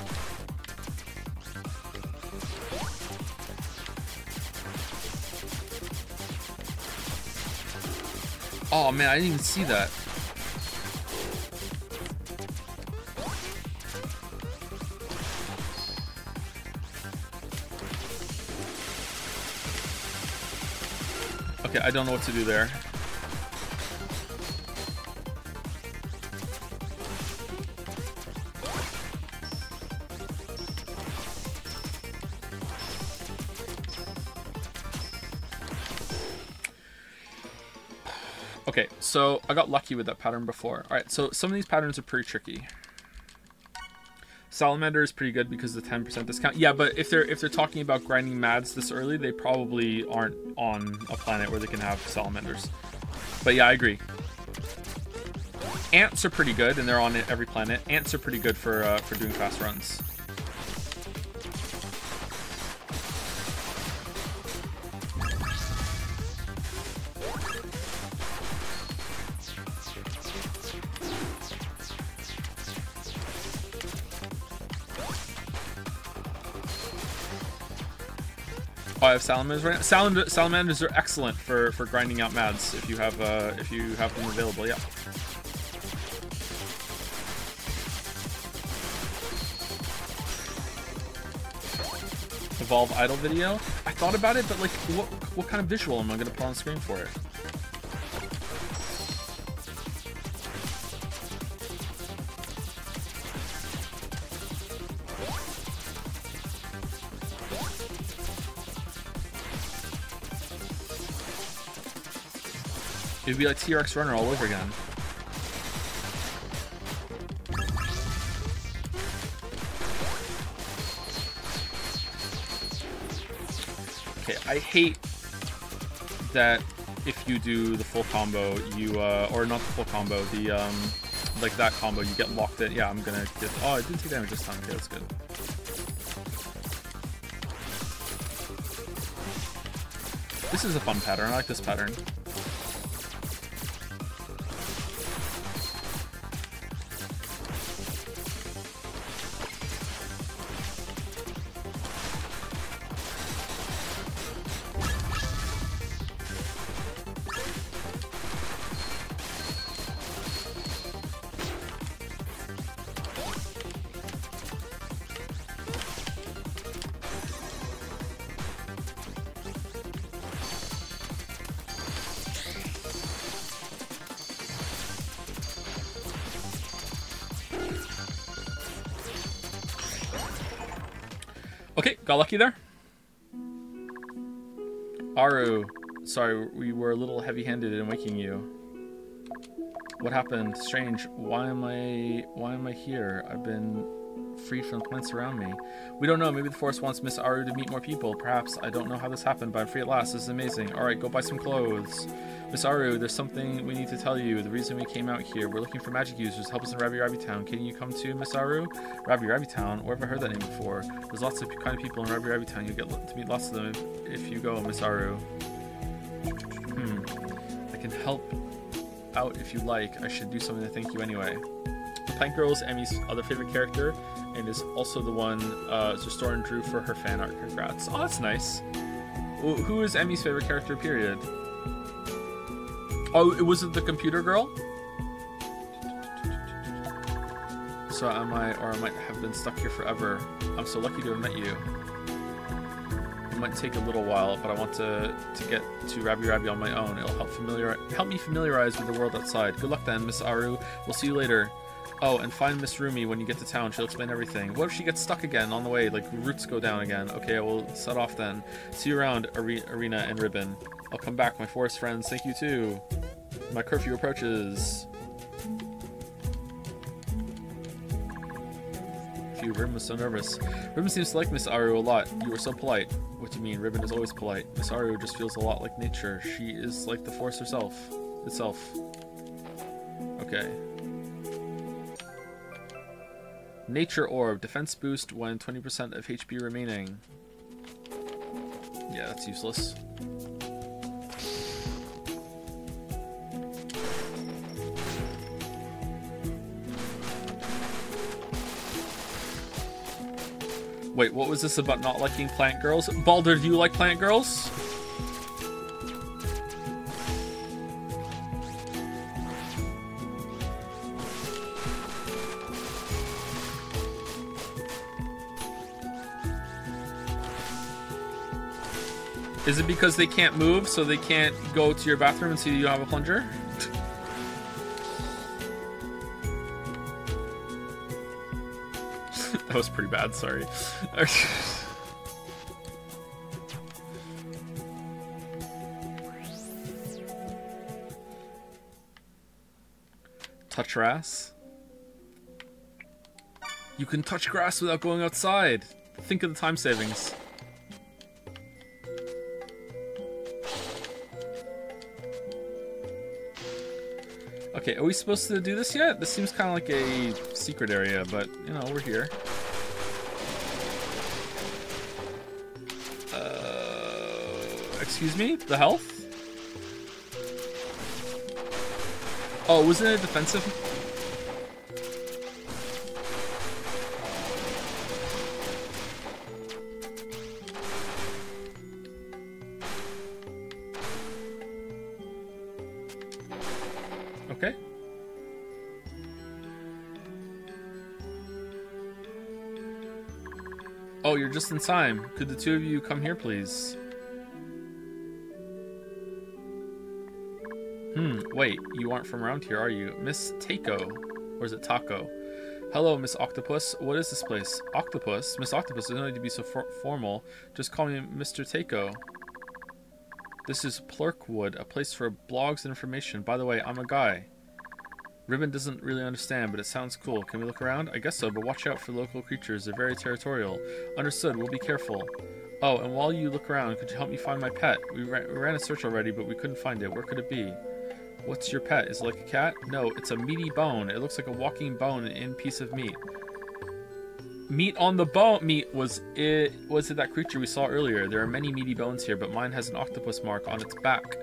S1: Oh man, I didn't even see that. Okay, I don't know what to do there. Okay, so I got lucky with that pattern before. Alright, so some of these patterns are pretty tricky. Salamander is pretty good because of the 10% discount. Yeah, but if they're talking about grinding mads this early, they probably aren't on a planet where they can have salamanders. But yeah, I agree. Ants are pretty good, and they're on every planet. Ants are pretty good for doing fast runs. Oh, I have salamanders right now. Salamanders are excellent for grinding out mads if you have them available. Yeah. Evolve idle video. I thought about it, but like, what kind of visual am I going to put on screen for it? It'd be like T-Rex Runner all over again. Okay, I hate that if you do the full combo, you or not the full combo, the like that combo, you get locked in. Yeah, I'm gonna get. Oh, I didn't take damage this time. Okay, that's good. This is a fun pattern. I like this pattern. Okay, got lucky there. Aru, sorry, we were a little heavy-handed in waking you. What happened? Strange. Why am I here? I've been freed from the plants around me. We don't know. Maybe the forest wants Miss Aru to meet more people. Perhaps. I don't know how this happened, but I'm free at last. This is amazing. All right, go buy some clothes. Miss Aru, there's something we need to tell you. The reason we came out here, we're looking for magic users. Help us in Rabi-Ribi Town. Can you come to Miss Aru? Rabi-Ribi Town? Where have I heard that name before? There's lots of kind of people in Rabi-Ribi Town. You'll get to meet lots of them if you go, Miss Aru. I can help out if you like. I should do something to thank you anyway. The Plant Girl is Emmy's other favorite character, and is also the one Zestorin drew for her fan art. Congrats. Oh, that's nice. Who is Emmy's favorite character, period? Oh, was it the computer girl? So I might have been stuck here forever. I'm so lucky to have met you. It might take a little while, but I want to get to Rabi-Ribi on my own. It'll help me familiarize with the world outside. Good luck then, Miss Aru. We'll see you later. Oh, and find Miss Rumi when you get to town. She'll explain everything. What if she gets stuck again on the way? Like, roots go down again. Okay, I will set off then. See you around, Arena and Ribbon. I'll come back, my forest friends. Thank you too. My curfew approaches. Phew, Ribbon was so nervous. Ribbon seems to like Miss Aru a lot. You were so polite. What do you mean? Ribbon is always polite. Miss Aru just feels a lot like nature. She is like the forest itself. Okay. Nature Orb. Defense boost when 20% of HP remaining. Yeah, that's useless. Wait, what was this about not liking plant girls? Baldur, do you like plant girls? Is it because they can't move, so they can't go to your bathroom and see you have a plunger? That was pretty bad, sorry. Touch her ass. You can touch grass without going outside. Think of the time savings. Okay, are we supposed to do this yet? This seems kind of like a secret area, but, you know, we're here. Excuse me? The health? Oh, wasn't it defensive? Okay. Oh, you're just in time. Could the two of you come here, please? Wait, you aren't from around here, are you? Miss Taco. Or is it Taco? Hello, Miss Octopus. What is this place? Octopus? Miss Octopus, you don't need to be so formal. Just call me Mr. Taco. This is Plurkwood, a place for blogs and information. By the way, I'm a guy. Ribbon doesn't really understand, but it sounds cool. Can we look around? I guess so, but watch out for local creatures. They're very territorial. Understood. We'll be careful. Oh, and while you look around, could you help me find my pet? We ran a search already, but we couldn't find it. Where could it be? What's your pet? Is it like a cat? No, it's a meaty bone. It looks like a walking bone and piece of meat. Meat on the bone. Meat was it that creature we saw earlier? There are many meaty bones here, but mine has an octopus mark on its back.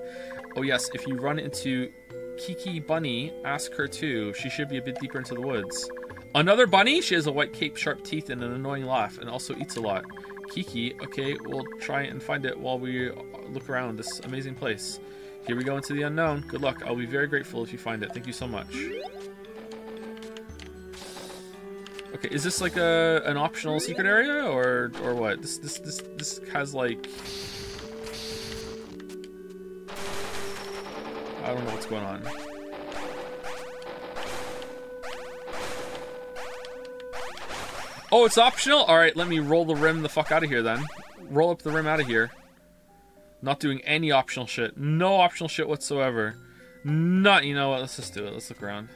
S1: Oh yes, if you run into Kiki Bunny, ask her too. She should be a bit deeper into the woods. Another bunny? She has a white cape, sharp teeth, and an annoying laugh, and also eats a lot. Kiki, okay, we'll try and find it while we look around this amazing place. Here we go into the unknown. Good luck. I'll be very grateful if you find it. Thank you so much. Okay, is this like an optional secret area or what? This has like, I don't know what's going on. Oh, it's optional? Alright, let me roll the rim the fuck out of here then. Roll up the rim out of here. Not doing any optional shit. No optional shit whatsoever. Not, you know what, let's just do it. Let's look around.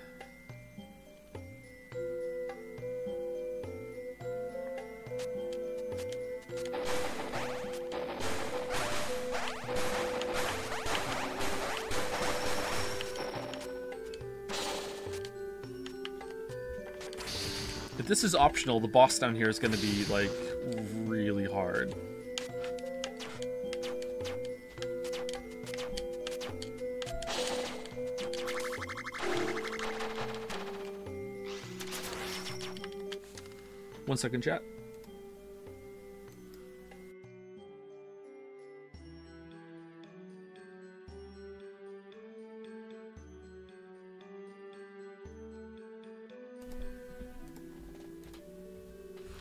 S1: If this is optional, the boss down here is going to be, like, really hard. One second, chat.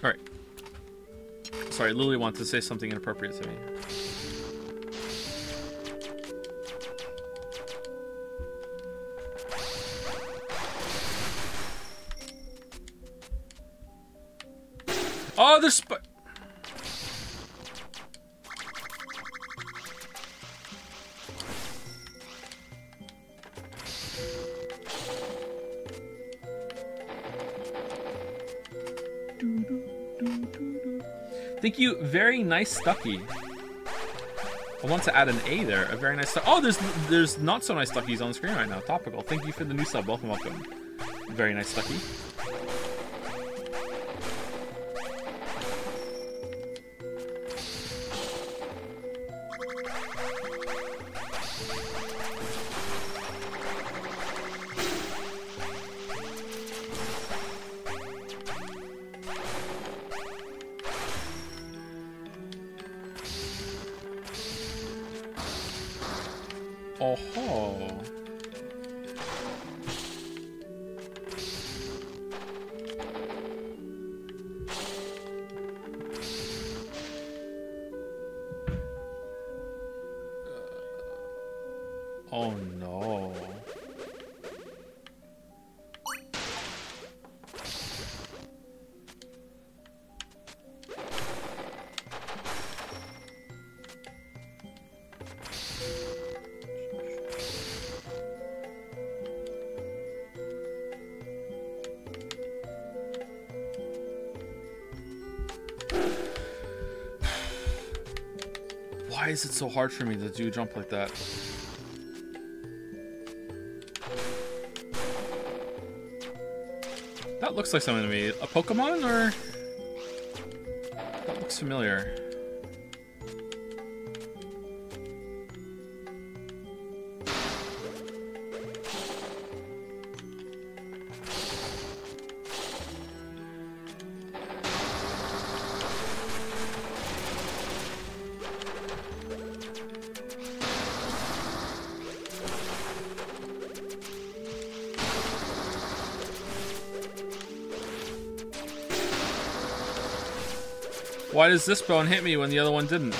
S1: Alright. Sorry, Lily wanted to say something inappropriate to me. Oh, there's Thank you, very nice Stucky. I want to add an A there. A very nice stuff. Oh, there's not so nice Stuckies on the screen right now. Topical. Thank you for the new sub. Welcome, welcome. Very nice Stucky. Oh no. is it so hard for me to do a jump like that? That looks like something to me. A Pokemon, or? That looks familiar. Why does this bone hit me when the other one didn't?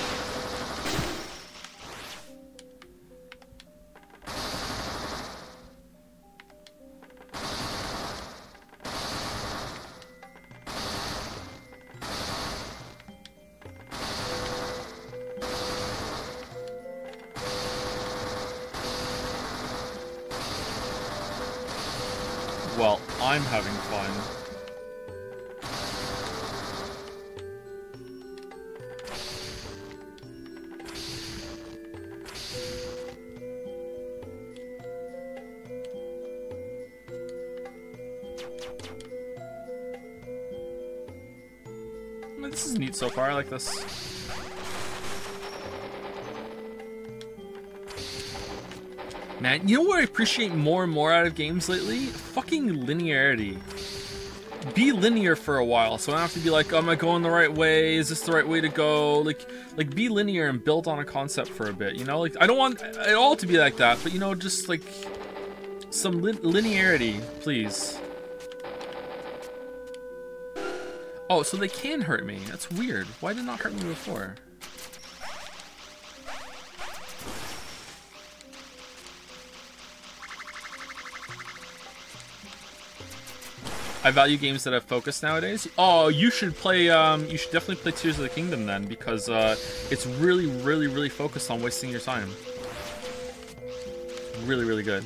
S1: Well, I'm having fun. This is neat so far. I like this. Man, you know what I appreciate more and more out of games lately? Fucking linearity. Be linear for a while, so I don't have to be like, oh, am I going the right way? Is this the right way to go? Like be linear and build on a concept for a bit, you know? Like, I don't want it all to be like that, but, you know, just, like, some linearity, please. Oh, so they can hurt me. That's weird. Why did it not hurt me before? I value games that have focus nowadays. Oh, you should play, you should definitely play Tears of the Kingdom then, because it's really, really, really focused on wasting your time. Really, really good.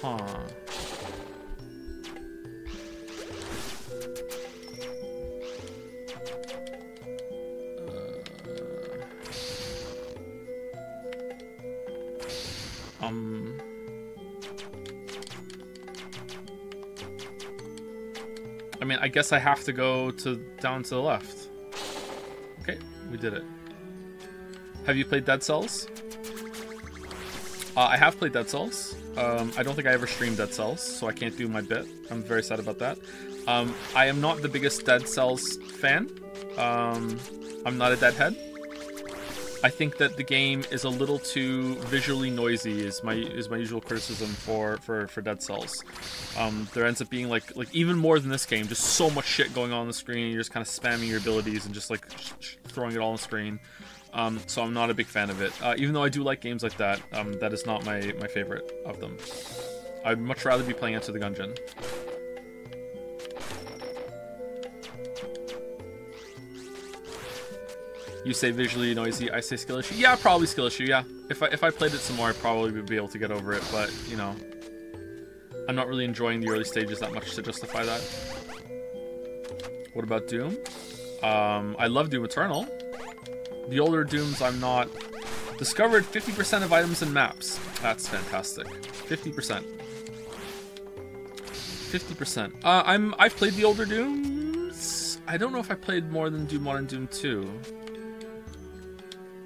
S1: Huh. I mean, I guess I have to go down to the left. Okay, we did it. Have you played Dead Cells? I have played Dead Cells. I don't think I ever streamed Dead Cells, so I can't do my bit. I'm very sad about that. I am not the biggest Dead Cells fan. I'm not a Deadhead. I think that the game is a little too visually noisy is my usual criticism for Dead Cells. There ends up being like even more than this game, just so much shit going on the screen. You're just kind of spamming your abilities and just like throwing it all on the screen. So I'm not a big fan of it. Even though I do like games like that, that is not my favorite of them. I'd much rather be playing Enter the Gungeon. You say visually noisy, I say skill issue. Yeah, probably skill issue, yeah. If I played it some more, I probably would be able to get over it, but, you know. I'm not really enjoying the early stages that much to justify that. What about Doom? I love Doom Eternal. The older Dooms, I'm not... Discovered 50% of items and maps. That's fantastic. 50%. 50%. I've played the older Dooms. I don't know if I played more than Doom 1 and Doom 2.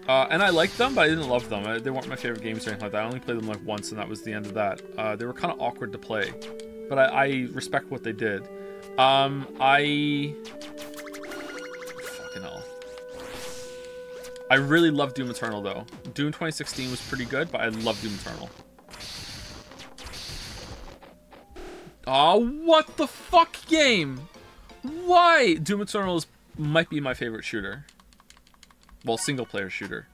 S1: And I liked them, but I didn't love them. They weren't my favorite games or anything like that. I only played them like once, and that was the end of that. They were kind of awkward to play, but I respect what they did. Fucking hell. I really love Doom Eternal, though. Doom 2016 was pretty good, but I love Doom Eternal. Oh, what the fuck game? Why? Doom Eternal might be my favorite shooter. Well, single-player shooter.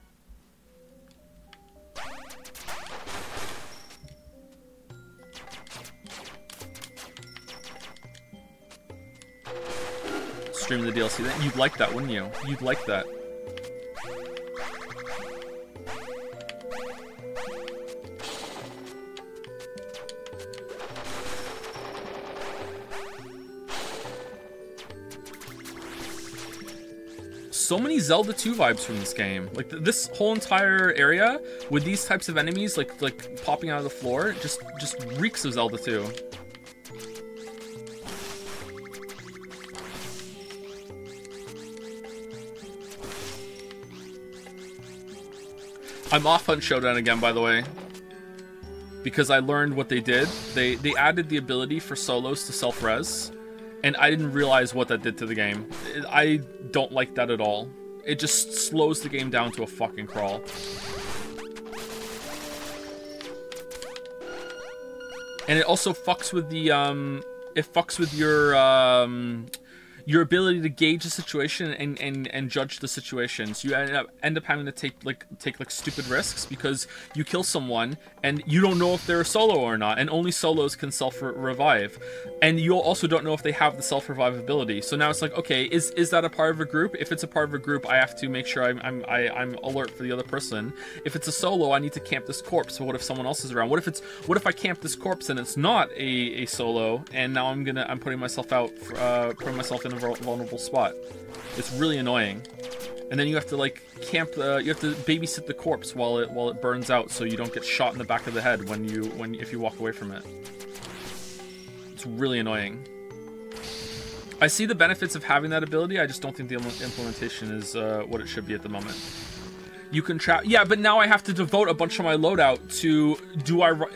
S1: Stream the DLC. You'd like that, wouldn't you? You'd like that. So many Zelda 2 vibes from this game. Like this whole entire area with these types of enemies like popping out of the floor just reeks of Zelda 2. I'm off Hunt Showdown again, by the way, because I learned what they did. They added the ability for solos to self-res, and I didn't realize what that did to the game. I don't like that at all. It just slows the game down to a fucking crawl. And it also fucks with the it fucks with your ability to gauge the situation and judge the situation. So you end up having to take stupid risks because you kill someone and you don't know if they're a solo or not, and only solos can self-revive. And you also don't know if they have the self-revive ability. So now it's like, okay, is that a part of a group? If it's a part of a group, I have to make sure I'm alert for the other person. If it's a solo, I need to camp this corpse. So what if someone else is around? What if I camp this corpse and it's not a solo, and now I'm putting myself out, putting myself in a vulnerable spot. It's really annoying. And then you have to like camp, you have to babysit the corpse while it burns out, so you don't get shot in the back of the head if you walk away from it. It's really annoying. I see the benefits of having that ability. I just don't think the implementation is what it should be at the moment. You can trap, yeah, but now I have to devote a bunch of my loadout to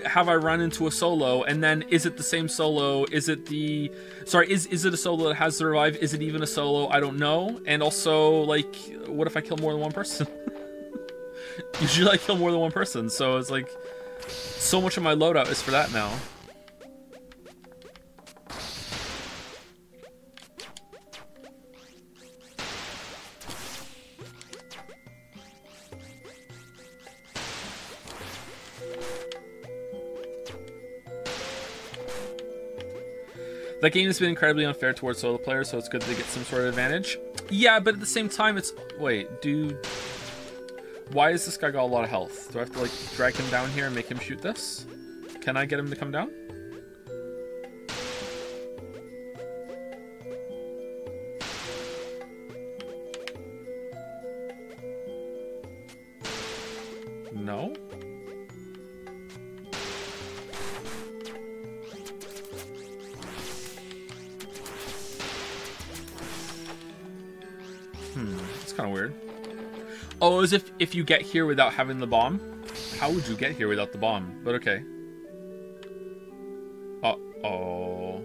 S1: have I run into a solo, and then is it the same solo? Is it is it a solo that has to revive? Is it even a solo? I don't know. And also, like, what if I kill more than one person? Usually I kill more than one person, so it's like so much of my loadout is for that now. That game has been incredibly unfair towards solo players, so it's good to get some sort of advantage. Yeah, but at the same time, it's... Wait, dude... Why has this guy got a lot of health? Do I have to, like, drag him down here and make him shoot this? Can I get him to come down? No? It's kind of weird. Oh, as if you get here without having the bomb? How would you get here without the bomb? But okay. Uh-oh.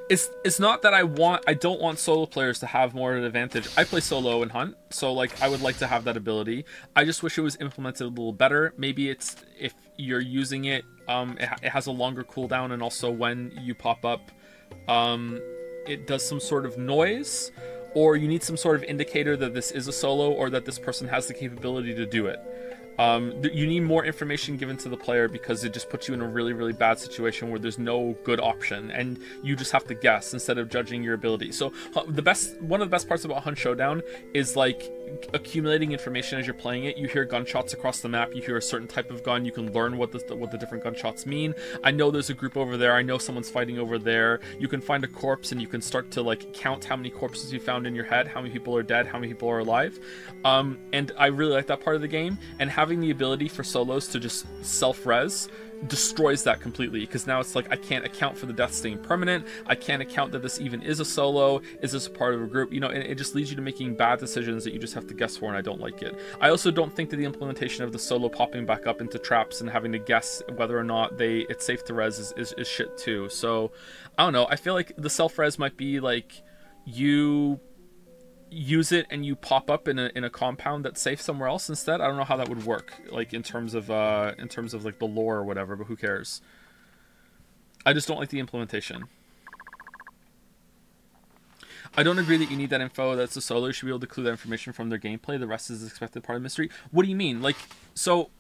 S1: It's not that I don't want solo players to have more of an advantage. I play solo and hunt, so like I would like to have that ability. I just wish it was implemented a little better. Maybe it's if you're using it, it has a longer cooldown, and also when you pop up, it does some sort of noise, or you need some sort of indicator that this is a solo or that this person has the capability to do it. You need more information given to the player because it just puts you in a really, really bad situation where there's no good option and you just have to guess instead of judging your ability. So one of the best parts about Hunt Showdown is like accumulating information as you're playing it. You hear gunshots across the map, you hear a certain type of gun, you can learn what the different gunshots mean. I know there's a group over there, I know someone's fighting over there. You can find a corpse and you can start to like count how many corpses you found in your head, how many people are dead, how many people are alive. And I really like that part of the game, and having the ability for solos to just self-res destroys that completely, because now it's like I can't account for the death staying permanent, I can't account that this even is a solo, is this a part of a group, you know, and it just leads you to making bad decisions that you just have to guess for, and I don't like it. I also don't think that the implementation of the solo popping back up into traps and having to guess whether or not it's safe to res is shit too. So I don't know, I feel like the self-res might be like you use it and you pop up in a compound that's safe somewhere else instead. I don't know how that would work, like in terms of like the lore or whatever, but who cares? I just don't like the implementation. I don't agree that you need that info. That's a solo. You should be able to clue that information from their gameplay. The rest is expected part of the mystery. What do you mean? Like, so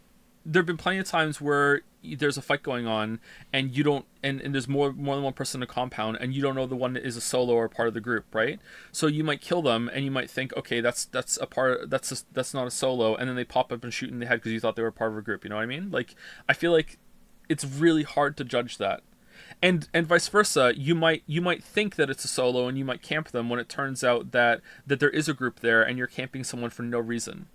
S1: there have been plenty of times where there's a fight going on and you don't, and there's more than one person in a compound, and you don't know the one that is a solo or part of the group, right? So you might kill them and you might think, okay, that's not a solo, and then they pop up and shoot in the head because you thought they were part of a group. You know what I mean? Like, I feel like it's really hard to judge that. And vice versa. You might think that it's a solo and you might camp them when it turns out that there is a group there and you're camping someone for no reason.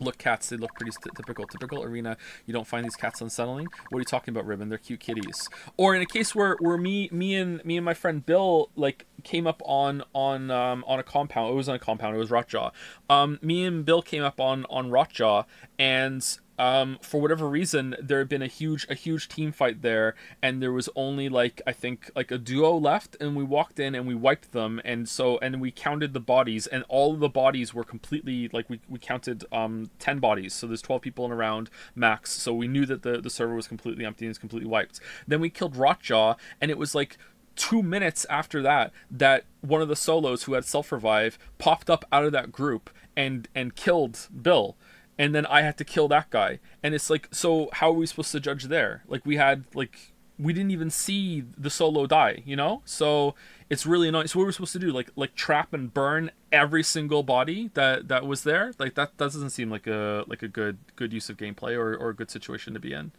S1: Look, cats, they look pretty typical. Typical arena. You don't find these cats unsettling? What are you talking about, Ribbon? They're cute kitties. Or in a case where me and my friend Bill like came up on a compound. It was on a compound. It was Rotjaw. Me and Bill came up on Rotjaw, and for whatever reason, there had been a huge team fight there, and there was only like, I think like a duo left, and we walked in and we wiped them, and we counted the bodies, and all of the bodies were completely like, we counted 10 bodies, so there's 12 people in a round max, so we knew that the server was completely empty and it's completely wiped. Then we killed Rotjaw, and it was like 2 minutes after that one of the solos who had self-revive popped up out of that group and killed Bill. And then I had to kill that guy. And it's like, so how are we supposed to judge there? Like, we didn't even see the solo die, you know? So it's really annoying. So what we're supposed to do, like trap and burn every single body that was there? Like, that doesn't seem like a good use of gameplay or a good situation to be in.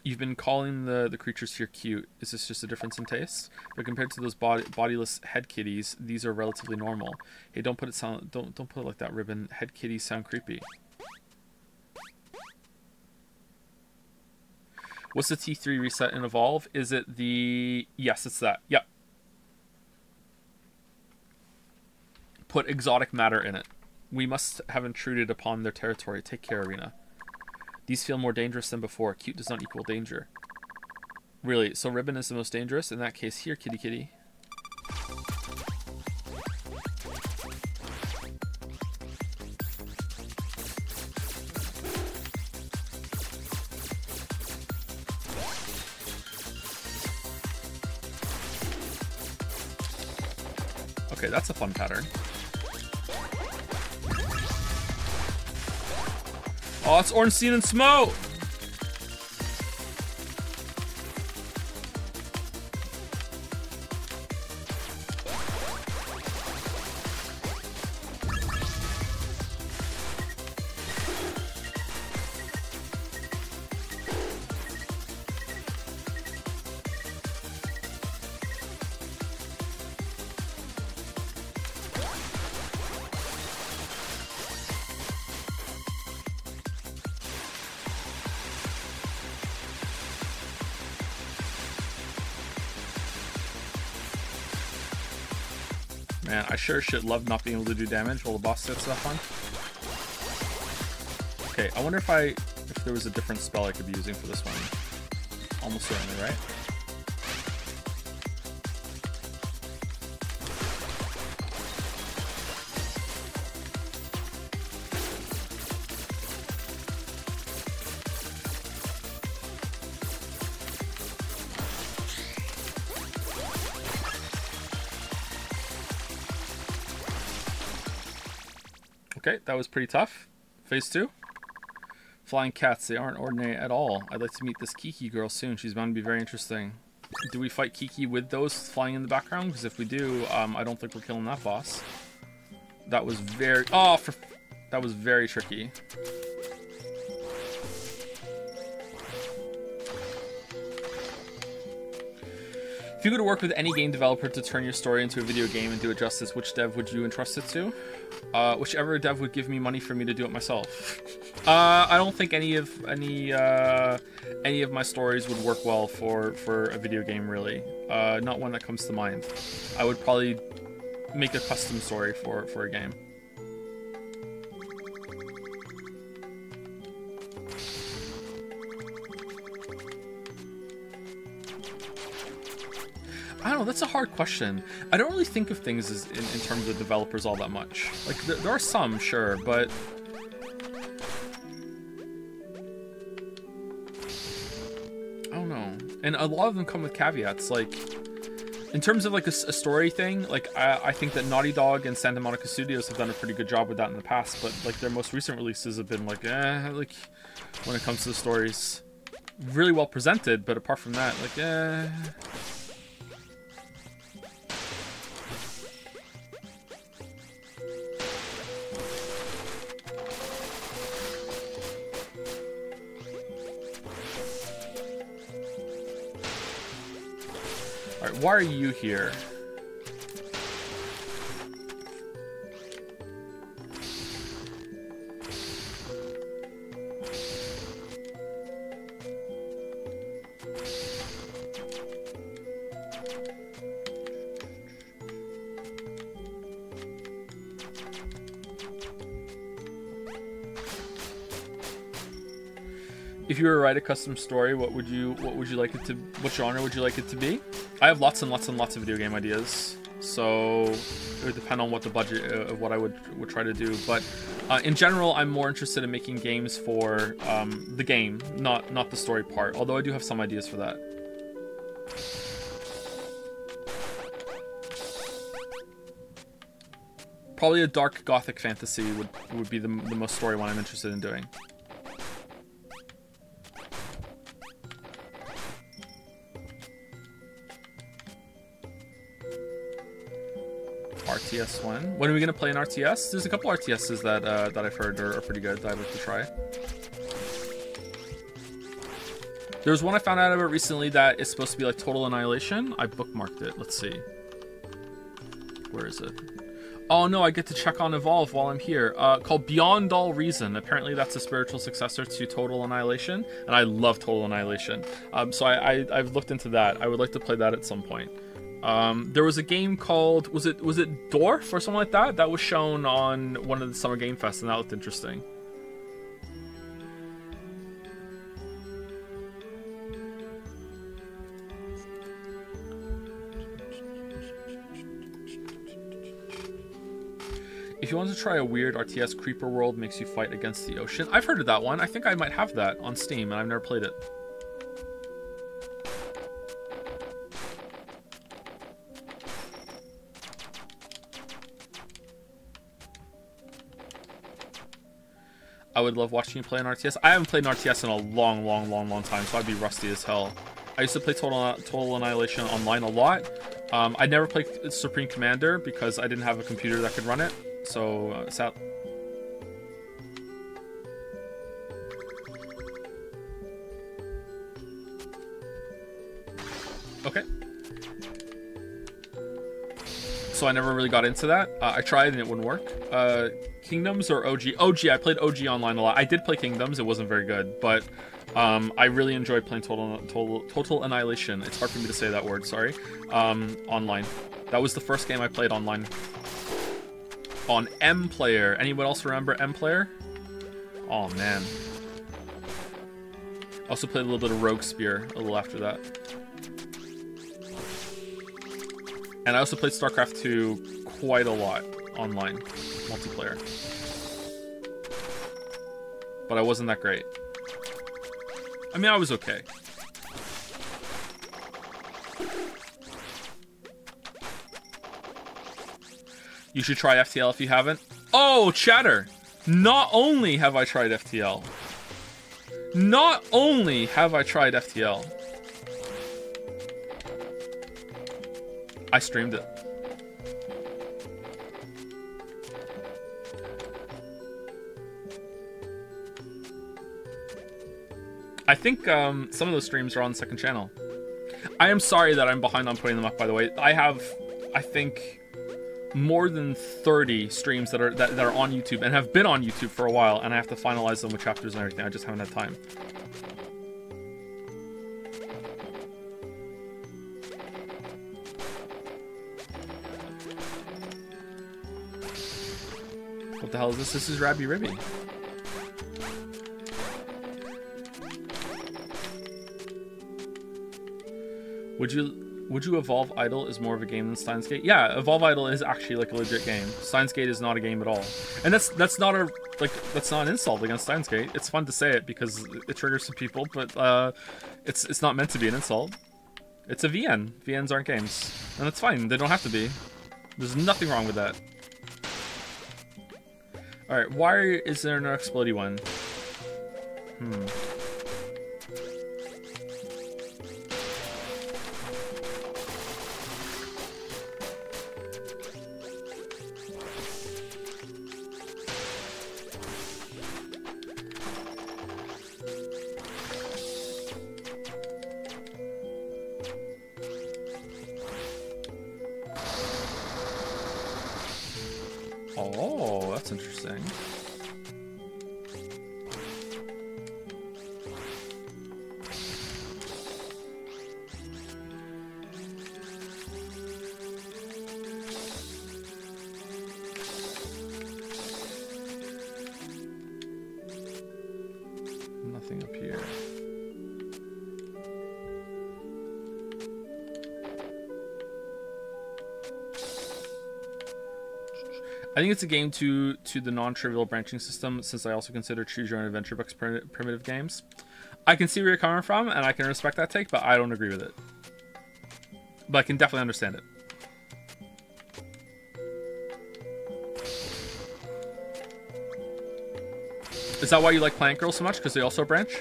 S1: You've been calling the creatures here cute. Is this just a difference in taste? But compared to those bodiless head kitties, these are relatively normal. Hey, don't put it like that, Ribbon. Head kitties sound creepy. What's the T3 reset and evolve? Is it the... Yes, it's that. Yep. Put exotic matter in it. We must have intruded upon their territory. Take care, Arena. These feel more dangerous than before. Cute does not equal danger. Really? So Ribbon is the most dangerous? In that case, here, kitty kitty. Okay, that's a fun pattern. Oh, it's Ornstein and Smo! Man, I sure should love not being able to do damage while the boss sets stuff on. Okay, I wonder if there was a different spell I could be using for this one. Almost certainly, right? Okay, that was pretty tough. Phase 2. Flying cats, they aren't ordinary at all. I'd like to meet this Kiki girl soon. She's bound to be very interesting. Do we fight Kiki with those flying in the background? Because if we do, I don't think we're killing that boss. That was very... Oh, that was very tricky. If you could work with any game developer to turn your story into a video game and do it justice, which dev would you entrust it to? Whichever dev would give me money for me to do it myself. I don't think any of my stories would work well for a video game, really. Not one that comes to mind. I would probably make a custom story for a game. I don't know, that's a hard question. I don't really think of things as in terms of developers all that much. Like, there are some, sure, but... I don't know. And a lot of them come with caveats, like... In terms of, like, a story thing, like, I think that Naughty Dog and Santa Monica Studios have done a pretty good job with that in the past, but, like, their most recent releases have been, like, like, when it comes to the stories. Really well presented, but apart from that, like, All right, why are you here? If you were to write a custom story, what would you like it to? What genre would you like it to be? I have lots and lots and lots of video game ideas, so it would depend on what the budget of what I would try to do. But in general, I'm more interested in making games for the game, not the story part. Although I do have some ideas for that. Probably a dark gothic fantasy would be the most story one I'm interested in doing. RTS one. When are we gonna play an RTS? There's a couple RTSs that I've heard are pretty good that I'd like to try. There's one I found out about recently that is supposed to be like Total Annihilation. I bookmarked it. Let's see. Where is it? Oh no, I get to check on Evolve while I'm here. Called Beyond All Reason. Apparently that's a spiritual successor to Total Annihilation, and I love Total Annihilation. So I've looked into that. I would like to play that at some point. There was a game called, was it Dwarf or something like that? That was shown on one of the Summer Game Fest, and that looked interesting. If you want to try a weird RTS, Creeper World makes you fight against the ocean. I've heard of that one. I think I might have that on Steam, and I've never played it. I would love watching you play an RTS. I haven't played an RTS in a long time, so I'd be rusty as hell. I used to play Total Annihilation online a lot. I never played Supreme Commander because I didn't have a computer that could run it. So, okay. So I never really got into that. I tried and it wouldn't work. Kingdoms or OG? OG, I played OG online a lot. I did play Kingdoms, it wasn't very good, but I really enjoyed playing Total Annihilation. It's hard for me to say that word, sorry. Online. That was the first game I played online. On M-Player. Anyone else remember M-Player? Oh man. Also played a little bit of Rogue Spear a little after that. And I also played StarCraft 2 quite a lot online, multiplayer. But I wasn't that great. I mean, I was okay. You should try FTL if you haven't. Oh, chatter! Not only have I tried FTL. Not only have I tried FTL. I streamed it. I think some of those streams are on the second channel. I am sorry that I'm behind on putting them up, by the way. I have, I think, more than 30 streams that are on YouTube and have been on YouTube for a while, and I have to finalize them with chapters and everything. I just haven't had time. What the hell is this? This is Rabi-Ribi. Would you Evolve Idol is more of a game than Steins Gate? Yeah, Evolve Idol is actually like a legit game. Steins Gate is not a game at all. And that's not an insult against Steins Gate. It's fun to say it because it triggers some people, but it's not meant to be an insult. It's a VN. VNs aren't games. And it's fine. They don't have to be. There's nothing wrong with that. Alright, why is there no explodey one? That's interesting. Nothing up here. I think it's a game to the non-trivial branching system, since I also consider choose your own adventure books primitive games. I can see where you're coming from, and I can respect that take, but I don't agree with it. But I can definitely understand it. Is that why you like Plant Girls so much? Because they also branch?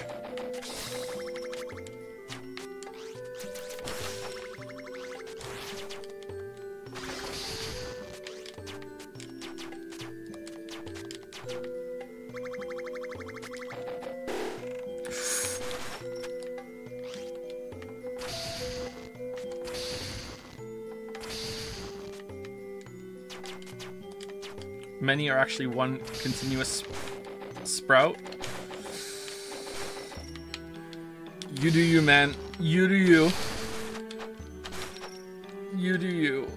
S1: Many are actually one continuous sprout. You do you, man. You do you. You do you.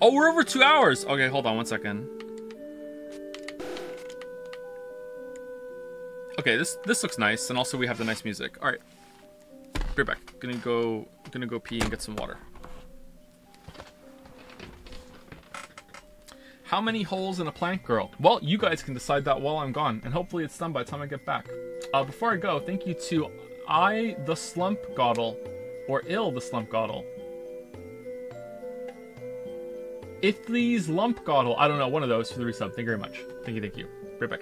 S1: Oh, we're over 2 hours. Okay, hold on 1 second. Okay, this looks nice, and also we have the nice music. All right, be right back. Gonna go pee and get some water. How many holes in a plant girl? Well, you guys can decide that while I'm gone, and hopefully it's done by the time I get back. Before I go, thank you to I the Slump Goddle, or Ill the Slump Goddle. Ithles Lump Goddle, I don't know, one of those for the resub. Thank you very much. Thank you. Right back.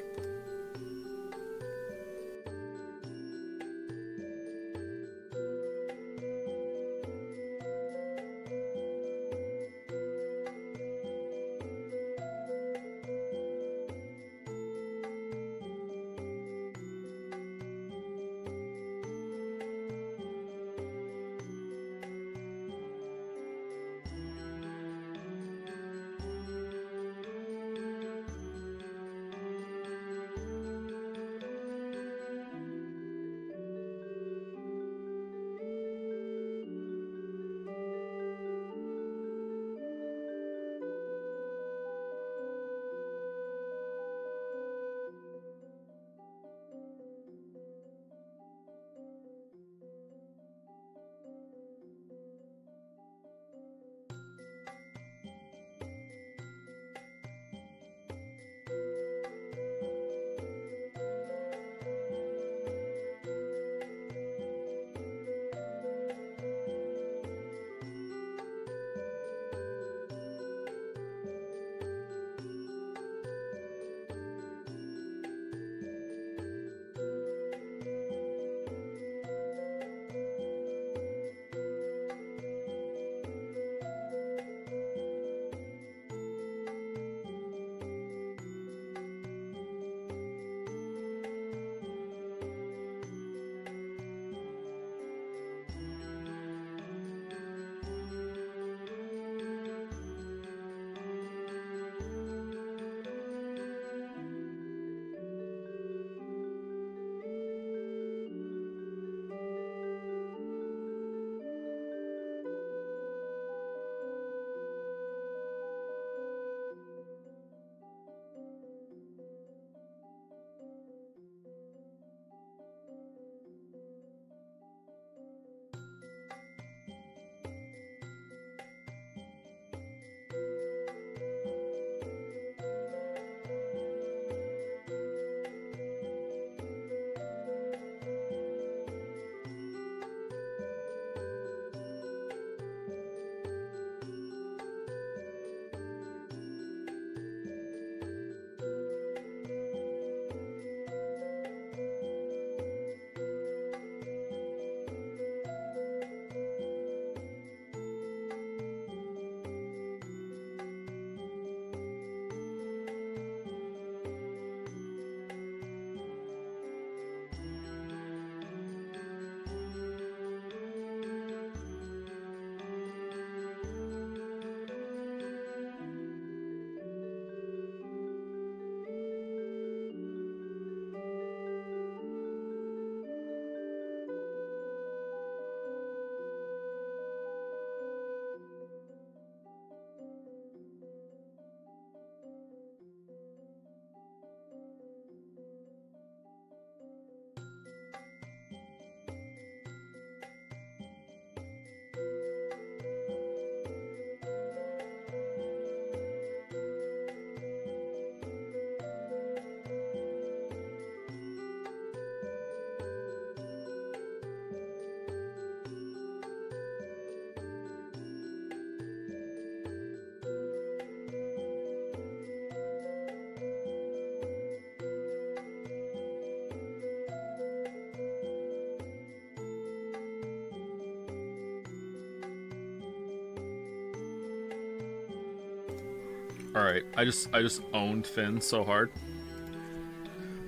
S1: Alright, I just owned Finn so hard.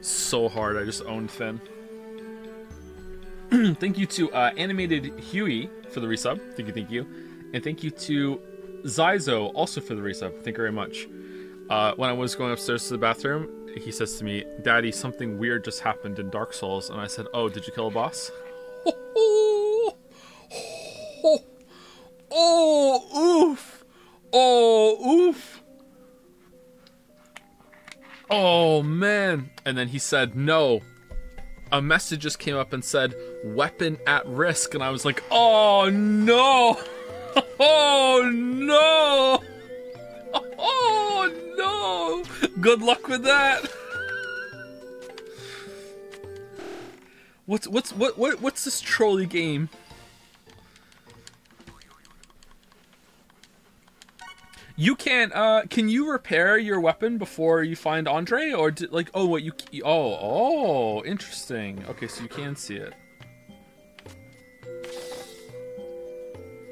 S1: So hard, I just owned Finn. Thank you to Animated Huey for the resub. Thank you. And thank you to Zyzo also for the resub. Thank you very much. When I was going upstairs to the bathroom, he says to me, "Daddy, something weird just happened in Dark Souls." And I said, "Oh, did you kill a boss?" Oh, oof. Oh, oof. Oh, man. And then he said, "No. A message just came up and said, weapon at risk." And I was like, "Oh, no. Oh, no. Oh, no. Good luck with that." What's this trolley game? You can't, can you repair your weapon before you find Andre? Or, like, oh, what, oh, interesting. Okay, so you can see it.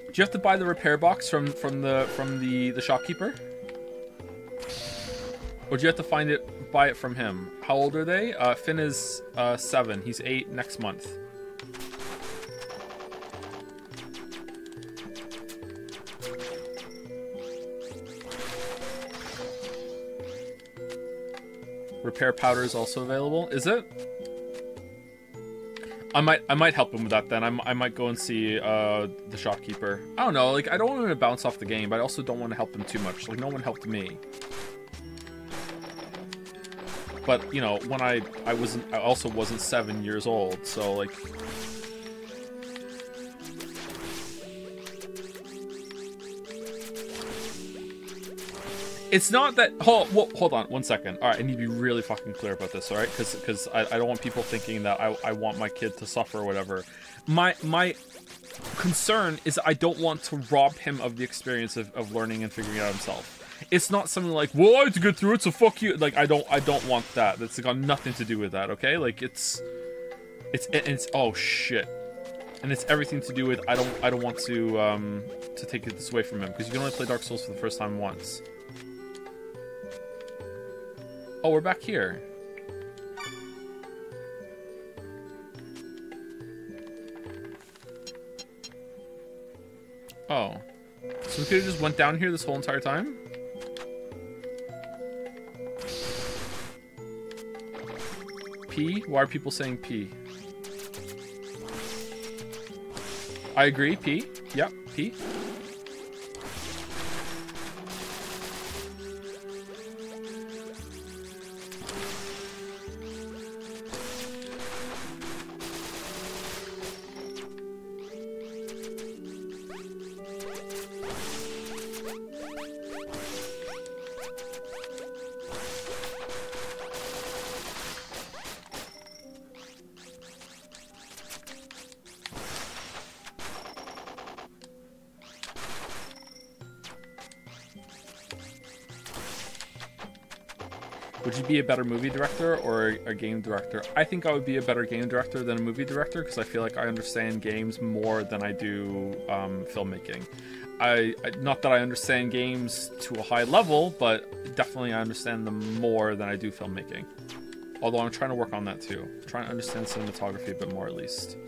S1: Do you have to buy the repair box from the shopkeeper? Or do you have to buy it from him? How old are they? Finn is, 7. He's 8 next month. Repair powder is also available. Is it? I might help him with that then. I might go and see the shopkeeper. I don't know. Like, I don't want him to bounce off the game, but I also don't want to help him too much. Like, no one helped me. But you know, when I also wasn't 7 years old, so like. It's not that. Hold on 1 second. All right, I need to be really fucking clear about this. All right, because I don't want people thinking that I want my kid to suffer or whatever. My concern is I don't want to rob him of the experience of learning and figuring it out himself. It's not something like, well, I have to get through it, so fuck you. Like, I don't want that. That's got nothing to do with that. Okay, like it's oh shit, and it's everything to do with I don't want to take this away from him, because you can only play Dark Souls for the first time once. Oh, we're back here. Oh. So we could have just went down here this whole entire time? P? Why are people saying P? I agree, P. Yep, P. Would you be a better movie director or a game director? I think I would be a better game director than a movie director, because I feel like I understand games more than I do filmmaking. Not that I understand games to a high level, but definitely I understand them more than I do filmmaking. Although I'm trying to work on that too. I'm trying to understand cinematography a bit more at least.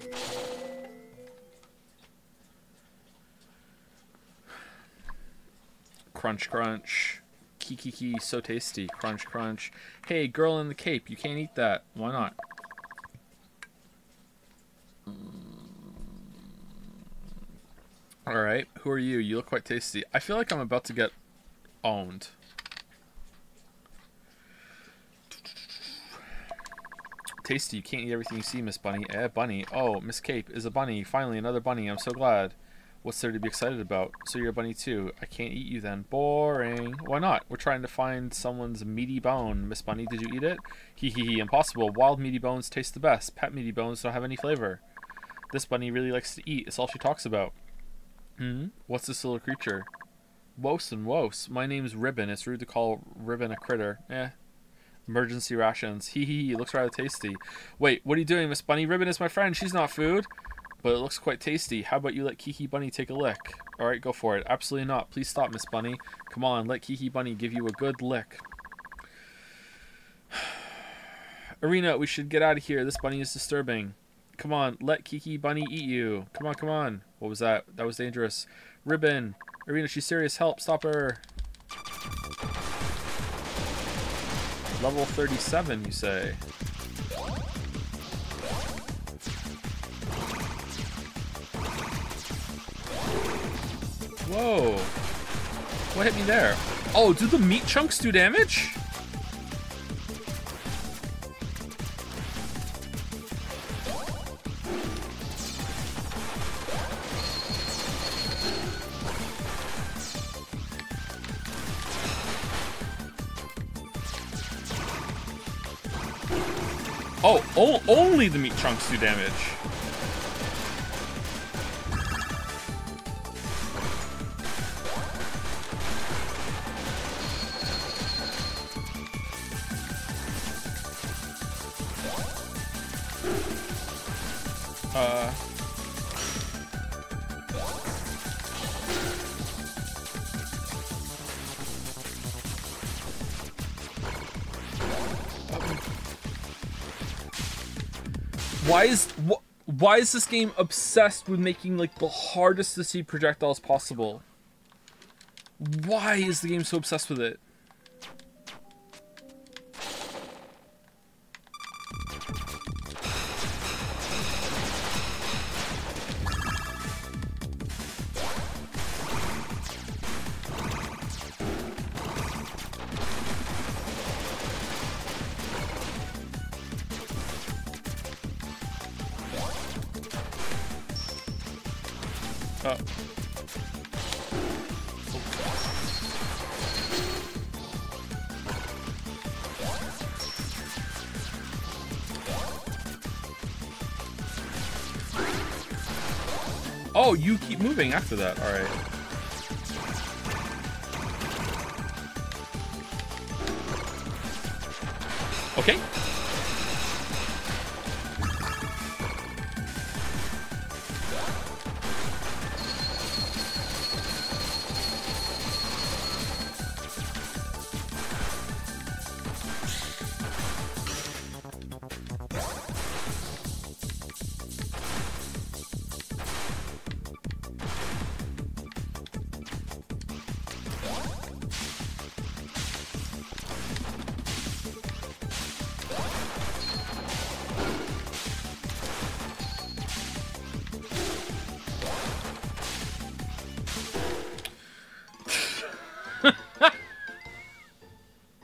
S1: Crunch, crunch. Kiki, so tasty. Crunch, crunch. Hey, girl in the cape, you can't eat that. Why not? Alright, who are you? You look quite tasty. I feel like I'm about to get owned. Tasty, you can't eat everything you see, Miss Bunny. Bunny. Oh, Miss Cape is a bunny. Finally, another bunny. I'm so glad. What's there to be excited about? So you're a bunny too. I can't eat you then. Boring. Why not? We're trying to find someone's meaty bone. Miss Bunny, did you eat it? Hee hee hee. Impossible. Wild meaty bones taste the best. Pet meaty bones don't have any flavor. This bunny really likes to eat. It's all she talks about. What's this little creature? Wos and wos. My name's Ribbon. It's rude to call Ribbon a critter. Emergency rations. Hee hee hee. Looks rather tasty. Wait, what are you doing, Miss Bunny? Ribbon is my friend. She's not food. but it looks quite tasty. How about you let Kiki Bunny take a lick? Alright, go for it. Absolutely not. Please stop, Miss Bunny. Come on, let Kiki Bunny give you a good lick. Arena, we should get out of here. This bunny is disturbing. Come on, let Kiki Bunny eat you. Come on, come on. What was that? That was dangerous. Ribbon. Arena, she's serious. Help, stop her. Level 37, you say? Whoa. What hit me there? Oh, do the meat chunks do damage? Oh, only the meat chunks do damage. Why is this game obsessed with making like the hardest to see projectiles possible? Why is the game so obsessed with it? Oh, you keep moving after that. All right. Okay.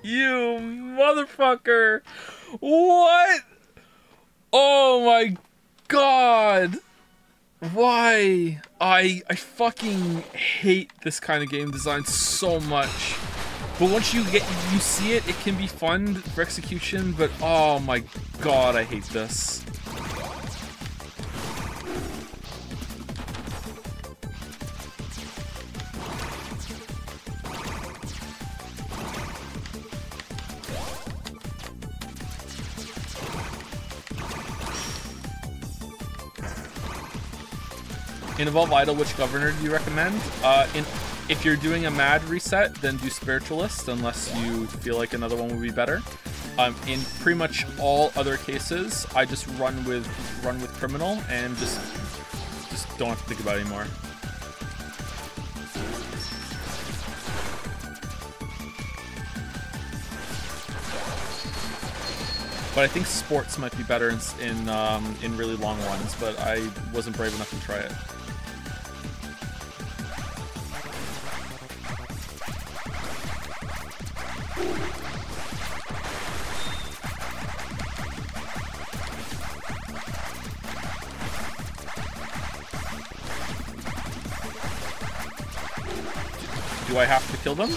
S1: You motherfucker! What? Oh my god! Why? I fucking hate this kind of game design so much. But once you see it, it can be fun for execution, but oh my god, I hate this. In Evolve Idol, which governor do you recommend? If you're doing a mad reset, then do Spiritualist, unless you feel like another one would be better. In pretty much all other cases, I just run with Criminal and just don't have to think about it anymore. But I think Sports might be better in really long runs, but I wasn't brave enough to try it. Do I have to kill them?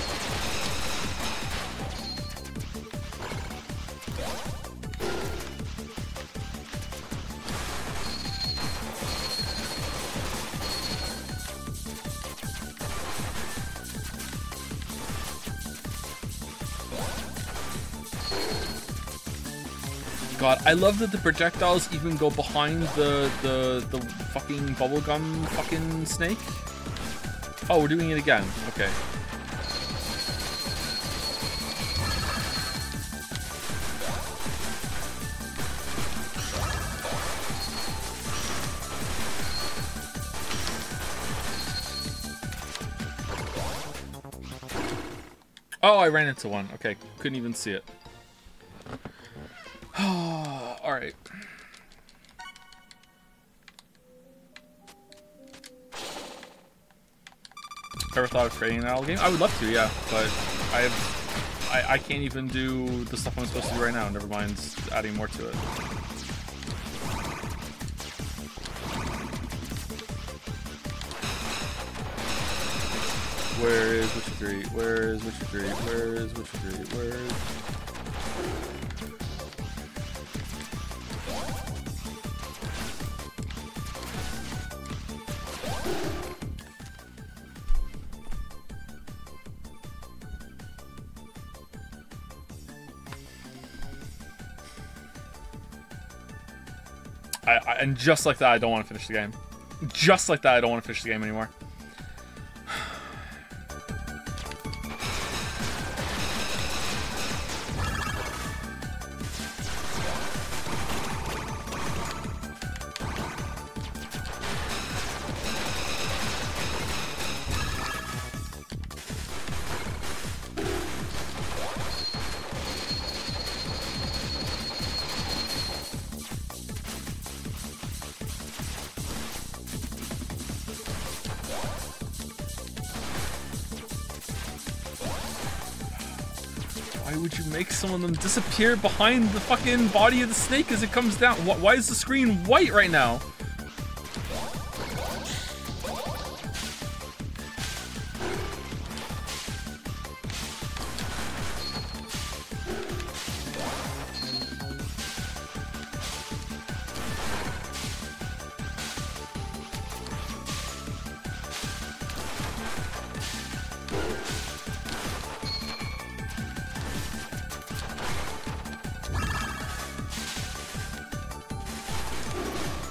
S1: god, I love that the projectiles even go behind the fucking bubblegum fucking snake. Oh, we're doing it again. Okay. Oh, I ran into one. Okay, couldn't even see it. Alright. Ever thought of creating an owl game? I would love to, yeah, but I can't even do the stuff I'm supposed to do right now, never mind adding more to it. Where is Witcher 3? Where is Witcher 3? Where is Witcher 3? Where is... And just like that, I don't want to finish the game. Just like that, I don't want to finish the game anymore. Some of them disappear behind the fucking body of the snake as it comes down. Why is the screen white right now?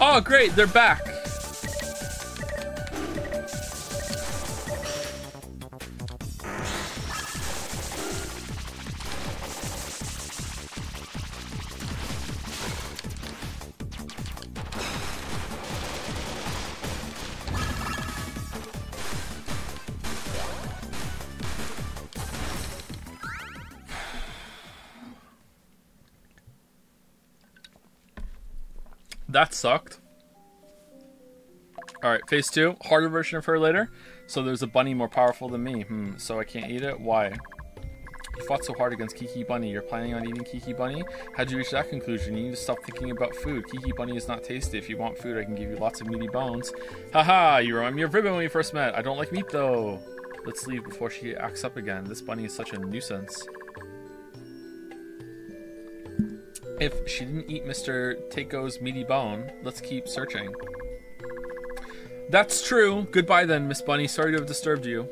S1: Oh, great, they're back. That sucked. Alright, phase 2. Harder version of her later. So there's a bunny more powerful than me. So I can't eat it? Why? You fought so hard against Kiki Bunny. You're planning on eating Kiki Bunny? How'd you reach that conclusion? You need to stop thinking about food. Kiki Bunny is not tasty. If you want food, I can give you lots of meaty bones. Haha, you remind me of Ribbon when we first met. I don't like meat though. Let's leave before she acts up again. This bunny is such a nuisance. If she didn't eat Mr. Teiko's meaty bone, let's keep searching. That's true. Goodbye then, Miss Bunny. Sorry to have disturbed you.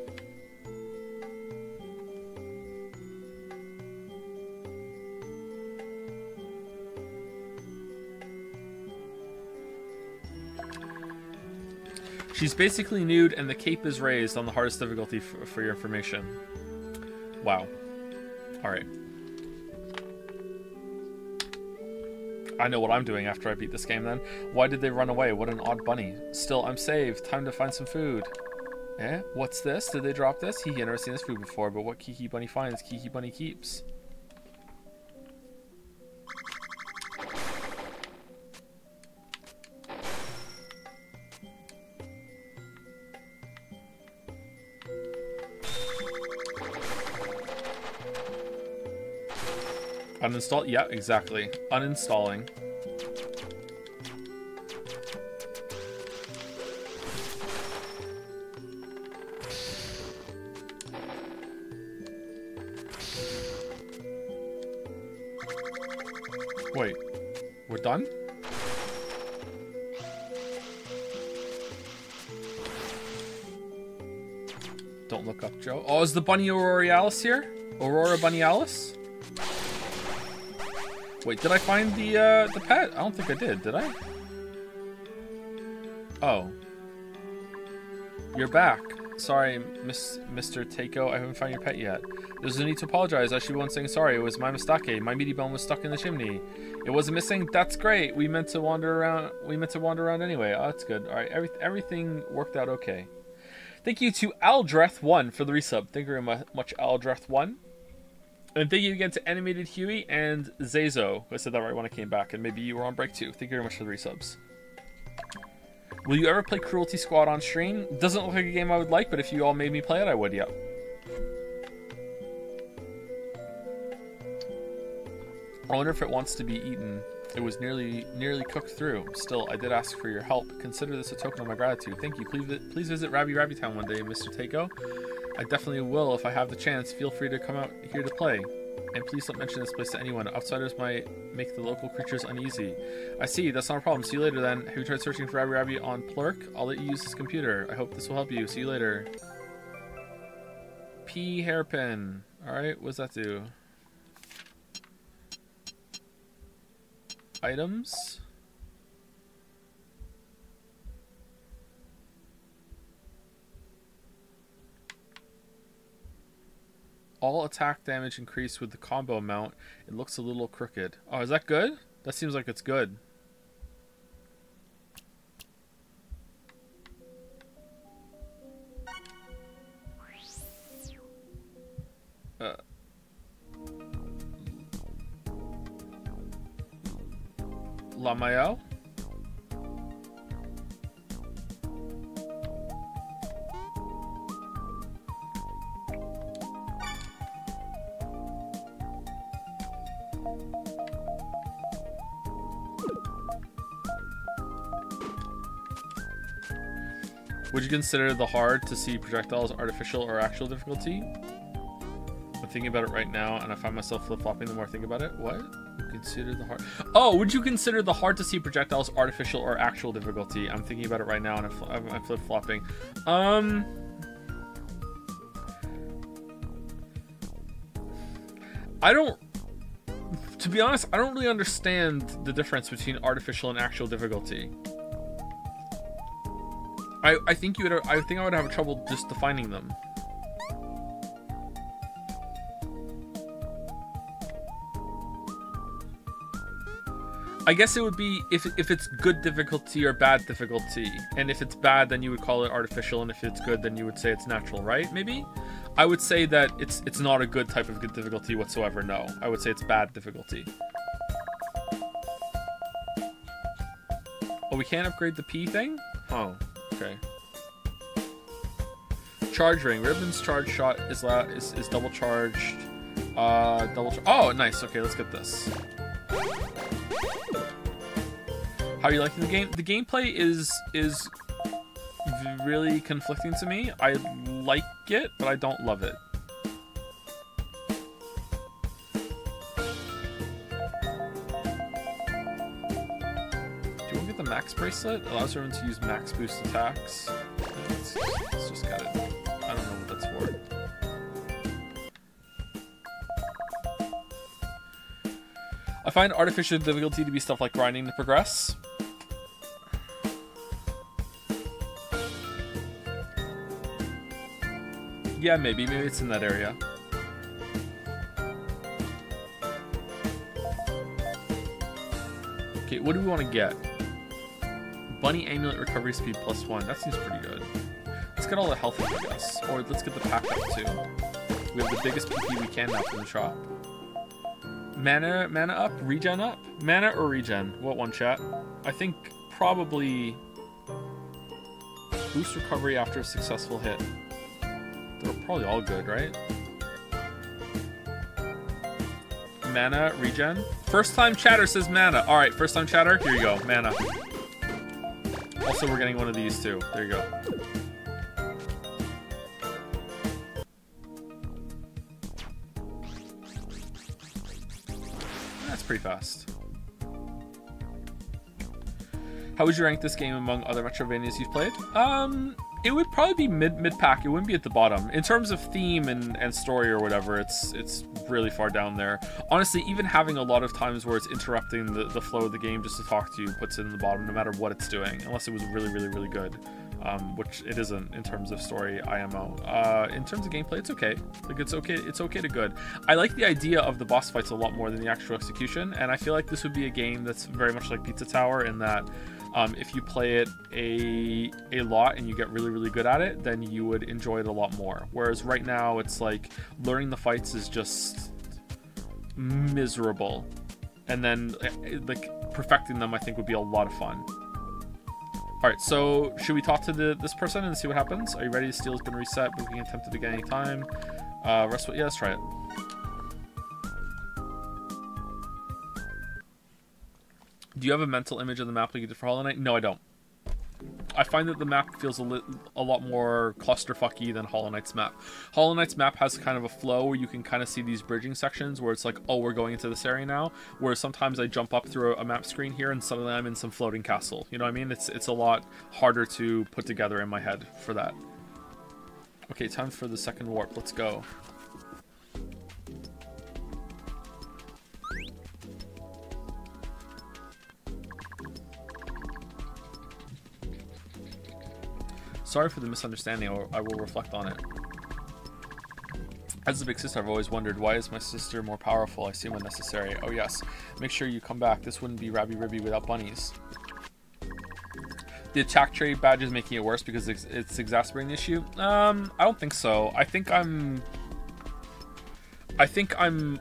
S1: She's basically nude and the cape is raised on the hardest difficulty for your information. Wow. Alright. I know what I'm doing after I beat this game then. Why did they run away? What an odd bunny. Still, I'm saved. Time to find some food. Eh? What's this? Did they drop this? I've never seen this food before, but what Kiki Bunny finds, Kiki Bunny keeps. Uninstall? Yeah, exactly. Uninstalling. Wait, we're done? Don't look up, Joe. Oh, is the Bunny Auroralis here? Aurora Bunny Alice? Wait, did I find the pet? I don't think I did I? Oh. You're back. Sorry, Mr. Takeo, I haven't found your pet yet. There's no need to apologize. I should be one saying sorry. It was my mistake. My meaty bone was stuck in the chimney. It wasn't missing? That's great. We meant to wander around anyway. Oh, that's good. Alright, everything worked out okay. Thank you to Aldreth1 for the resub. Thank you very much, Aldreth1. And thank you again to Animated Huey and Zazo. I said that right when I came back, and maybe you were on break too. Thank you very much for the resubs. Will you ever play Cruelty Squad on stream? Doesn't look like a game I would like, but if you all made me play it, I would, yep. I wonder if it wants to be eaten. It was nearly cooked through. Still, I did ask for your help. Consider this a token of my gratitude. Thank you. Please visit Rabi-Ribi Town one day, Mr. Takeo. I definitely will if I have the chance. Feel free to come out here to play. And please don't mention this place to anyone. Outsiders might make the local creatures uneasy. I see. That's not a problem. See you later then. Have you tried searching for Rabi-Ribi on Plurk? I'll let you use this computer. I hope this will help you. See you later. P hairpin. Alright, what does that do? Items. All attack damage increased with the combo amount. It looks a little crooked. Oh, is that good? That seems like it's good. Lamayo? Would you consider the hard to see projectiles artificial or actual difficulty? I'm thinking about it right now, and I find myself flip-flopping the more I think about it. What? Consider the hard... Oh, would you consider the hard to see projectiles artificial or actual difficulty? I'm thinking about it right now, and I'm flip-flopping. I don't... To be honest, I don't really understand the difference between artificial and actual difficulty. I think I would have trouble just defining them. I guess it would be if it's good difficulty or bad difficulty, and if it's bad, then you would call it artificial, and if it's good, then you would say it's natural, right? Maybe. I would say that it's not a good type of good difficulty whatsoever. No, I would say it's bad difficulty. Oh, we can't upgrade the P thing? Oh. Okay. Charge ring. Ribbon's charge shot is double charged. Oh, nice. Okay, let's get this. How are you liking the game? The gameplay is really conflicting to me. I like it, but I don't love it. The max bracelet allows everyone to use max boost attacks. Let's just get it. I don't know what that's for. I find artificial difficulty to be stuff like grinding to progress. Yeah, maybe it's in that area. Okay, what do we want to get? Bunny amulet recovery speed +1. That seems pretty good. Let's get all the health up, I guess. Or let's get the pack up too. We have the biggest PP we can now from the shop. Mana up? Regen up? Mana or regen? What one, chat? I think probably boost recovery after a successful hit. They're probably all good, right? Mana, regen. First time chatter says mana. Alright, first time chatter, here you go. Mana. Also, we're getting one of these too. There you go. That's pretty fast. How would you rank this game among other Metroidvanias you've played? It would probably be mid pack. It wouldn't be at the bottom. In terms of theme and story or whatever, it's really far down there. Honestly, even having a lot of times where it's interrupting the flow of the game just to talk to you puts it in the bottom, no matter what it's doing, unless it was really, really, really good. Which it isn't in terms of story IMO. In terms of gameplay, it's okay. Like it's okay to good. I like the idea of the boss fights a lot more than the actual execution, and I feel like this would be a game that's very much like Pizza Tower in that if you play it a lot and you get really, really good at it, then you would enjoy it a lot more. Whereas right now, it's like learning the fights is just miserable, and then like perfecting them, I think, would be a lot of fun. All right, so should we talk to this person and see what happens? Are you ready? Steel has been reset, but we can attempt it again anytime. Yeah, let's try it. Do you have a mental image of the map like you did for Hollow Knight? No, I don't. I find that the map feels a lot more clusterfucky than Hollow Knight's map. Hollow Knight's map has kind of a flow where you can kind of see these bridging sections where it's like, oh, we're going into this area now. Whereas sometimes I jump up through a map screen here and suddenly I'm in some floating castle. You know what I mean? It's a lot harder to put together in my head for that. Okay, time for the second warp. Let's go. Sorry for the misunderstanding. I will reflect on it. As a big sister, I've always wondered, why is my sister more powerful? I seem unnecessary. Oh yes, make sure you come back. This wouldn't be Rabi-Ribi without bunnies. The attack trade badge is making it worse because it's exacerbating the issue. I don't think so. I think I'm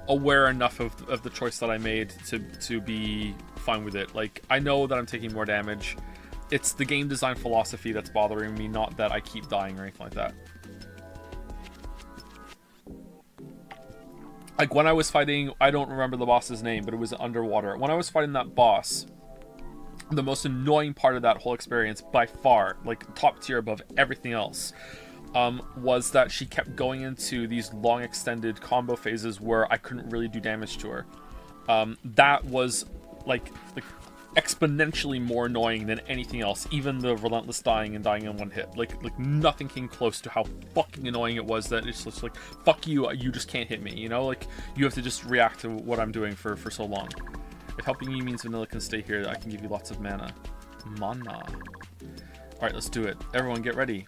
S1: aware enough of the choice that I made to be fine with it. Like, I know that I'm taking more damage. It's the game design philosophy that's bothering me, not that I keep dying or anything like that. Like, when I was fighting, I don't remember the boss's name, but it was underwater. When I was fighting that boss, the most annoying part of that whole experience, by far, like top tier above everything else, was that she kept going into these long extended combo phases where I couldn't really do damage to her. That was like exponentially more annoying than anything else, even the relentless dying and dying in one hit. Like nothing came close to how fucking annoying it was that it's just like, fuck you, you just can't hit me, you know? Like, you have to just react to what I'm doing for so long. If helping you means vanilla can stay here, I can give you lots of mana. Mana. Alright, let's do it. Everyone get ready.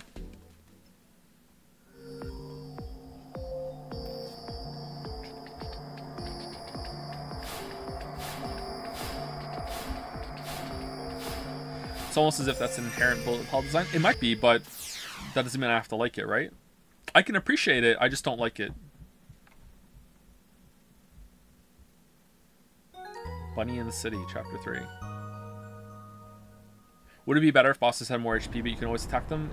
S1: It's almost as if that's an inherent bullet hell design. It might be, but that doesn't mean I have to like it, right? I can appreciate it, I just don't like it. Bunny in the City, Chapter 3. Would it be better if bosses had more HP, but you can always attack them?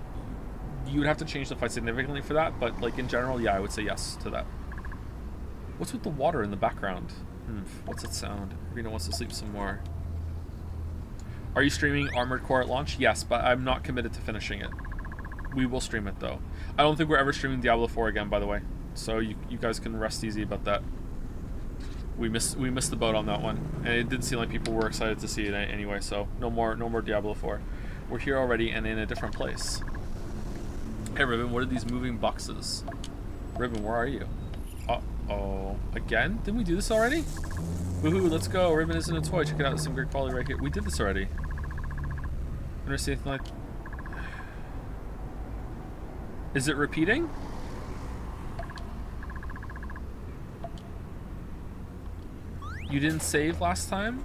S1: You would have to change the fight significantly for that, but like in general, yeah, I would say yes to that. What's with the water in the background? What's that sound? Rena wants to sleep some more. Are you streaming Armored Core at launch? Yes, but I'm not committed to finishing it. We will stream it, though. I don't think we're ever streaming Diablo 4 again, by the way. So you guys can rest easy about that. We missed the boat on that one. And it did seem like people were excited to see it anyway, so no more Diablo 4. We're here already and in a different place. Hey, Ribbon, what are these moving boxes? Ribbon, where are you? Uh-oh. Again? Didn't we do this already? Woohoo, let's go. Ribbon isn't a toy. Check it out. Some great quality right here. We did this already. Ever see anything like... Is it repeating? You didn't save last time?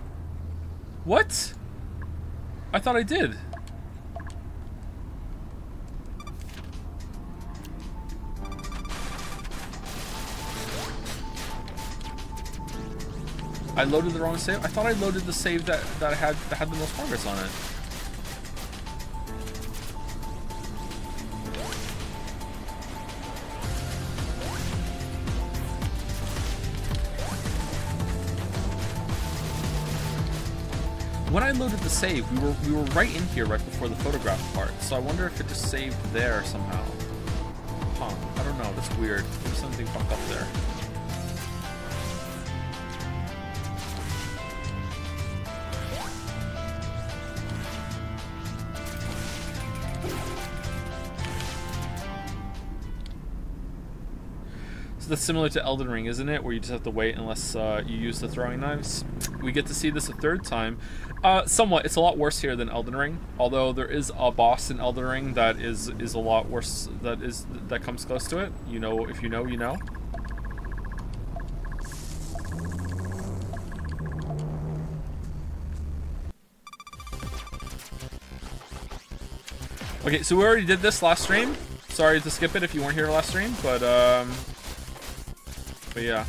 S1: What? I thought I did. I loaded the wrong save? I thought I loaded the save that had the most progress on it. When I loaded the save, we were right in here right before the photograph part. So I wonder if it just saved there somehow. Huh, I don't know, that's weird. There's something fucked up there. So that's similar to Elden Ring, isn't it? Where you just have to wait unless you use the throwing knives. We get to see this a third time. Somewhat. It's a lot worse here than Elden Ring. Although there is a boss in Elden Ring that is a lot worse. That comes close to it. You know, if you know, you know. Okay, so we already did this last stream. Sorry to skip it if you weren't here last stream, but yeah.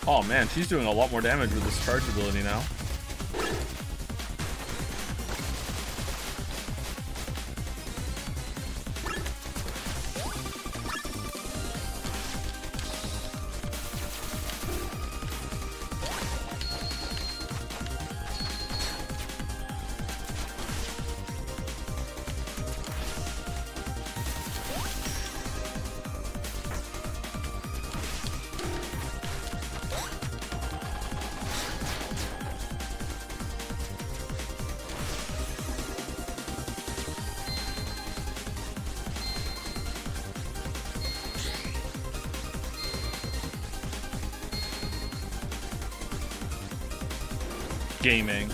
S1: Oh man, she's doing a lot more damage with this charge ability now. Gaming.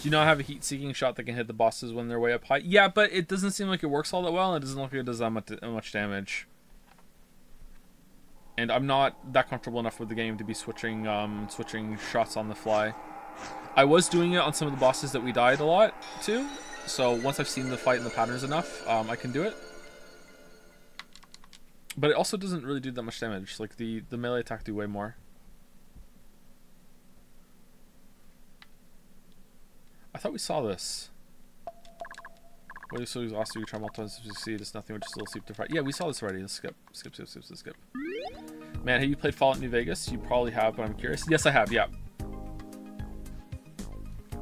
S1: Do you not have a heat-seeking shot that can hit the bosses when they're way up high? Yeah, but it doesn't seem like it works all that well, and it doesn't look like it does that much damage. And I'm not that comfortable enough with the game to be switching shots on the fly. I was doing it on some of the bosses that we died a lot to, so once I've seen the fight and the patterns enough, I can do it. But it also doesn't really do that much damage. Like the melee attack do way more. I thought we saw this. What is so exhausted? You try multiple times to succeed. It's nothing. We're just a little sleep deprived. Yeah, we saw this already. Let's skip. Skip. Man, have you played Fallout New Vegas? You probably have, but I'm curious. Yes, I have. Yeah.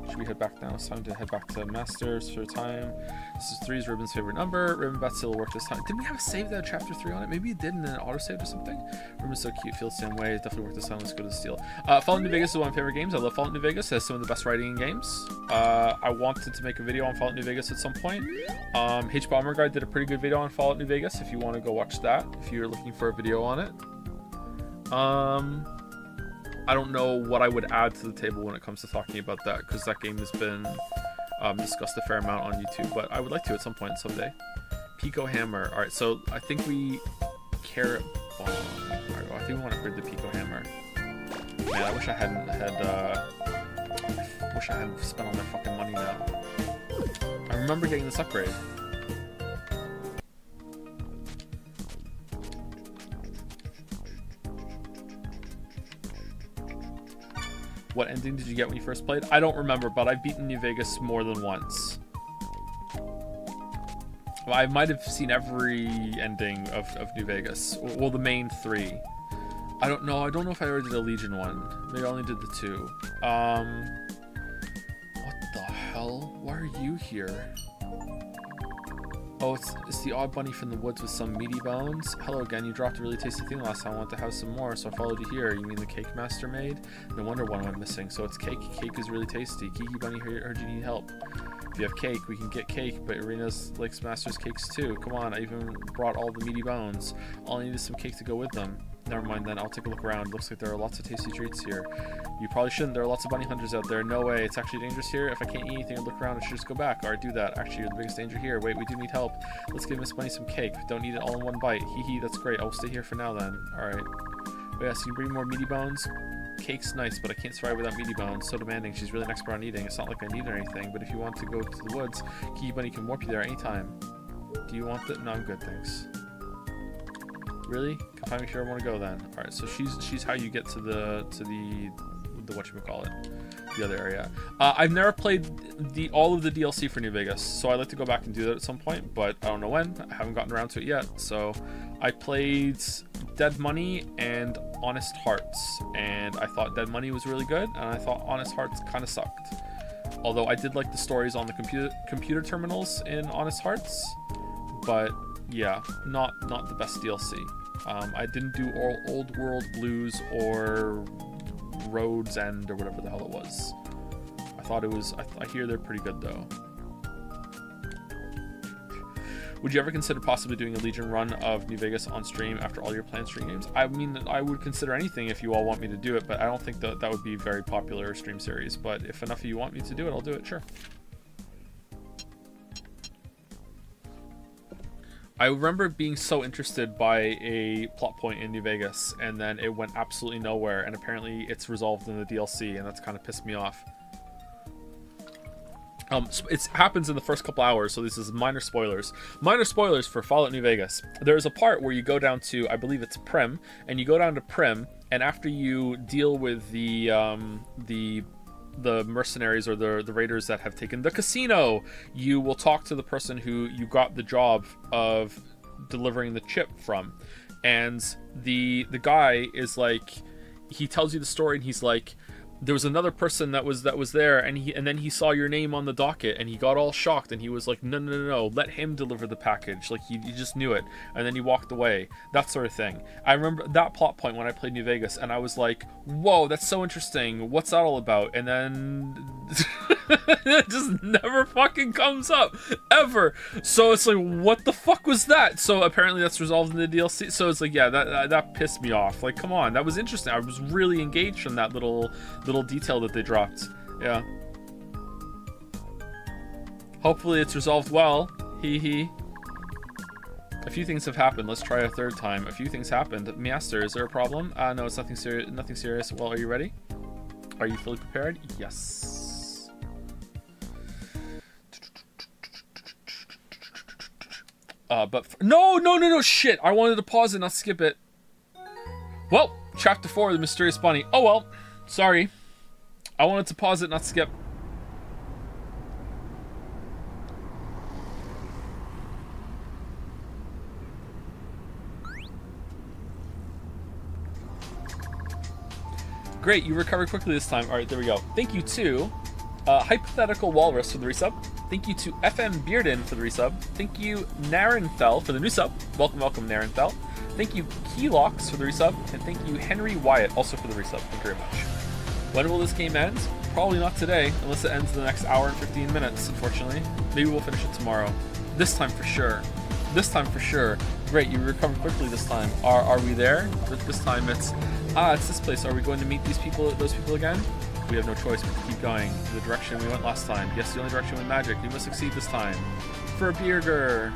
S1: Should we head back now? It's time to head back to Masters for time. This is 3's Ribbon's favorite number. Ribbon bet still work this time. Didn't we have a save that had chapter 3 on it? Maybe it did in an auto-saved or something? Ribbon's so cute, feels the same way. It definitely worked this time. Let's go to the steal. Fallout New Vegas is one of my favorite games. I love Fallout New Vegas. It has some of the best writing in games. I wanted to make a video on Fallout New Vegas at some point. H Bomber Guy did a pretty good video on Fallout New Vegas if you want to go watch that, if you're looking for a video on it. I don't know what I would add to the table when it comes to talking about that, because that game has been discussed a fair amount on YouTube, but I would like to at some point someday. Pico Hammer. Alright, so I think we carrot bomb. Alright, well, I think we want to upgrade the Pico Hammer. Man, I wish I hadn't spent all my fucking money now. I remember getting this upgrade. What ending did you get when you first played? I don't remember, but I've beaten New Vegas more than once. Well, I might have seen every ending of New Vegas. Well, the main 3. I don't know. I don't know if I ever did a Legion one. Maybe I only did the 2. What the hell? Why are you here? Oh, it's the odd bunny from the woods with some meaty bones. Hello again, you dropped a really tasty thing last time. I want to have some more, so I followed you here. You mean the cake master made? No wonder one went missing. So it's cake. Cake is really tasty. Kiki Bunny heard you need help. If you have cake, we can get cake, but Arena's likes master's cakes too. Come on, I even brought all the meaty bones. All I need is some cake to go with them. Never mind then, I'll take a look around. Looks like there are lots of tasty treats here. You probably shouldn't, there are lots of bunny hunters out there. No way, it's actually dangerous here. If I can't eat anything and look around, I should just go back. Alright, do that. Actually, you're the biggest danger here. Wait, we do need help. Let's give Miss Bunny some cake. Don't eat it all in one bite. Hee hee, that's great. I will stay here for now then. Alright. Oh yeah, so you bring more meaty bones? Cake's nice, but I can't survive without meaty bones. So demanding. She's really an expert on eating. It's not like I need her or anything, but if you want to go to the woods, Kiki Bunny can warp you there anytime. Do you want that? No, I'm good, thanks. Really? Can find me sure I want to go then. Alright, so she's how you get to the the whatchamacallit, the other area. I've never played all of the DLC for New Vegas, so I'd like to go back and do that at some point, but I don't know when. I haven't gotten around to it yet. So I played Dead Money and Honest Hearts, and I thought Dead Money was really good, and I thought Honest Hearts kind of sucked. Although I did like the stories on the computer terminals in Honest Hearts, but yeah, not the best DLC. I didn't do Old World Blues or Roads End or whatever the hell it was. I thought it was. I hear they're pretty good though. Would you ever consider possibly doing a Legion run of New Vegas on stream after all your planned stream games? I mean, I would consider anything if you all want me to do it, but I don't think that would be a very popular stream series. But if enough of you want me to do it, I'll do it, sure. I remember being so interested by a plot point in New Vegas, and then it went absolutely nowhere, and apparently it's resolved in the DLC, and that's kind of pissed me off. It happens in the first couple hours, so this is minor spoilers. Minor spoilers for Fallout New Vegas. There's a part where you go down to, I believe it's Prim, and you go down to Prim, and after you deal with the mercenaries or the raiders that have taken the casino, you will talk to the person who you got the job of delivering the chip from. And the guy is like, he tells you the story, and he's like, there was another person that was there, and then he saw your name on the docket, and he got all shocked, and he was like, no, let him deliver the package. Like, you just knew it. And then he walked away. That sort of thing. I remember that plot point when I played New Vegas, and I was like, whoa, that's so interesting. What's that all about? And then it just never fucking comes up ever. So it's like, what the fuck was that? So apparently that's resolved in the DLC. So it's like, yeah, that pissed me off. Like, come on, that was interesting. I was really engaged in that little detail that they dropped. Yeah. Hopefully it's resolved well. Hee. A few things have happened. Let's try a third time. A few things happened. Master, is there a problem? No, it's nothing serious. Nothing serious. Well, are you ready? Are you fully prepared? Yes. No, shit. I wanted to pause it, not skip it. Well, chapter 4, the mysterious bunny. Oh well, sorry. I wanted to pause it, not skip. Great, you recovered quickly this time. All right, there we go. Thank you to Hypothetical Walrus for the resub. Thank you to FM Bearden for the resub. Thank you, Narenthel, for the new sub. Welcome, Narenthel. Thank you, Keylox, for the resub. And thank you, Henry Wyatt, also for the resub. Thank you very much. When will this game end? Probably not today, unless it ends in the next hour and 15 minutes, unfortunately. Maybe we'll finish it tomorrow. This time for sure. Great, you recovered quickly this time. Are we there? This time it's this place. Are we going to meet those people again? We have no choice but to keep going the direction we went last time. Yes, the only direction with magic. We must succeed this time. For a burger.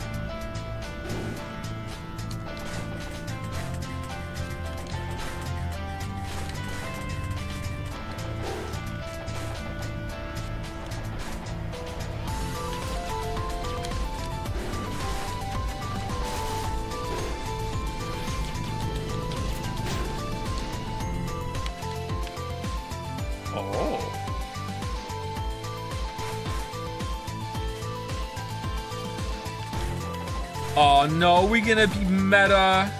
S1: Oh no, we gonna be meta?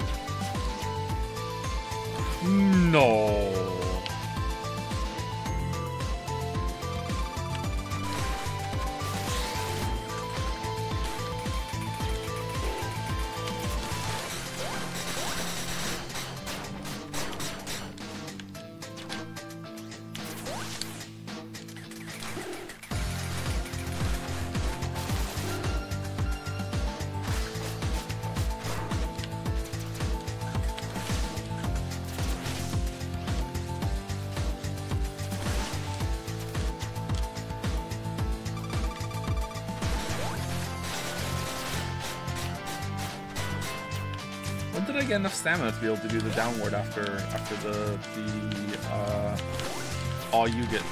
S1: No. Get enough stamina to be able to do the downward after the all you get.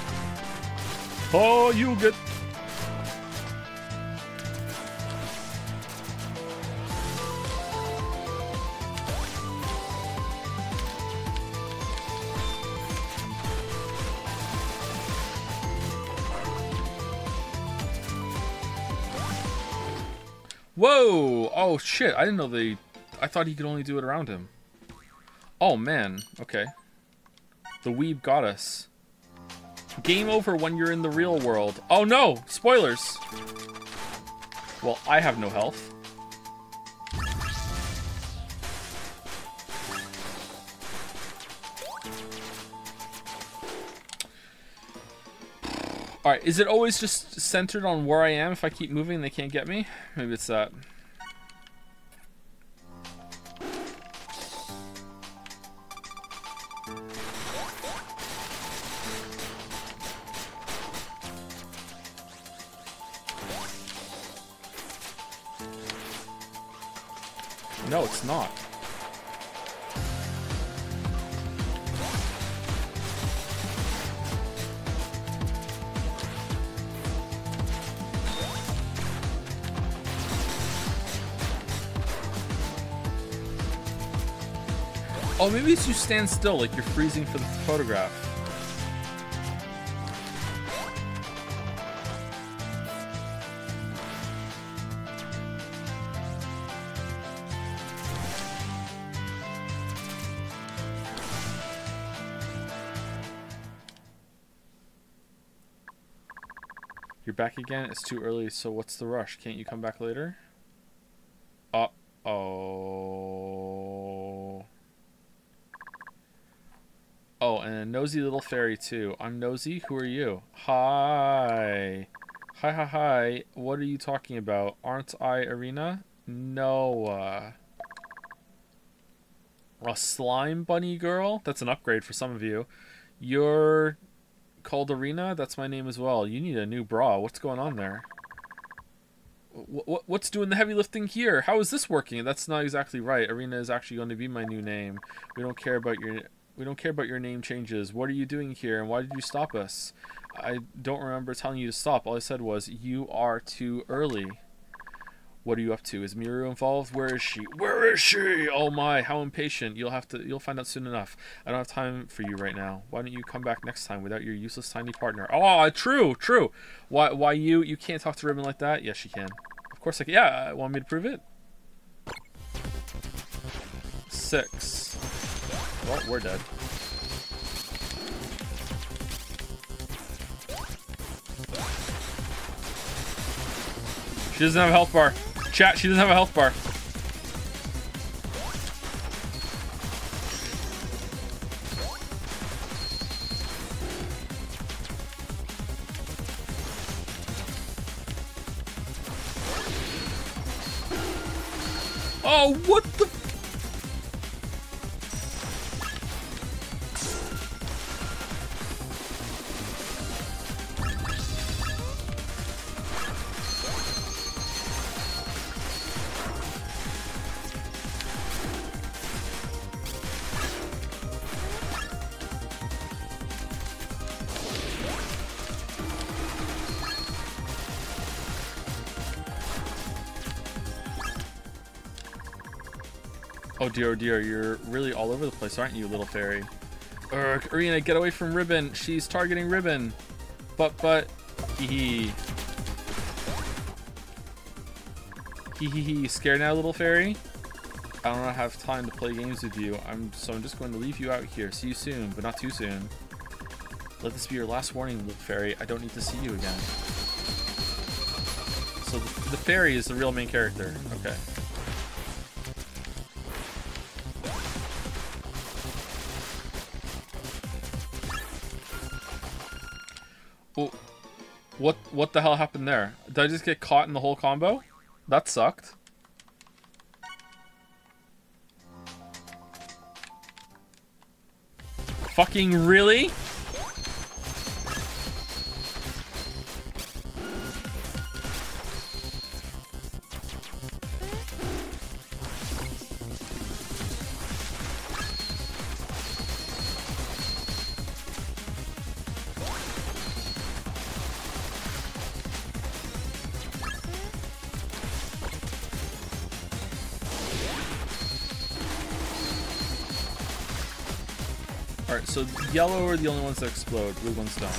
S1: Whoa! Oh shit! I didn't know they. I thought he could only do it around him. Oh man. Okay. The weeb got us. Game over when you're in the real world. Oh no! Spoilers! Well, I have no health. Alright, is it always just centered on where I am? If I keep moving, they can't get me? Maybe it's that. No, it's not. Oh, maybe it's you stand still, like you're freezing for the photograph. You're back again? It's too early, so what's the rush? Can't you come back later? Uh-oh. Oh, and a nosy little fairy too. I'm nosy. Who are you? Hi. Hi, hi, hi. What are you talking about? Aren't I Arena? No. A slime bunny girl? That's an upgrade for some of you. You're called Arena? That's my name as well. You need a new bra. What's going on there? What's doing the heavy lifting here? How is this working? That's not exactly right. Arena is actually going to be my new name. We don't care about your name changes. What are you doing here, and why did you stop us? I don't remember telling you to stop. All I said was, you are too early. What are you up to? Is Miru involved? Where is she? Where is she? Oh my, how impatient. You'll find out soon enough. I don't have time for you right now. Why don't you come back next time without your useless tiny partner? Oh, true. Why you can't talk to Ribbon like that? Yes, she can. Of course I can. Yeah, want me to prove it? 6. Well, we're dead. She doesn't have a health bar. Chat, she doesn't have a health bar. Oh, what the... Oh dear, you're really all over the place, aren't you, little fairy? Urgh, Arena, get away from Ribbon. She's targeting Ribbon. But, hee hee. Scared now, little fairy? I don't have time to play games with you. So I'm just going to leave you out here. See you soon, but not too soon. Let this be your last warning, little fairy. I don't need to see you again. So the fairy is the real main character. Okay. What the hell happened there? Did I just get caught in the whole combo? That sucked. Fucking really? Alright, so yellow are the only ones that explode, blue ones don't.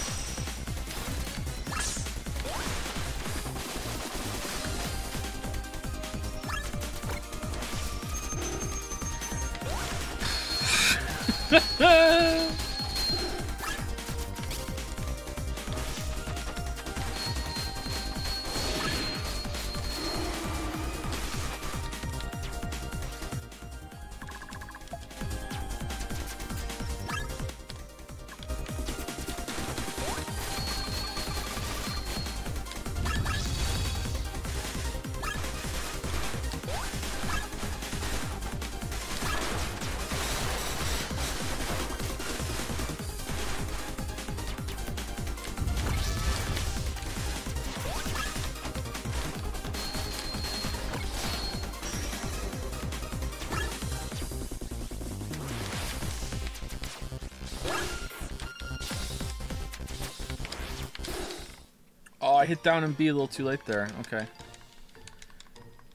S1: Oh, I hit down and B a little too late there. Okay.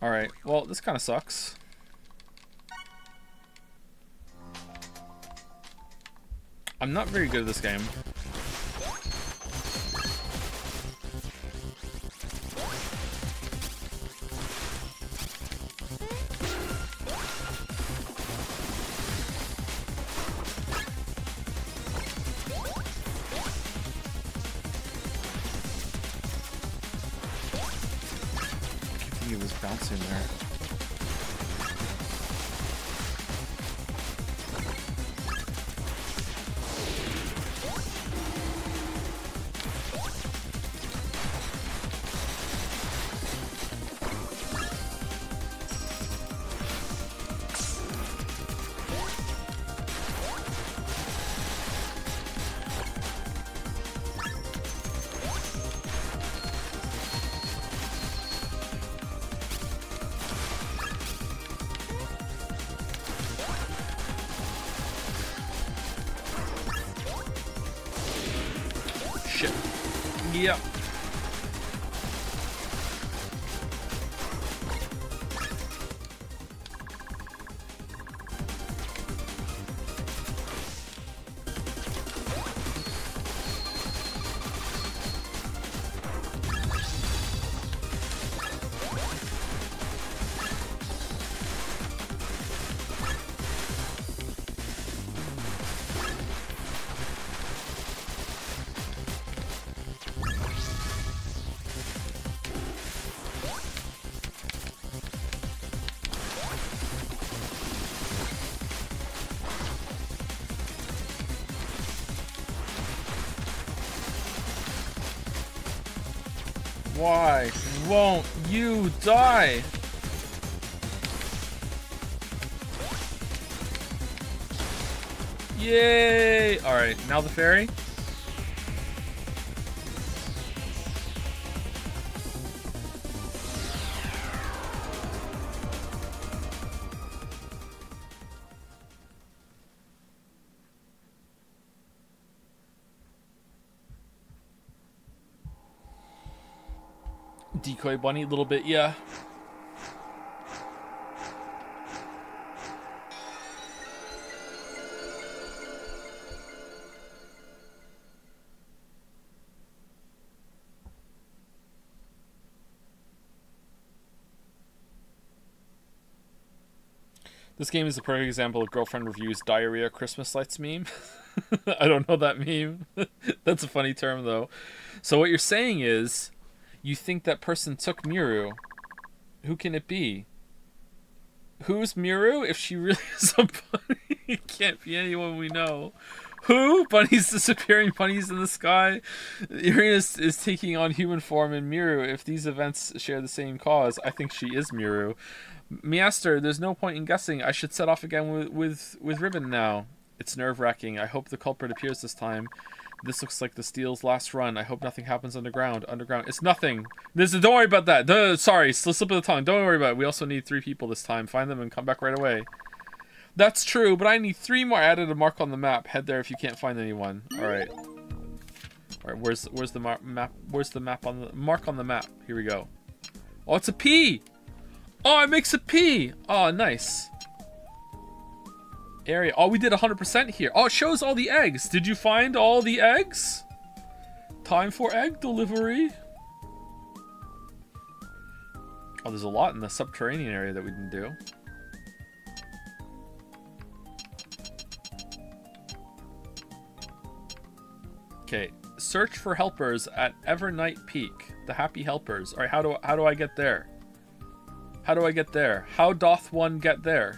S1: Alright, well, this kind of sucks. I'm not very good at this game. He was bouncing there. Yep. Why won't you die? Yay! Alright, now the fairy. Decoy bunny a little bit, yeah. This game is a perfect example of girlfriend reviews diarrhea Christmas lights meme. I don't know that meme. That's a funny term though. So what you're saying is you think that person took Miru. Who can it be? Who's Miru? If she really is a bunny, it can't be anyone we know. Who? Bunnies disappearing, bunnies in the sky. Uranus is taking on human form in Miru. If these events share the same cause, I think she is Miru. Measter, there's no point in guessing. I should set off again with Ribbon now. It's nerve-wracking. I hope the culprit appears this time. This looks like the Steel's last run. I hope nothing happens underground. Underground. It's nothing. Don't worry about that. Sorry, slip of the tongue. Don't worry about it. We also need 3 people this time. Find them and come back right away. That's true, but I need 3 more. Added a mark on the map. Head there if you can't find anyone. All right. All right. Where's the map? Where's the map on the mark on the map? Here we go. Oh, it's a P. Oh, it makes a P. Oh, nice. Area. Oh, we did 100% here. Oh, it shows all the eggs. Did you find all the eggs? Time for egg delivery. Oh, there's a lot in the subterranean area that we didn't do. Okay, search for helpers at Evernight Peak. The happy helpers. All right, how do I get there? How do I get there? How doth one get there?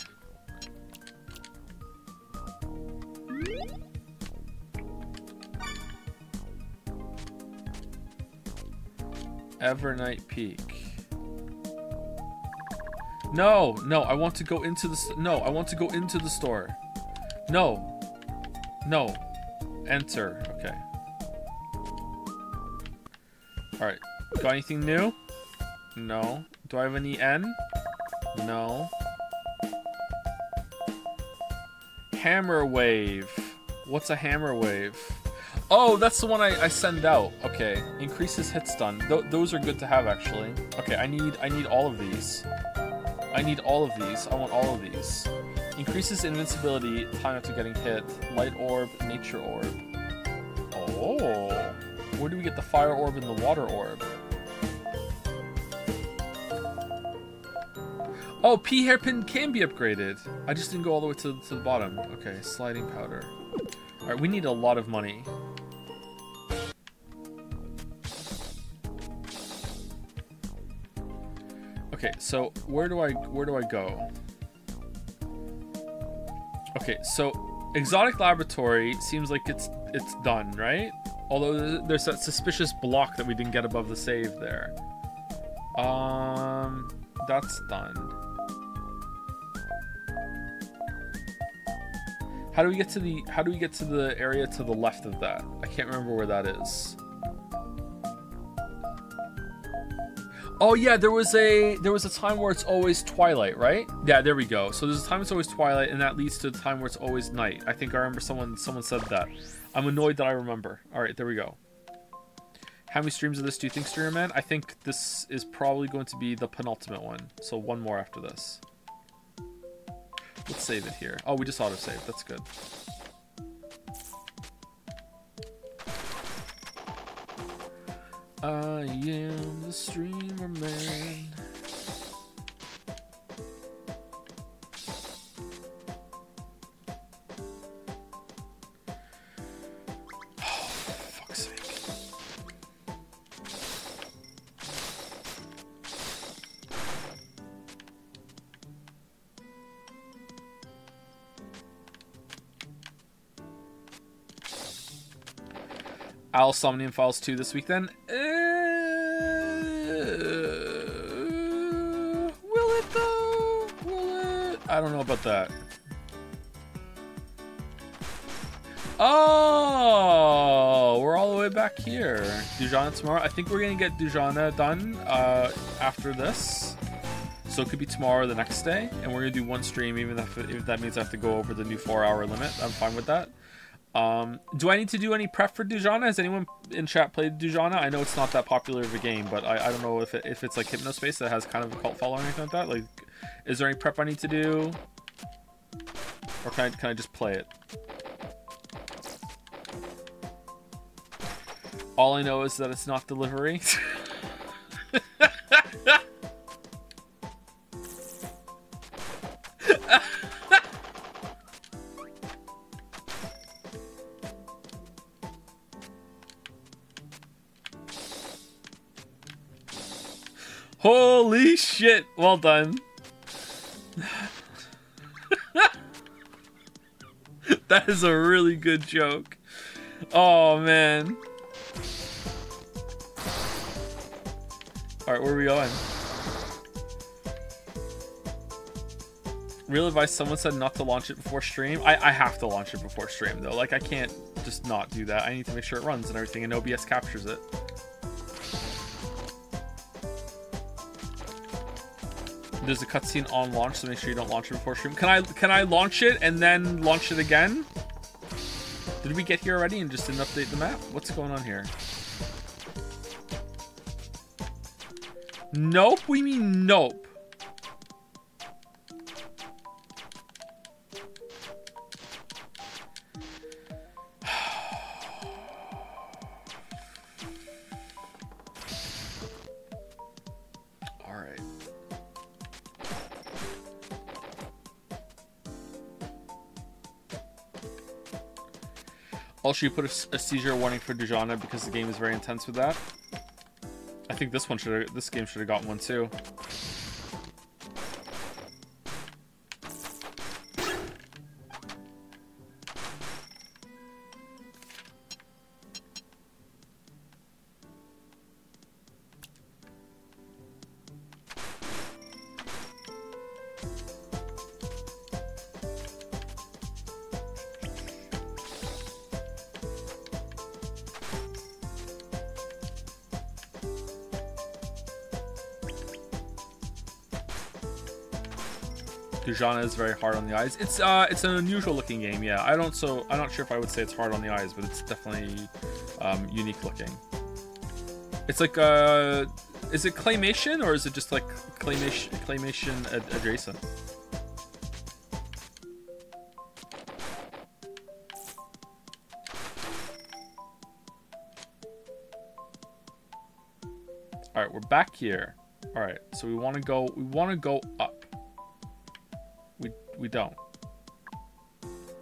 S1: Evernight Peak. No, no, I want to go into the no, I want to go into the store. No. No. Enter. Okay. All right. Got anything new? No. Do I have any N? No. Hammer wave. What's a hammer wave? Oh, that's the one I send out. Okay. Increases hit stun. Those are good to have, actually. Okay, I need all of these. I need all of these. I want all of these. Increases invincibility, time after getting hit. Light orb, nature orb. Oh. Where do we get the fire orb and the water orb? Oh, P hairpin can be upgraded. I just didn't go all the way to the bottom. Okay, sliding powder. Alright, we need a lot of money. Okay, so where do I go? Okay, so exotic laboratory seems like it's done, right? Although there's that suspicious block that we didn't get above the save there. That's done. How do we get to the area to the left of that? I can't remember where that is. Oh yeah, there was a time where it's always twilight, right? Yeah, there we go. So there's a time it's always twilight, and that leads to a time where it's always night. I think I remember someone said that. I'm annoyed that I remember. All right, there we go. How many streams of this do you think, Streamer Man? I think this is probably going to be the penultimate one. So one more after this. Let's save it here. Oh, we just auto-saved. That's good. I am the Streamer Man. Oh, for fuck's sake. I'll Somnium Files 2 this week then. Will it though? Will it? I don't know about that. Oh, we're all the way back here. Dujanah tomorrow. I think we're gonna get Dujanah done after this. So it could be tomorrow or the next day, and we're gonna do one stream, even if that means I have to go over the new 4-hour limit. I'm fine with that. Do I need to do any prep for Dujanah? Has anyone in chat played Dujanah? I know it's not that popular of a game, but I don't know if it's like Hypnospace that has kind of a cult following or anything like that. Like, is there any prep I need to do? Or can I just play it? All I know is that it's not delivery. Holy shit! Well done. That is a really good joke. Oh man. Alright, where are we going? Real advice, someone said not to launch it before stream. I have to launch it before stream though. Like, I can't just not do that. I need to make sure it runs and everything and OBS captures it. There's a cutscene on launch, so make sure you don't launch it before stream. Can I launch it and then launch it again? Did we get here already and just didn't update the map? What's going on here? Nope? We mean nope. Also, you put a seizure warning for Dujanah because the game is very intense with that. I think this game should have gotten one too. Dujanah is very hard on the eyes. It's an unusual looking game, yeah. I'm not sure if I would say it's hard on the eyes, but it's definitely unique looking. It's like is it claymation or is it just like claymation adjacent? All right, we're back here. All right, so we want to go up. We don't.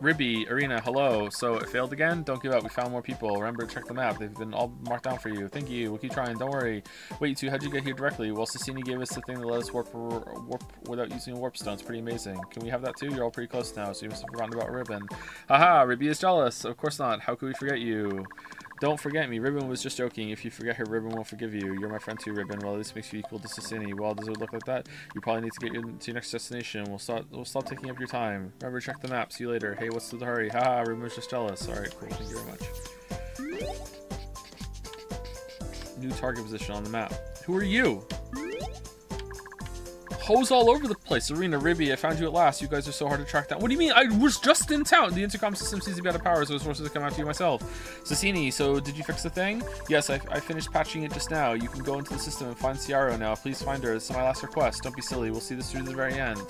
S1: Ribi, Arena, hello. So it failed again? Don't give up. We found more people. Remember to check the map. They've been all marked down for you. Thank you. We'll keep trying. Don't worry. Wait, you two, how'd you get here directly? Well, Sassini gave us the thing that let us warp without using a warp stone. It's pretty amazing. Can we have that too? You're all pretty close now, so you must have forgotten about Ribbon. Haha, Ribi is jealous. Of course not. How could we forget you? Don't forget me. Ribbon was just joking. If you forget her, Ribbon won't forgive you. You're my friend too, Ribbon. Well, this makes you equal to Sassini. Well, does it look like that? You probably need to get to your next destination. We'll stop taking up your time. Remember, check the map. See you later. Hey, what's the hurry? Haha, Ribbon was just jealous. Alright, cool. Thank you very much. New target position on the map. Who are you? Hoes all over the place. Arena, Ribi, I found you at last. You guys are so hard to track down. What do you mean? I was just in town. The intercom system seems to be out of power, so I was forced to come out to you myself. Sassini, so did you fix the thing? Yes, I finished patching it just now. You can go into the system and find Ciaro now. Please find her. This is my last request. Don't be silly. We'll see this through to the very end.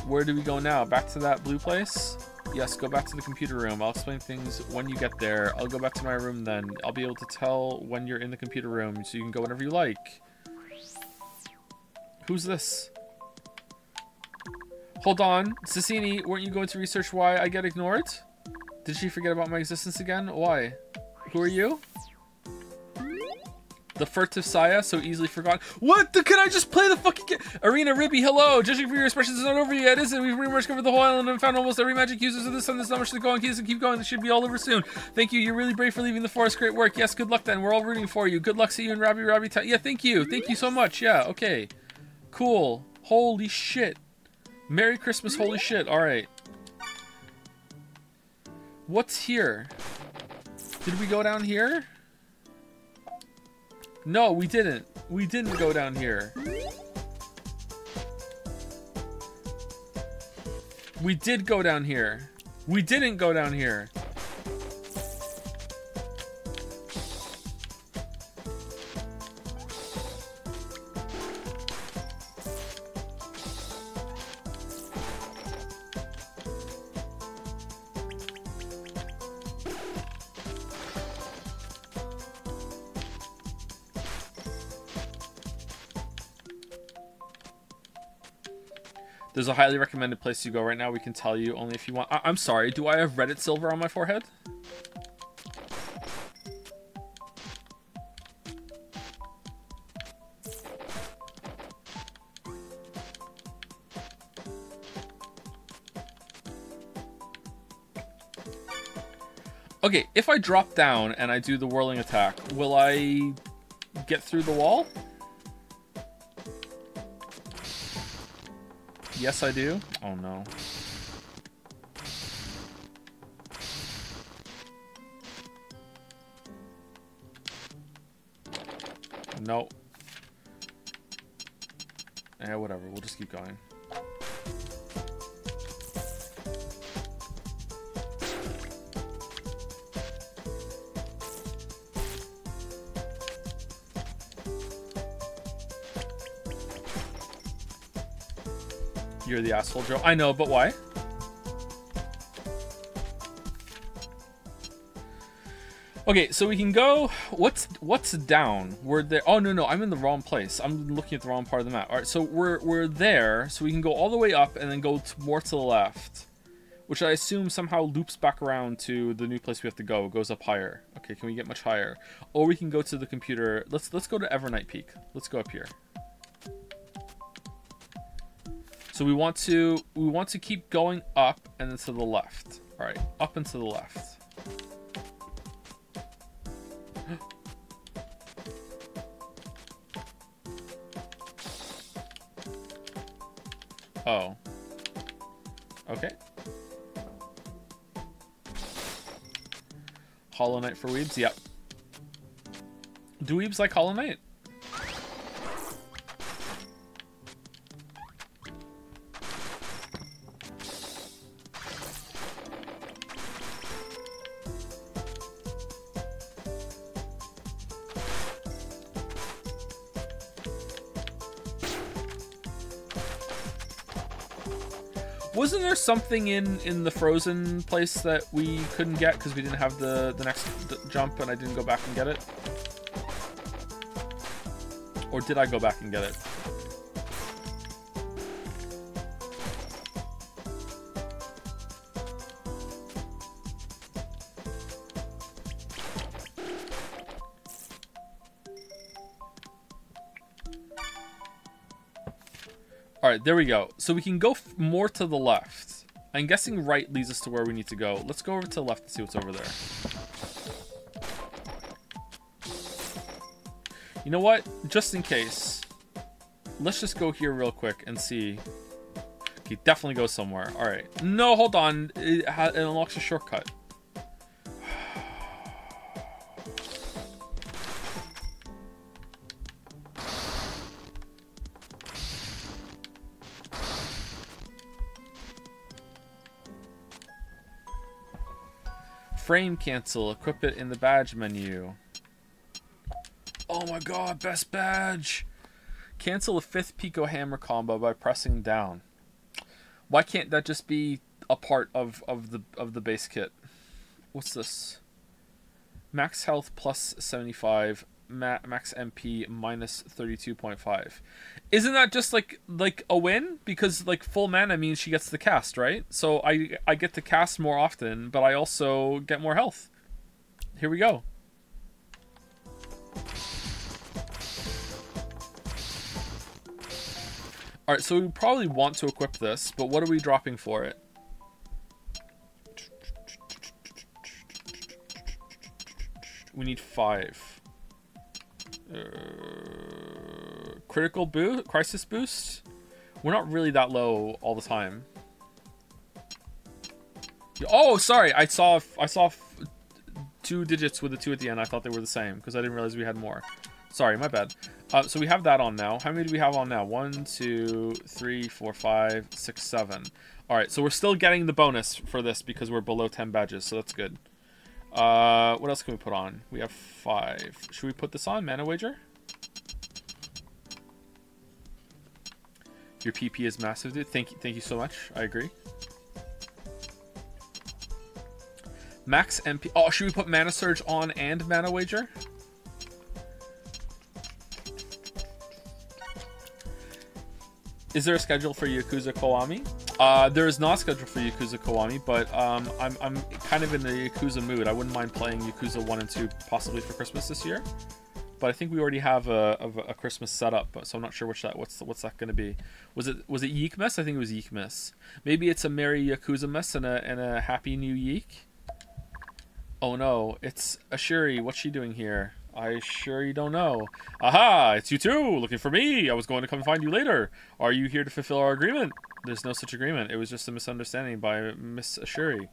S1: Where do we go now? Back to that blue place? Yes, go back to the computer room. I'll explain things when you get there. I'll go back to my room then. I'll be able to tell when you're in the computer room, so you can go whenever you like. Who's this? Hold on, Sassini, weren't you going to research why I get ignored? Did she forget about my existence again? Why? Who are you? The furtive Saya, so easily forgotten. What? Can I just play the fucking game? Arena, Ribi, hello. Judging from your expressions, it's not over yet, is it? We've pretty much covered the whole island and found almost every magic users of this sun. There's not much to go on. Keep going. This should be all over soon. Thank you. You're really brave for leaving the forest. Great work. Yes, good luck then. We're all rooting for you. Good luck. See you in Rabi-Ribi. Yeah, thank you. Thank you so much. Yeah, okay. Cool. Holy shit. Merry Christmas, holy shit. Alright. What's here? Did we go down here? No, we didn't. We didn't go down here. We did go down here. We didn't go down here. There's a highly recommended place to go right now. We can tell you only if you want. I'm sorry. Do I have Reddit silver on my forehead? Okay, if I drop down and I do the whirling attack, will I get through the wall? Yes, I do. Oh, no. No. Yeah, whatever. We'll just keep going. You're the asshole, Joe. I know, but why? Okay, so we can go. What's down? We're there. Oh no, I'm in the wrong place. I'm looking at the wrong part of the map. All right, so we're there. So we can go all the way up and then go more to the left. which I assume somehow loops back around to the new place we have to go. It goes up higher. Okay, can we get much higher? Or we can go to the computer. Let's go to Evernight Peak. Let's go up here. So we want to keep going up and then to the left. All right, up and to the left. Oh. Okay. Hollow Knight for weebs? Yep. Do weebs like Hollow Knight? Wasn't there something in the frozen place that we couldn't get because we didn't have the next jump and I didn't go back and get it? Or did I go back and get it? Alright, there we go. So we can go more to the left. I'm guessing right leads us to where we need to go. Let's go over to the left and see what's over there. You know what? Just in case. Let's just go here real quick and see. Okay, definitely go somewhere. Alright. No, hold on. It unlocks a shortcut. Frame cancel. Equip it in the badge menu. Oh my god, best badge! Cancel a 5th Pico Hammer combo by pressing down. Why can't that just be a part of the base kit? What's this? Max health plus 75, max MP minus 32.5. Isn't that just like a win? Because like full mana means she gets the cast, right? So I get to cast more often, but I also get more health. Here we go. Alright, so we probably want to equip this, but what are we dropping for it? We need 5. Critical boost? Crisis boost? We're not really that low all the time. Oh, sorry. I saw 2 digits with a 2 at the end. I thought they were the same because I didn't realize we had more. Sorry, my bad. So we have that on now. How many do we have on now? 1, 2, 3, 4, 5, 6, 7. Alright, so we're still getting the bonus for this because we're below 10 badges, so that's good. What else can we put on? We have 5. Should we put this on? Mana wager? Your PP is massive, dude. Thank you so much. I agree. Max MP. Oh, should we put Mana Surge on and Mana Wager? Is there a schedule for Yakuza Kiwami? There is not a schedule for Yakuza Kiwami, but I'm kind of in the Yakuza mood. I wouldn't mind playing Yakuza 1 and 2 possibly for Christmas this year. But I think we already have a Christmas setup, so I'm not sure what's that going to be. Was it Yeekmas? I think it was Yeekmas. Maybe it's a Merry Yakuza Mas and a Happy New Yeek. Oh no, it's Ashuri. What's she doing here? I sure you don't know. Aha! It's you too! Looking for me! I was going to come find you later. Are you here to fulfill our agreement? There's no such agreement. It was just a misunderstanding by Miss Ashuri.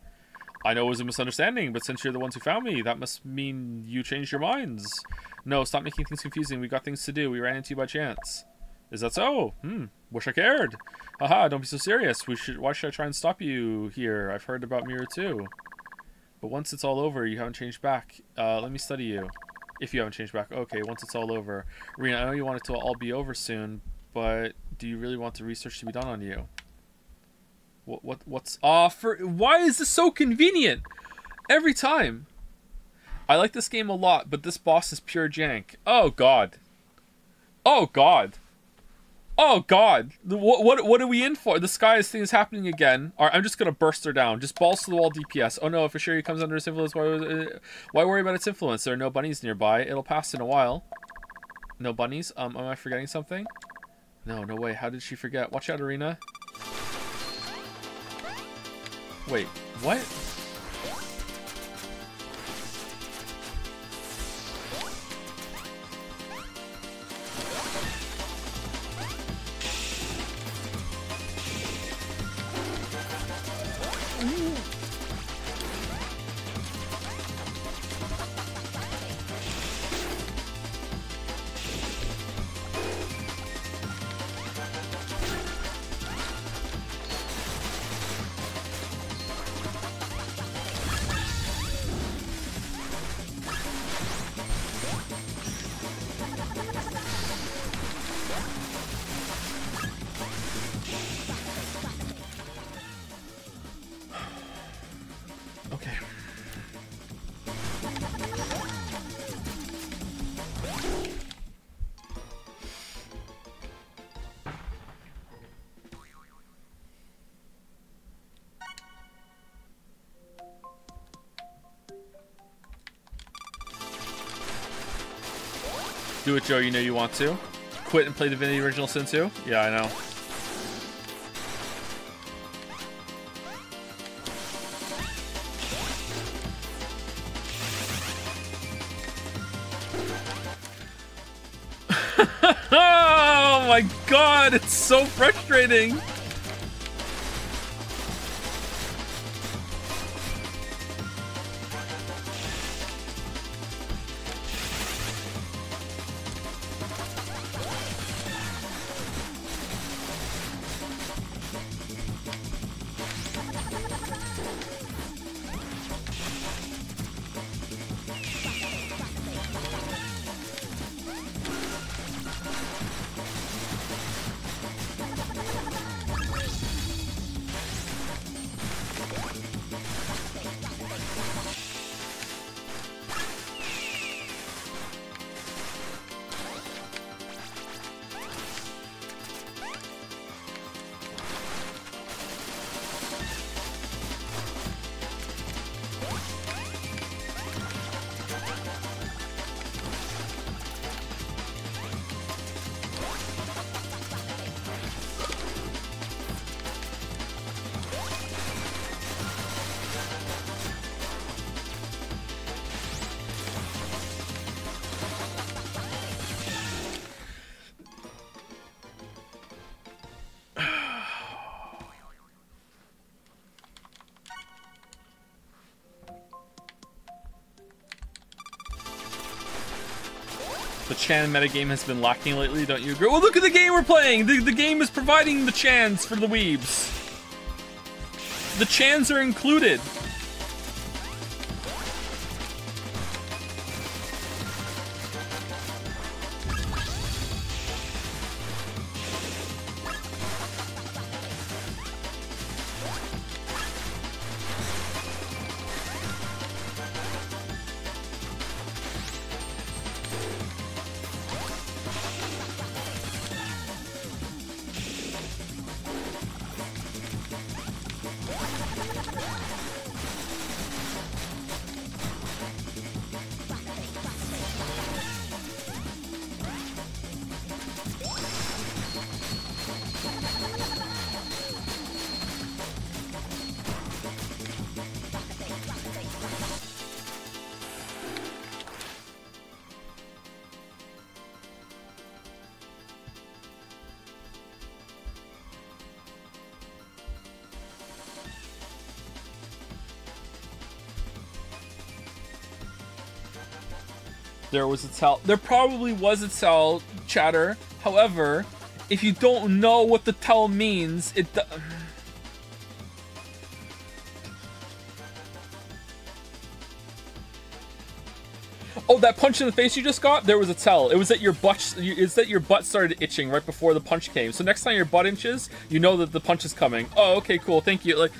S1: I know it was a misunderstanding, but since you're the ones who found me, that must mean you changed your minds. No, stop making things confusing. We got things to do. We ran into you by chance. Is that so? Wish I cared. Haha, don't be so serious. Why should I try and stop you here? I've heard about Mirror too. But once it's all over, you haven't changed back. Let me study you. If you haven't changed back. Okay, once it's all over. Rena, I know you want it to all be over soon, but do you really want the research to be done on you? What's... why is this so convenient? Every time. I like this game a lot, but this boss is pure jank. Oh, God. Oh, God. Oh God! What are we in for? The Sky's thing is happening again. All right, I'm just gonna burst her down. Just balls to the wall DPS. Oh no! If Ashiri comes under its influence, why worry about its influence? There are no bunnies nearby. It'll pass in a while. No bunnies? Am I forgetting something? No, no way. How did she forget? Watch out, Arena. Wait, what? Do it, Joe. You know you want to. Quit and play Divinity Original Sin 2? Yeah, I know. Oh my God, it's so frustrating. The Chan metagame has been lacking lately, don't you agree? Well, look at the game we're playing! The game is providing the Chans for the weebs. The Chans are included. There probably was a tell, chatter. However, if you don't know what the tell means, Oh, that punch in the face you just got, there was a tell. It was that your butt started itching right before the punch came. So next time your butt inches, you know that the punch is coming. Oh, okay, cool. Thank you. Like,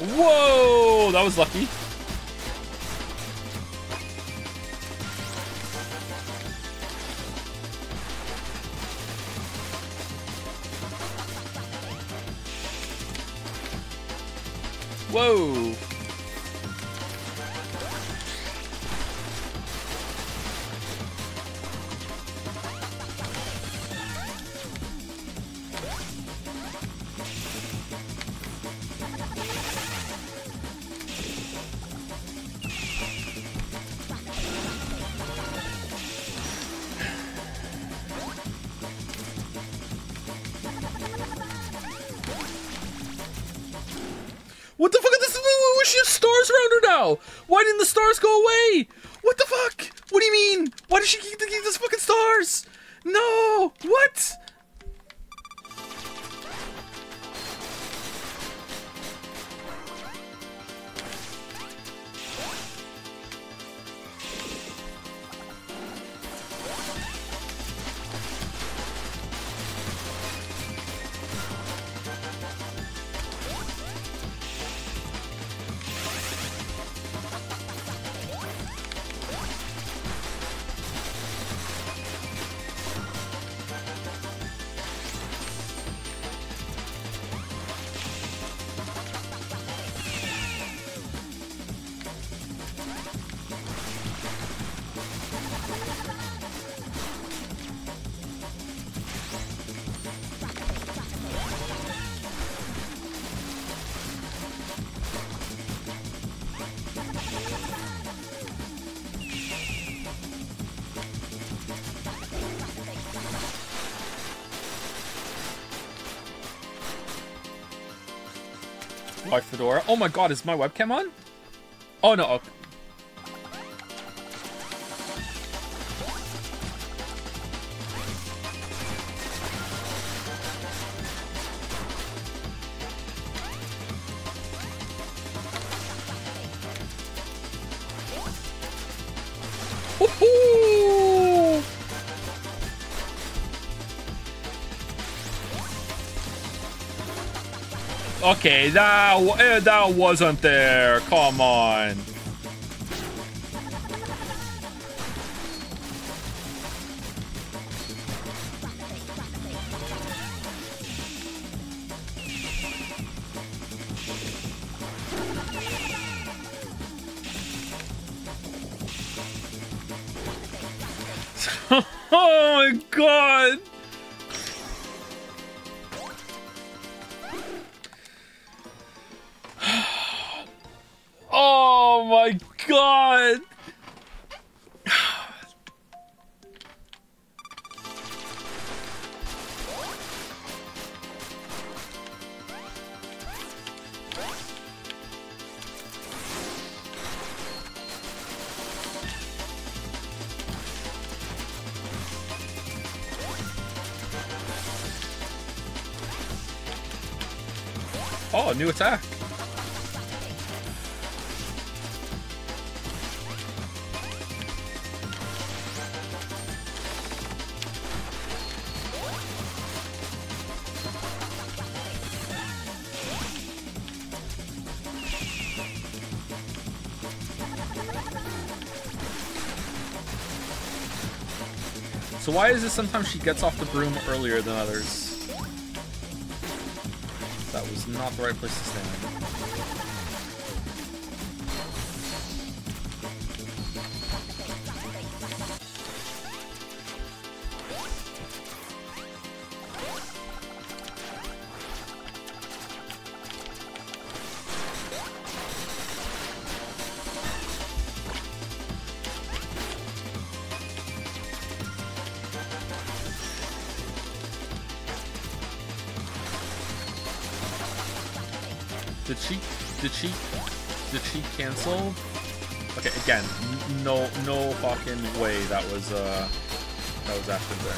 S1: Whoa! That was lucky. Whoa! What the fuck is this? She has stars around her now! Why didn't the stars go away? What the fuck? What do you mean? Why did she keep those fucking stars? No! What? Why Fedora? Oh my god, is my webcam on? Oh no. Okay. Woohoo! Okay, that wasn't there. Come on. Oh my god. Oh my god! Oh, new attack. So why is it sometimes she gets off the broom earlier than others? That was not the right place to stand. Did she cancel? Okay, again, no fucking way that was after there.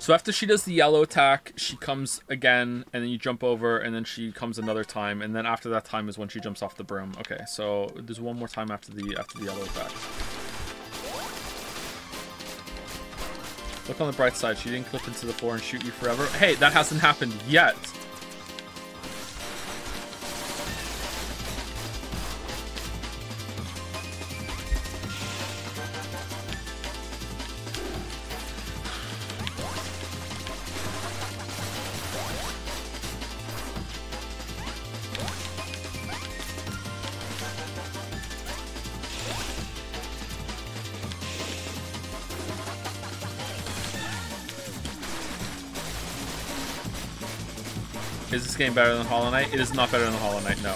S1: So after she does the yellow attack, she comes again, and then you jump over, and then she comes another time, and then after that time is when she jumps off the broom. Okay, so there's one more time after the yellow attack. Look on the bright side. She didn't clip into the floor and shoot you forever. Hey, that hasn't happened yet. Is this game better than Hollow Knight? It is not better than Hollow Knight, no.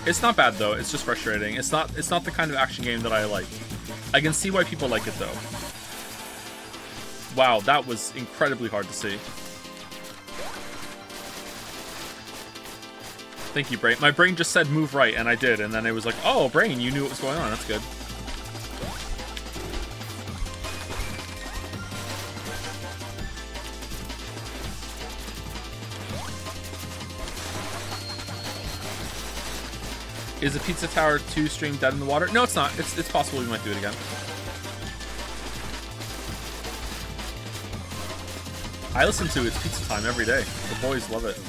S1: It's not bad though, it's just frustrating. It's not the kind of action game that I like. I can see why people like it though. Wow, that was incredibly hard to see. Thank you, Brain. My brain just said move right, and I did, and then it was like, oh, Brain, you knew what was going on. That's good. Is the Pizza Tower 2 stream dead in the water? No, it's not. It's possible we might do it again. I listen to It's Pizza Time every day. The boys love it.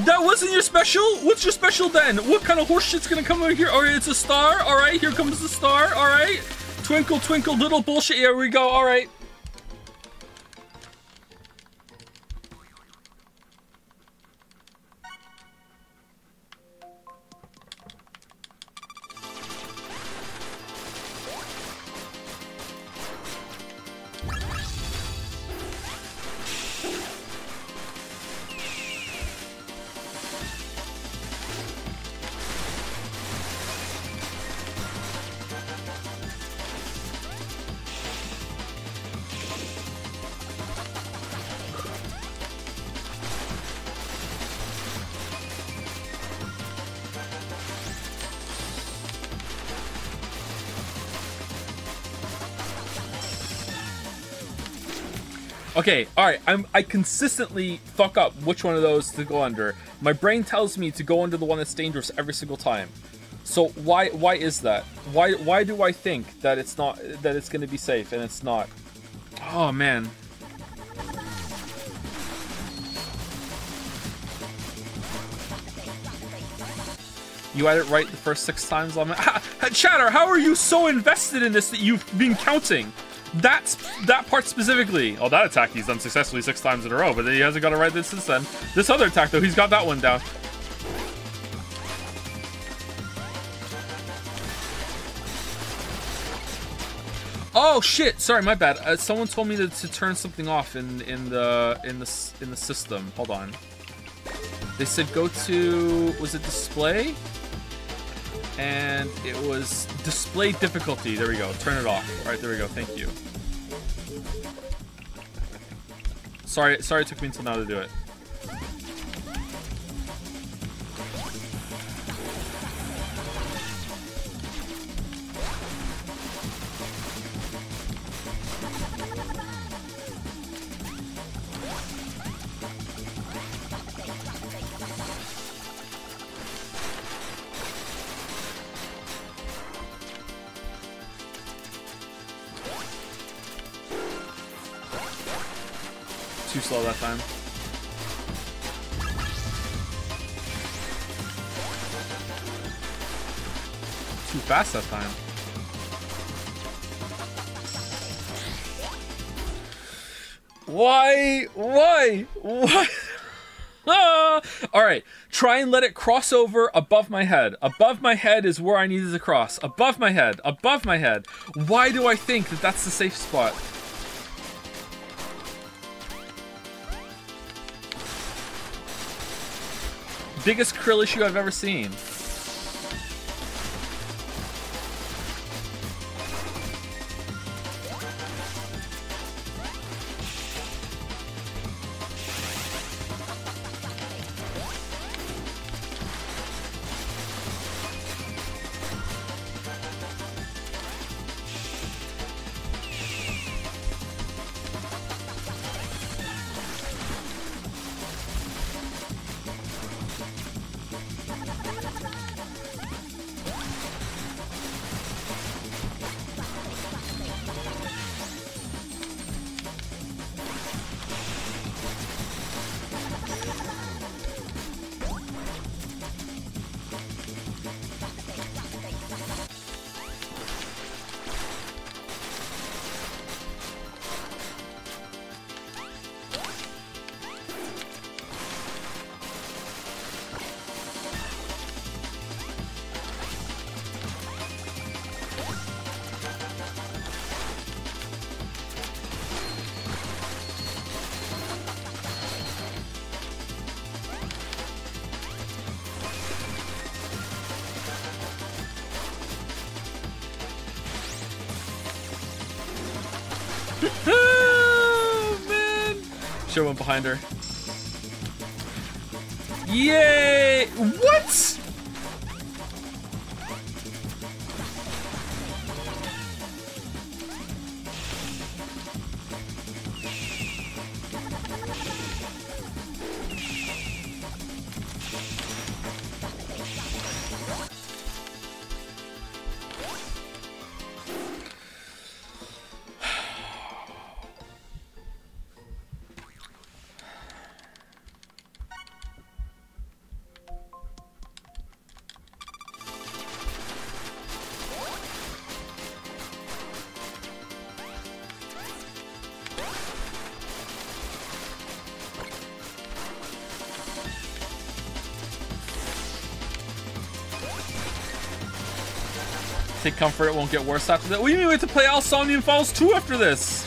S1: That wasn't your special? What's your special then? What kind of horse shit's gonna come over here? Alright, it's a star. Alright, here comes the star. Alright. Twinkle, twinkle, little bullshit. Here we go. Alright. Okay, alright, I consistently fuck up which one of those to go under. My brain tells me to go under the one that's dangerous every single time. So why is that? Why do I think that it's not, that it's gonna be safe and it's not? Oh man. You had it right the first 6 times. Chatter, how are you so invested in this that you've been counting? That part specifically. Oh, that attack he's done successfully 6 times in a row, but he hasn't got it right since then. This other attack, though, he's got that one down. Oh shit! Sorry, my bad. Someone told me to turn something off in the system. Hold on. They said go to, was it display? And it was display difficulty. There we go. Turn it off. All right, there we go. Thank you. Sorry it took me until now to do it. Too slow that time. Too fast that time. Why? All right, try and let it cross over above my head. Above my head is where I need it to cross. Above my head, above my head. Why do I think that that's the safe spot? Biggest krill issue I've ever seen. Oh, man. Should have went behind her. Yay! What? Take comfort, it won't get worse after that. What do you mean we have to play all Somnium Files 2 after this?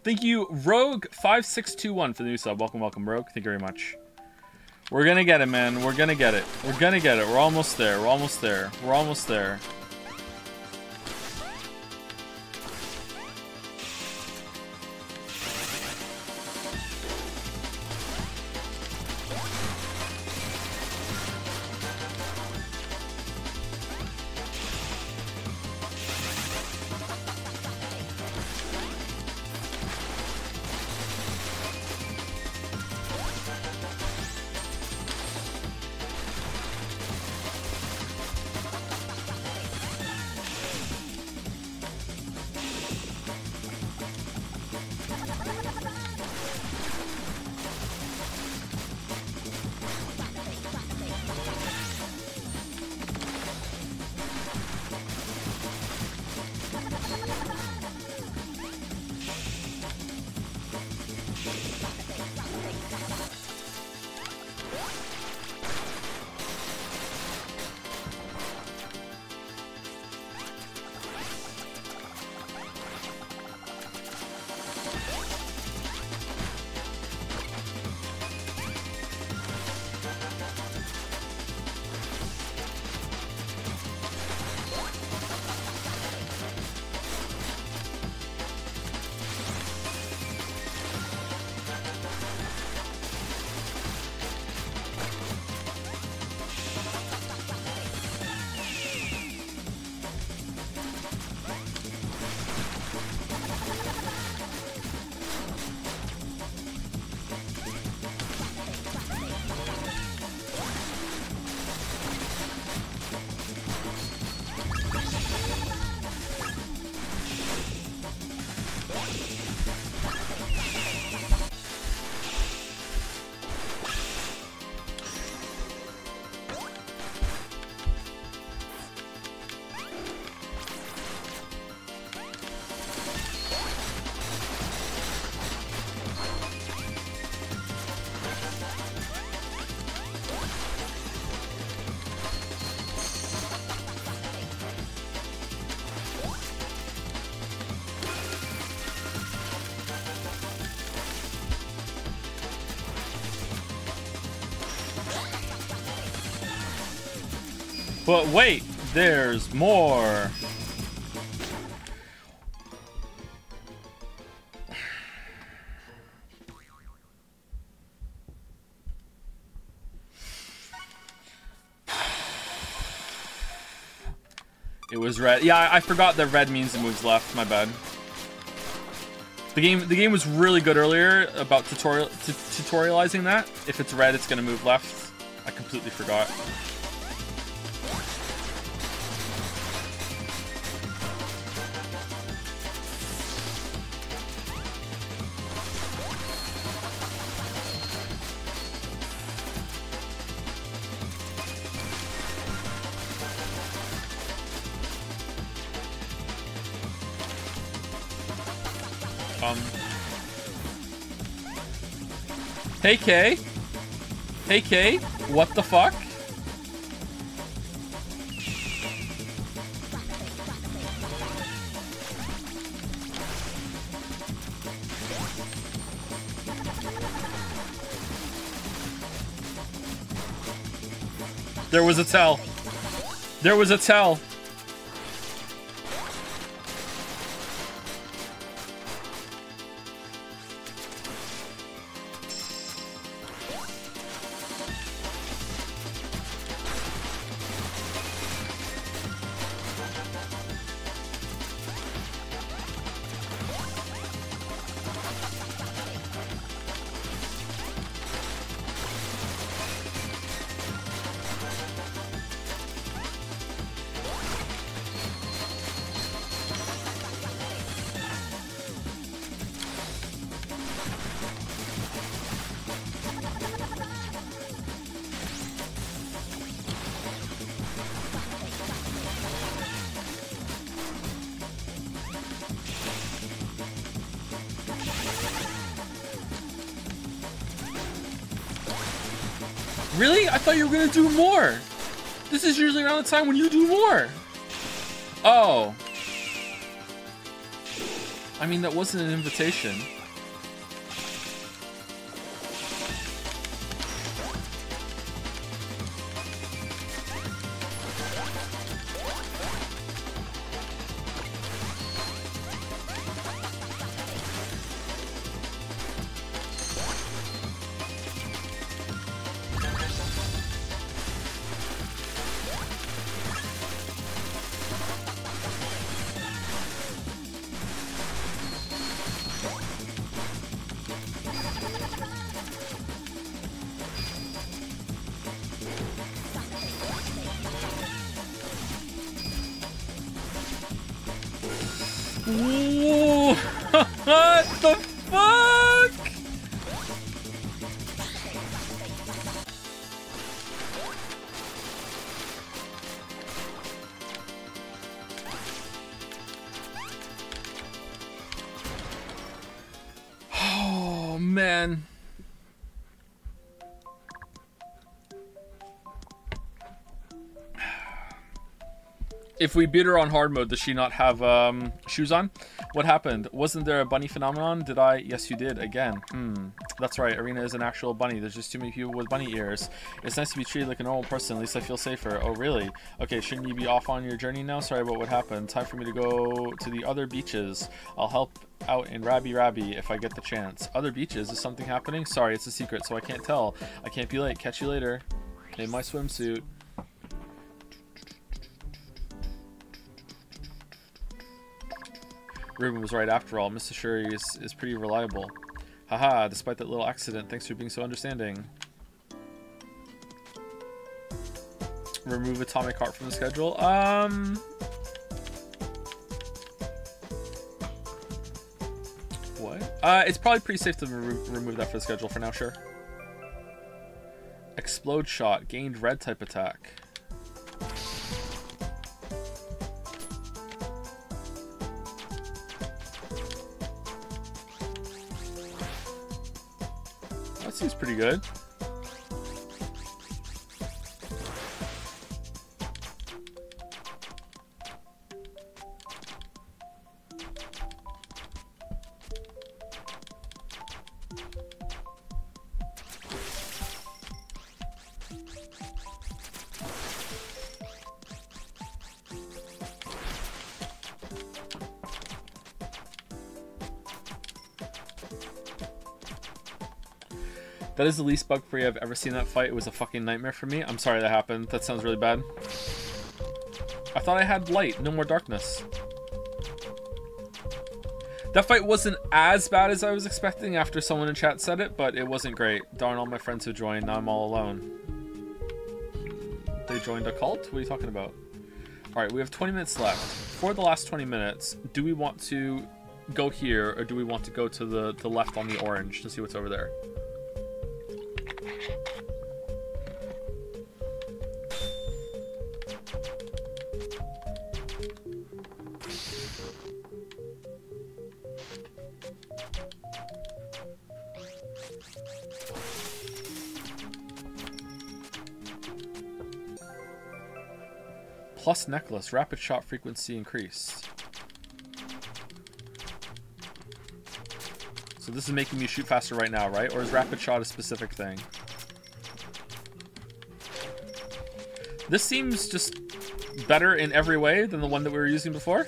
S1: Thank you, Rogue5621 for the new sub. Welcome, welcome, Rogue. Thank you very much. We're gonna get it, man. We're gonna get it. We're gonna get it. We're almost there. We're almost there. We're almost there. But wait, there's more. It was red. Yeah, I forgot that red means it moves left. My bad. The game was really good earlier about tutorializing that. If it's red, it's gonna move left. I completely forgot. Hey Kay. Hey Kay, what the fuck? There was a tell. There was a tell. Really? I thought you were gonna do more. This is usually around the time when you do more. Oh. I mean, that wasn't an invitation. Ooh. What the fuck? Oh man. If we beat her on hard mode, does she not have shoes on? What happened? Wasn't there a bunny phenomenon? Did I? Yes, you did. Again. That's right. Arena is an actual bunny. There's just too many people with bunny ears. It's nice to be treated like a normal person. At least I feel safer. Oh, really? Okay, shouldn't you be off on your journey now? Sorry about what happened. Time for me to go to the other beaches. I'll help out in Rabi-Ribi if I get the chance. Other beaches? Is something happening? Sorry, it's a secret, so I can't tell. I can't be late. Catch you later. In my swimsuit. Ruben was right after all. Mr. Shuri is pretty reliable. Haha, despite that little accident, thanks for being so understanding. Remove Atomic Heart from the schedule? What? It's probably pretty safe to remove that from the schedule for now, sure. Explode Shot. Gained red type attack. That seems pretty good. That is the least bug-free I've ever seen that fight. It was a fucking nightmare for me. I'm sorry that happened. That sounds really bad. I thought I had light, no more darkness. That fight wasn't as bad as I was expecting after someone in chat said it, but it wasn't great. Darn all my friends who joined, now I'm all alone. They joined a cult? What are you talking about? Alright, we have 20 minutes left. For the last 20 minutes, do we want to go here, or do we want to go to the left on the orange to see what's over there? Plus necklace, rapid shot frequency increased. So this is making me shoot faster right now, right? Or is rapid shot a specific thing? This seems just better in every way than the one that we were using before.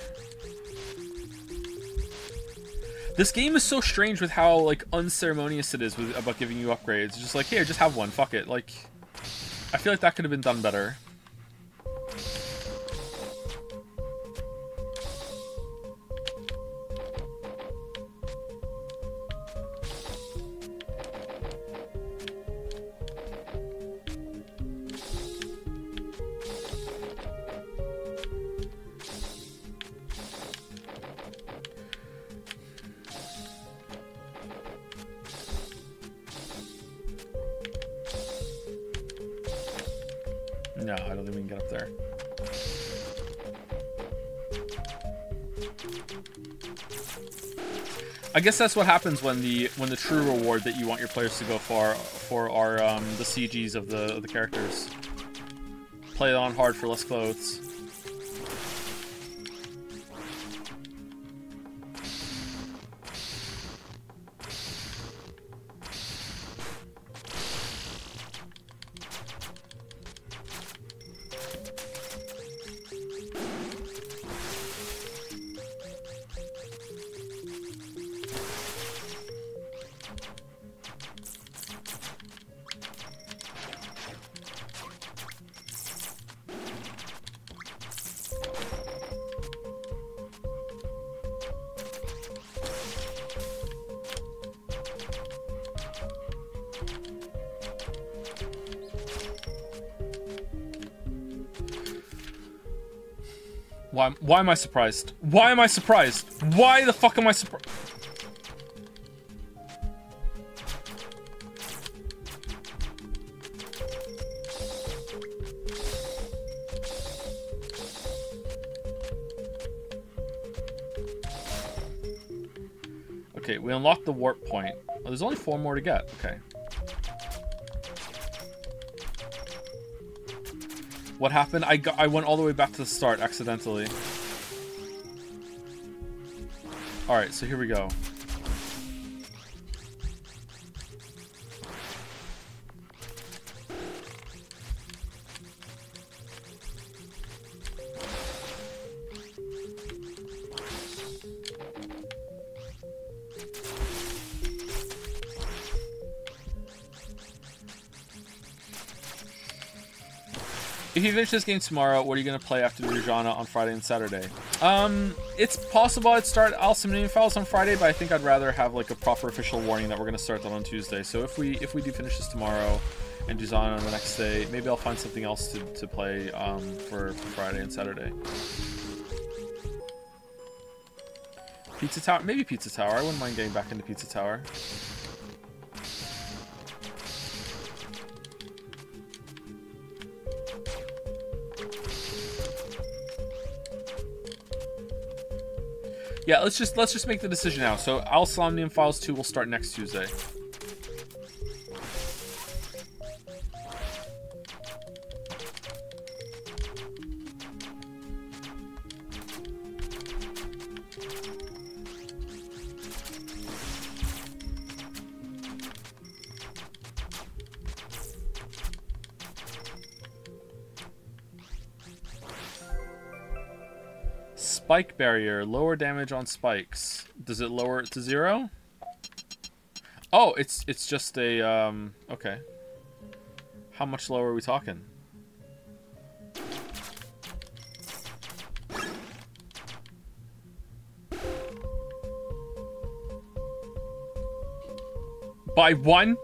S1: This game is so strange with how like unceremonious it is about giving you upgrades. It's just like, here, just have one, fuck it. Like, I feel like that could have been done better. No, I don't think we can get up there. I guess that's what happens when the true reward that you want your players to go for are the CGs of the characters. Play it on hard for less clothes. Why am I surprised? Why am I surprised? Why the fuck am I surprised? Okay, we unlocked the warp point. Oh, there's only 4 more to get. Okay. What happened? I went all the way back to the start accidentally. Alright, so here we go. If you finish this game tomorrow, what are you going to play after Dujanah on Friday and Saturday? It's possible I'd start Somnium Files on Friday, but I think I'd rather have like a proper official warning that we're going to start that on Tuesday. So if we do finish this tomorrow and Dujanah on the next day, maybe I'll find something else to play for Friday and Saturday. Pizza Tower? Maybe Pizza Tower. I wouldn't mind getting back into Pizza Tower. Yeah, let's just make the decision now. So, Somnium Files 2 will start next Tuesday. Spike barrier, lower damage on spikes. Does it lower it to 0? Oh, it's just a okay. How much lower are we talking? By 1?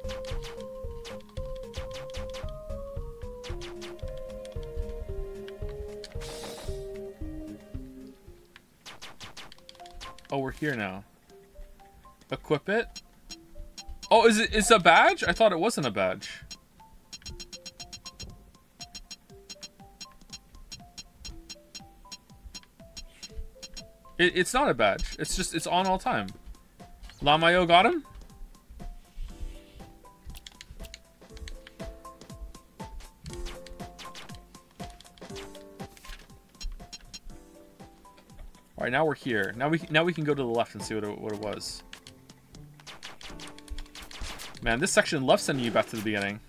S1: Oh, we're here now. Equip it. Oh, it's a badge? I thought it wasn't a badge. It's not a badge. It's on all time. Lamayo got him? All right, now we're here. Now we can go to the left and see what it was. Man, this section loves sending you back to the beginning.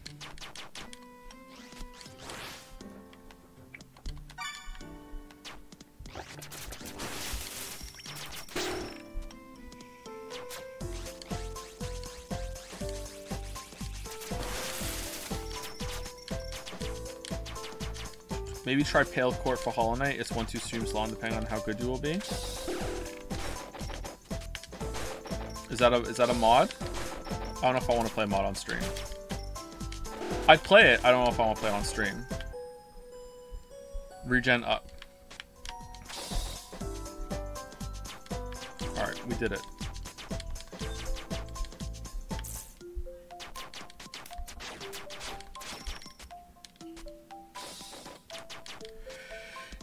S1: Maybe try Pale Court for Hollow Knight. It's 1-2 streams long depending on how good you will be. Is that a mod? I don't know if I want to play a mod on stream. I'd play it. I don't know if I want to play it on stream. Regen up. Alright, we did it.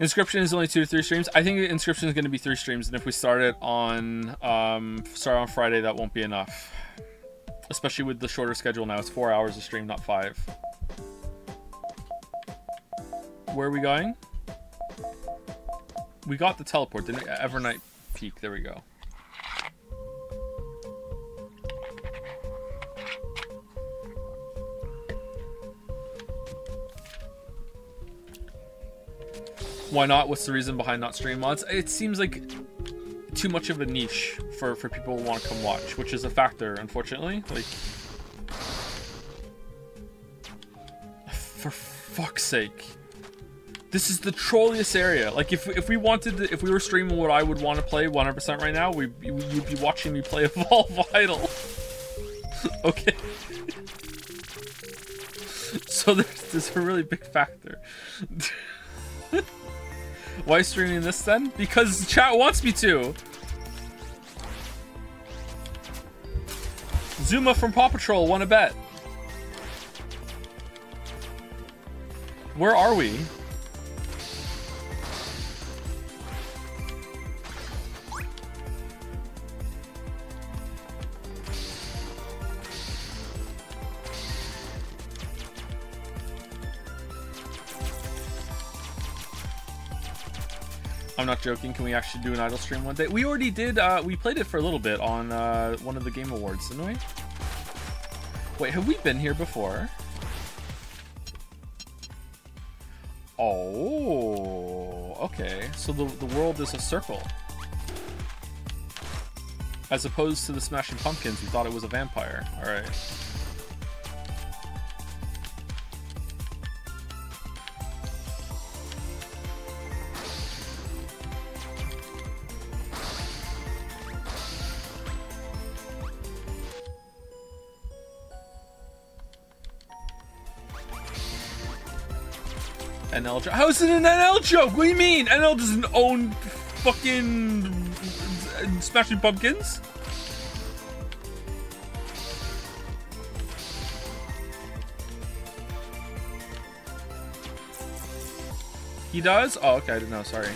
S1: Inscription is only 2 to 3 streams. I think Inscription is going to be 3 streams, and if we start it on Friday, that won't be enough. Especially with the shorter schedule now. It's 4 hours a stream, not 5. Where are we going? We got the teleport, didn't we? Evernight Peak. There we go. Why not? What's the reason behind not streaming mods? It seems like too much of a niche for people who want to come watch, which is a factor, unfortunately. Like, for fuck's sake, this is the trolliest area. Like, if we wanted to, if we were streaming what I would want to play 100% right now, you'd be watching me play Evolve Vital. Okay. So there's a really big factor. Why streaming this then? Because chat wants me to. Zuma from Paw Patrol won a bet. Where are we? I'm not joking. Can we actually do an idle stream one day? We already did. We played it for a little bit on one of the Game Awards, didn't we? Wait, have we been here before? Oh, okay. So the world is a circle. As opposed to the Smashing Pumpkins, we thought it was a vampire. All right. NL joke? How is it an NL joke? What do you mean? NL doesn't own fucking Smashing Pumpkins? He does? Oh, okay. I didn't know. Sorry.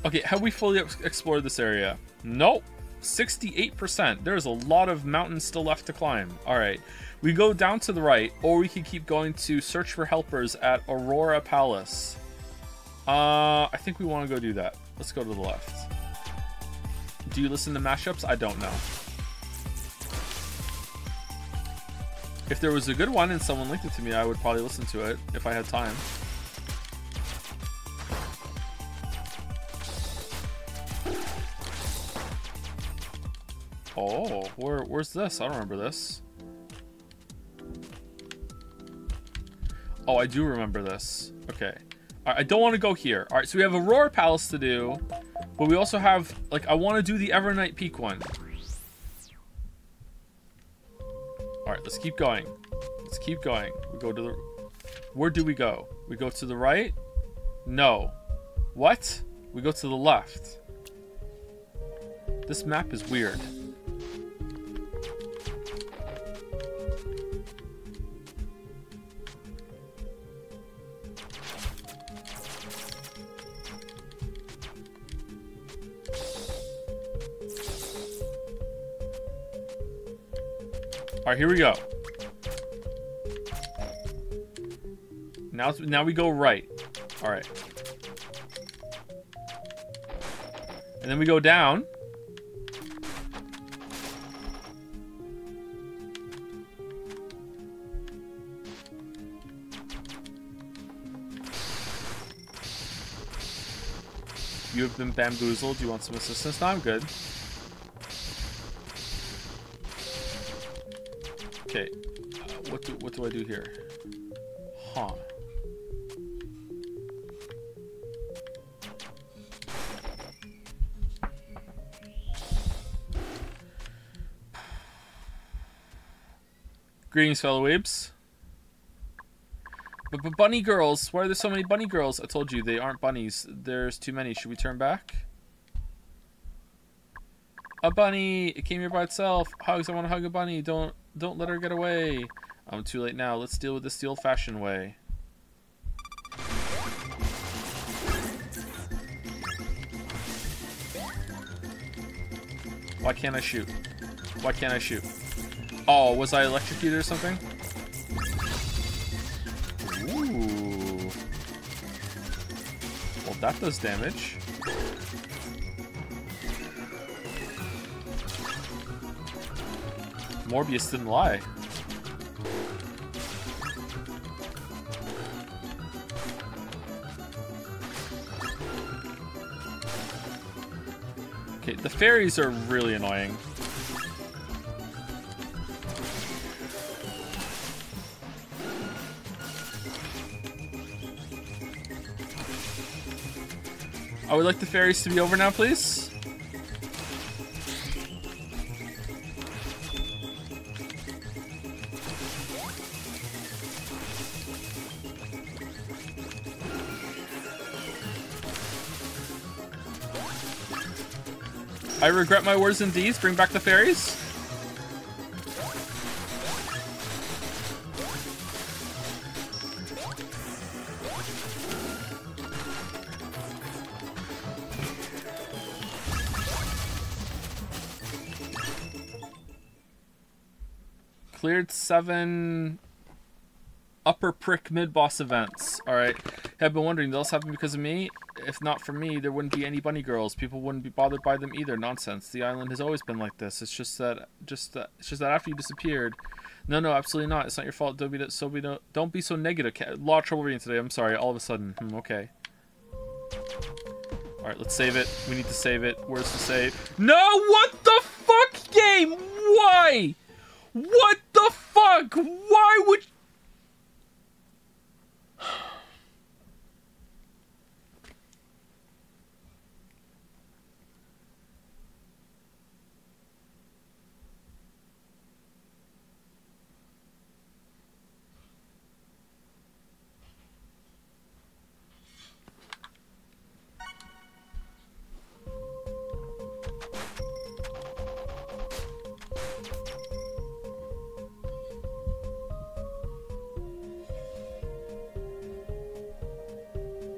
S1: Okay, have we fully explored this area? Nope. 68%. There's a lot of mountains still left to climb. Alright. We go down to the right, or we can keep going to search for helpers at Aurora Palace. I think we want to go do that. Let's go to the left. Do you listen to mashups? I don't know. If there was a good one and someone linked it to me, I would probably listen to it if I had time. Oh, where's this? I don't remember this. Oh, I do remember this. Okay. I don't want to go here. All right, so we have Aurora Palace to do, but we also have, like, I want to do the Evernight Peak one. All right, let's keep going. Let's keep going. We go to the... Where do we go? We go to the right? No. What? We go to the left. This map is weird. All right, here we go. Now we go right. All right. And then we go down. You have been bamboozled. Do you want some assistance? No, I'm good. Okay, what do I do here? Huh. Greetings, fellow weebs. But bunny girls, why are there so many bunny girls? I told you, they aren't bunnies. There's too many. Should we turn back? A bunny! It came here by itself. Hugs, I want to hug a bunny. Don't let her get away. I'm too late now. Let's deal with this the old-fashioned way. Why can't I shoot? Why can't I shoot? Oh, was I electrocuted or something? Ooh. Well, that does damage. Morbius didn't lie. Okay, the fairies are really annoying. I would like the fairies to be over now, please. I regret my words and deeds. Bring back the fairies. Cleared 7 upper prick mid-boss events. Alright. Have been wondering, those happen because of me? If not for me, there wouldn't be any bunny girls. People wouldn't be bothered by them either. Nonsense. The island has always been like this. It's just that after you disappeared. No, absolutely not. It's not your fault. Don't be so negative. A lot of trouble reading today. I'm sorry. All of a sudden. Okay. Alright, let's save it. We need to save it. Where's the save? No! What the fuck, game? Why? What the fuck? Why would...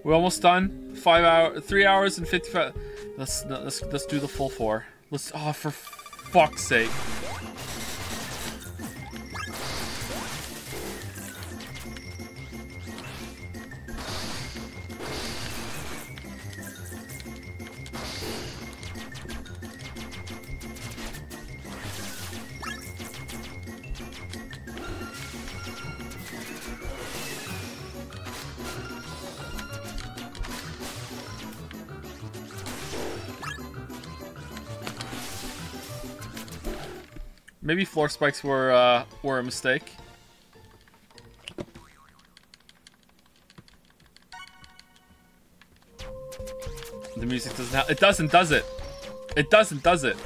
S1: We're almost done. 3 hours and 55. Let's do the full 4. Let's. Oh, for fuck's sake. Maybe floor spikes were a mistake. The music doesn't have, it doesn't, does it? It doesn't, does it?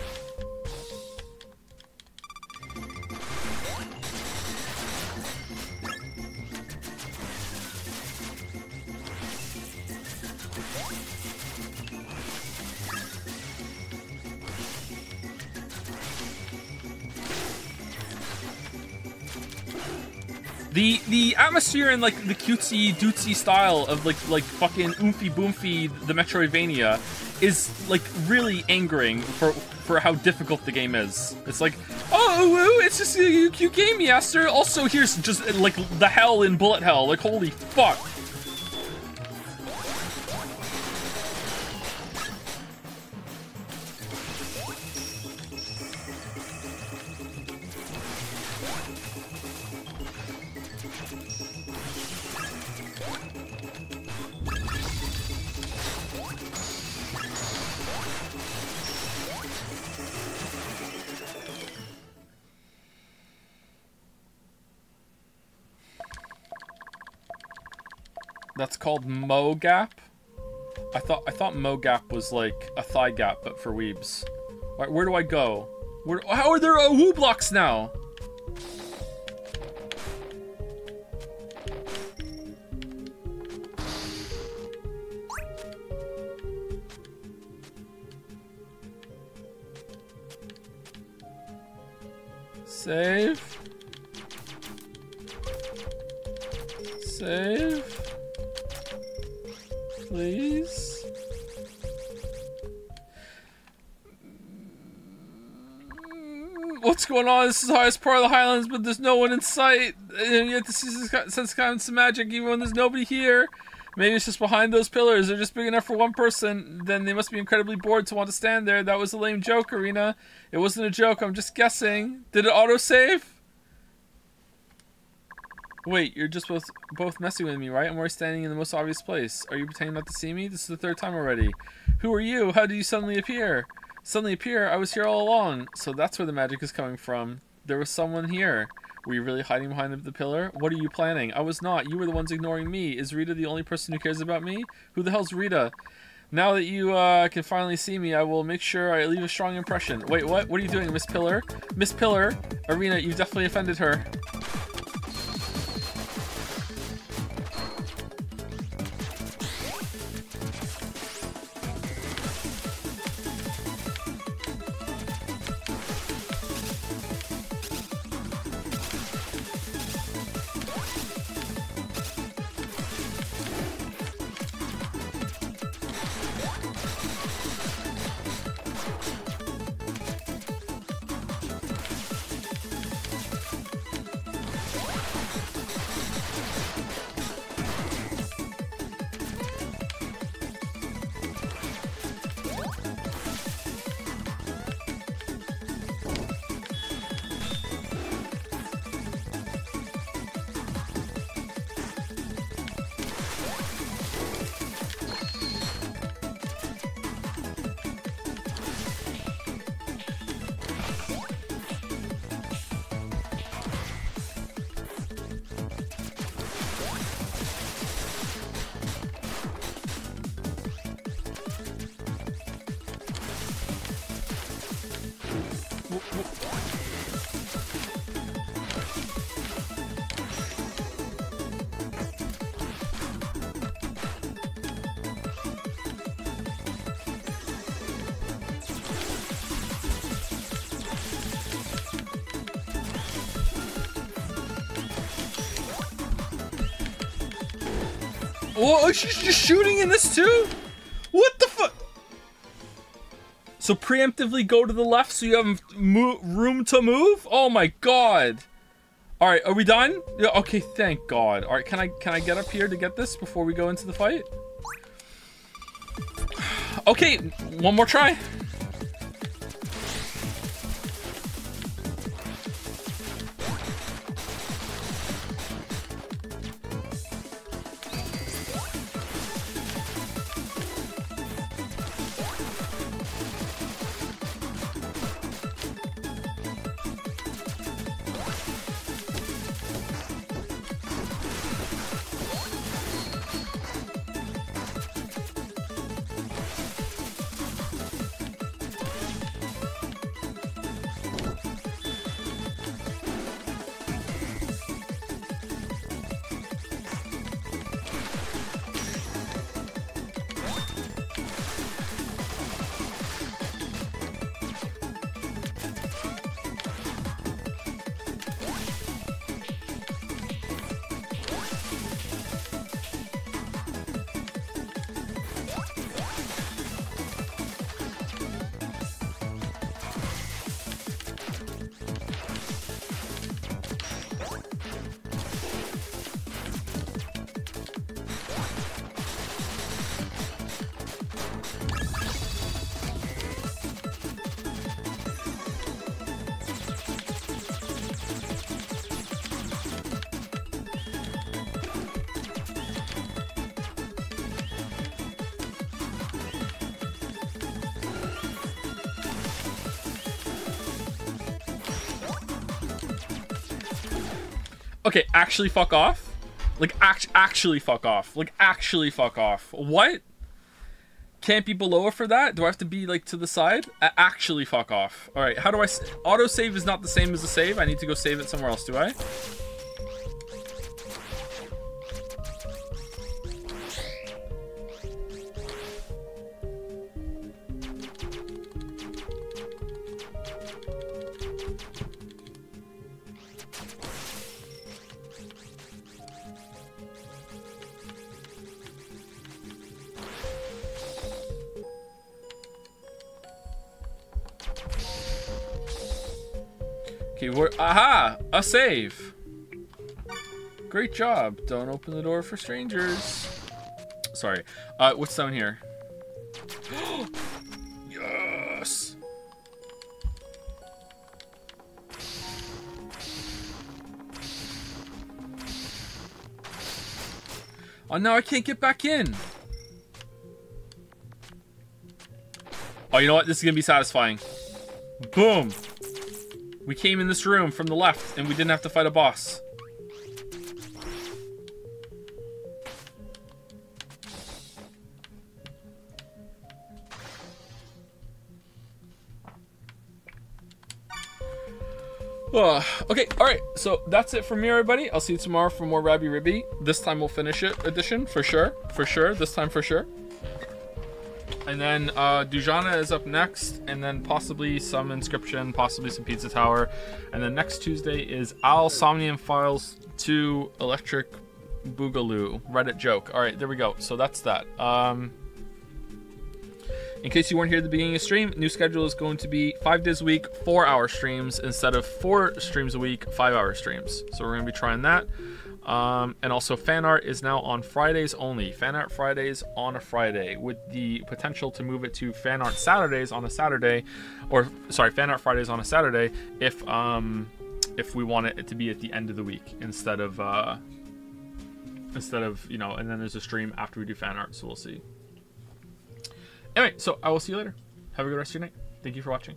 S1: The atmosphere and like the cutesy dootsy style of like fucking oomphy boomfy the Metroidvania is like really angering for how difficult the game is. It's like, oh, it's just a cute game, Yaster. Also, here's just like the hell in bullet hell. Like, holy fuck. That's called Mo Gap. I thought Mo Gap was like a thigh gap, but for weebs. Right, where do I go? How are there woo blocks now? Save. Save. Please. What's going on? This is the highest part of the Highlands, but there's no one in sight. And yet this sense kind of some magic even when there's nobody here. Maybe it's just behind those pillars. They're just big enough for one person. Then they must be incredibly bored to want to stand there. That was a lame joke, Arena. It wasn't a joke. I'm just guessing. Did it autosave? Wait, you're just both messing with me, right? I'm already standing in the most obvious place. Are you pretending not to see me? This is the third time already. Who are you? How did you suddenly appear? Suddenly appear? I was here all along. So that's where the magic is coming from. There was someone here. Were you really hiding behind the pillar? What are you planning? I was not. You were the ones ignoring me. Is Rita the only person who cares about me? Who the hell's Rita? Now that you can finally see me, I will make sure I leave a strong impression. Wait, what? What are you doing, Miss Pillar? Miss Pillar? Arena, you've definitely offended her. Oh, she's just shooting in this too? What the fuck? So preemptively go to the left so you have room to move? Oh my god. All right, are we done? Yeah, okay, thank god. All right, can I get up here to get this before we go into the fight? Okay, one more try. Okay, actually fuck off. Like, actually fuck off. Like, actually fuck off. What? Can't be below for that? Do I have to be, like, to the side? Actually fuck off. Alright, how do I... Autosave is not the same as a save. I need to go save it somewhere else, do I? Okay, aha! A save! Great job. Don't open the door for strangers. Sorry. What's down here? Yes! Oh, no, I can't get back in. Oh, you know what? This is gonna be satisfying. Boom! We came in this room from the left, and we didn't have to fight a boss. Okay, alright, so that's it from me, everybody. I'll see you tomorrow for more Rabi-Ribi. This time we'll finish it edition, for sure. For sure, this time for sure. And then Dujanah is up next, and then possibly some Inscription, possibly some Pizza Tower. And then next Tuesday is Somnium Files 2 Electric Boogaloo Reddit joke. Alright, there we go. So that's that. In case you weren't here at the beginning of the stream, new schedule is going to be 5 days a week, 4-hour streams, instead of 4 streams a week, 5-hour streams. So we're going to be trying that. And also fan art is now on Fridays only. Fan art Fridays on a Friday, with the potential to move it to fan art Saturdays on a Saturday, or sorry, fan art Fridays on a Saturday if we want it to be at the end of the week instead of you know, and then there's a stream after we do fan art, so we'll see. Anyway, so I will see you later. Have a good rest of your night. Thank you for watching.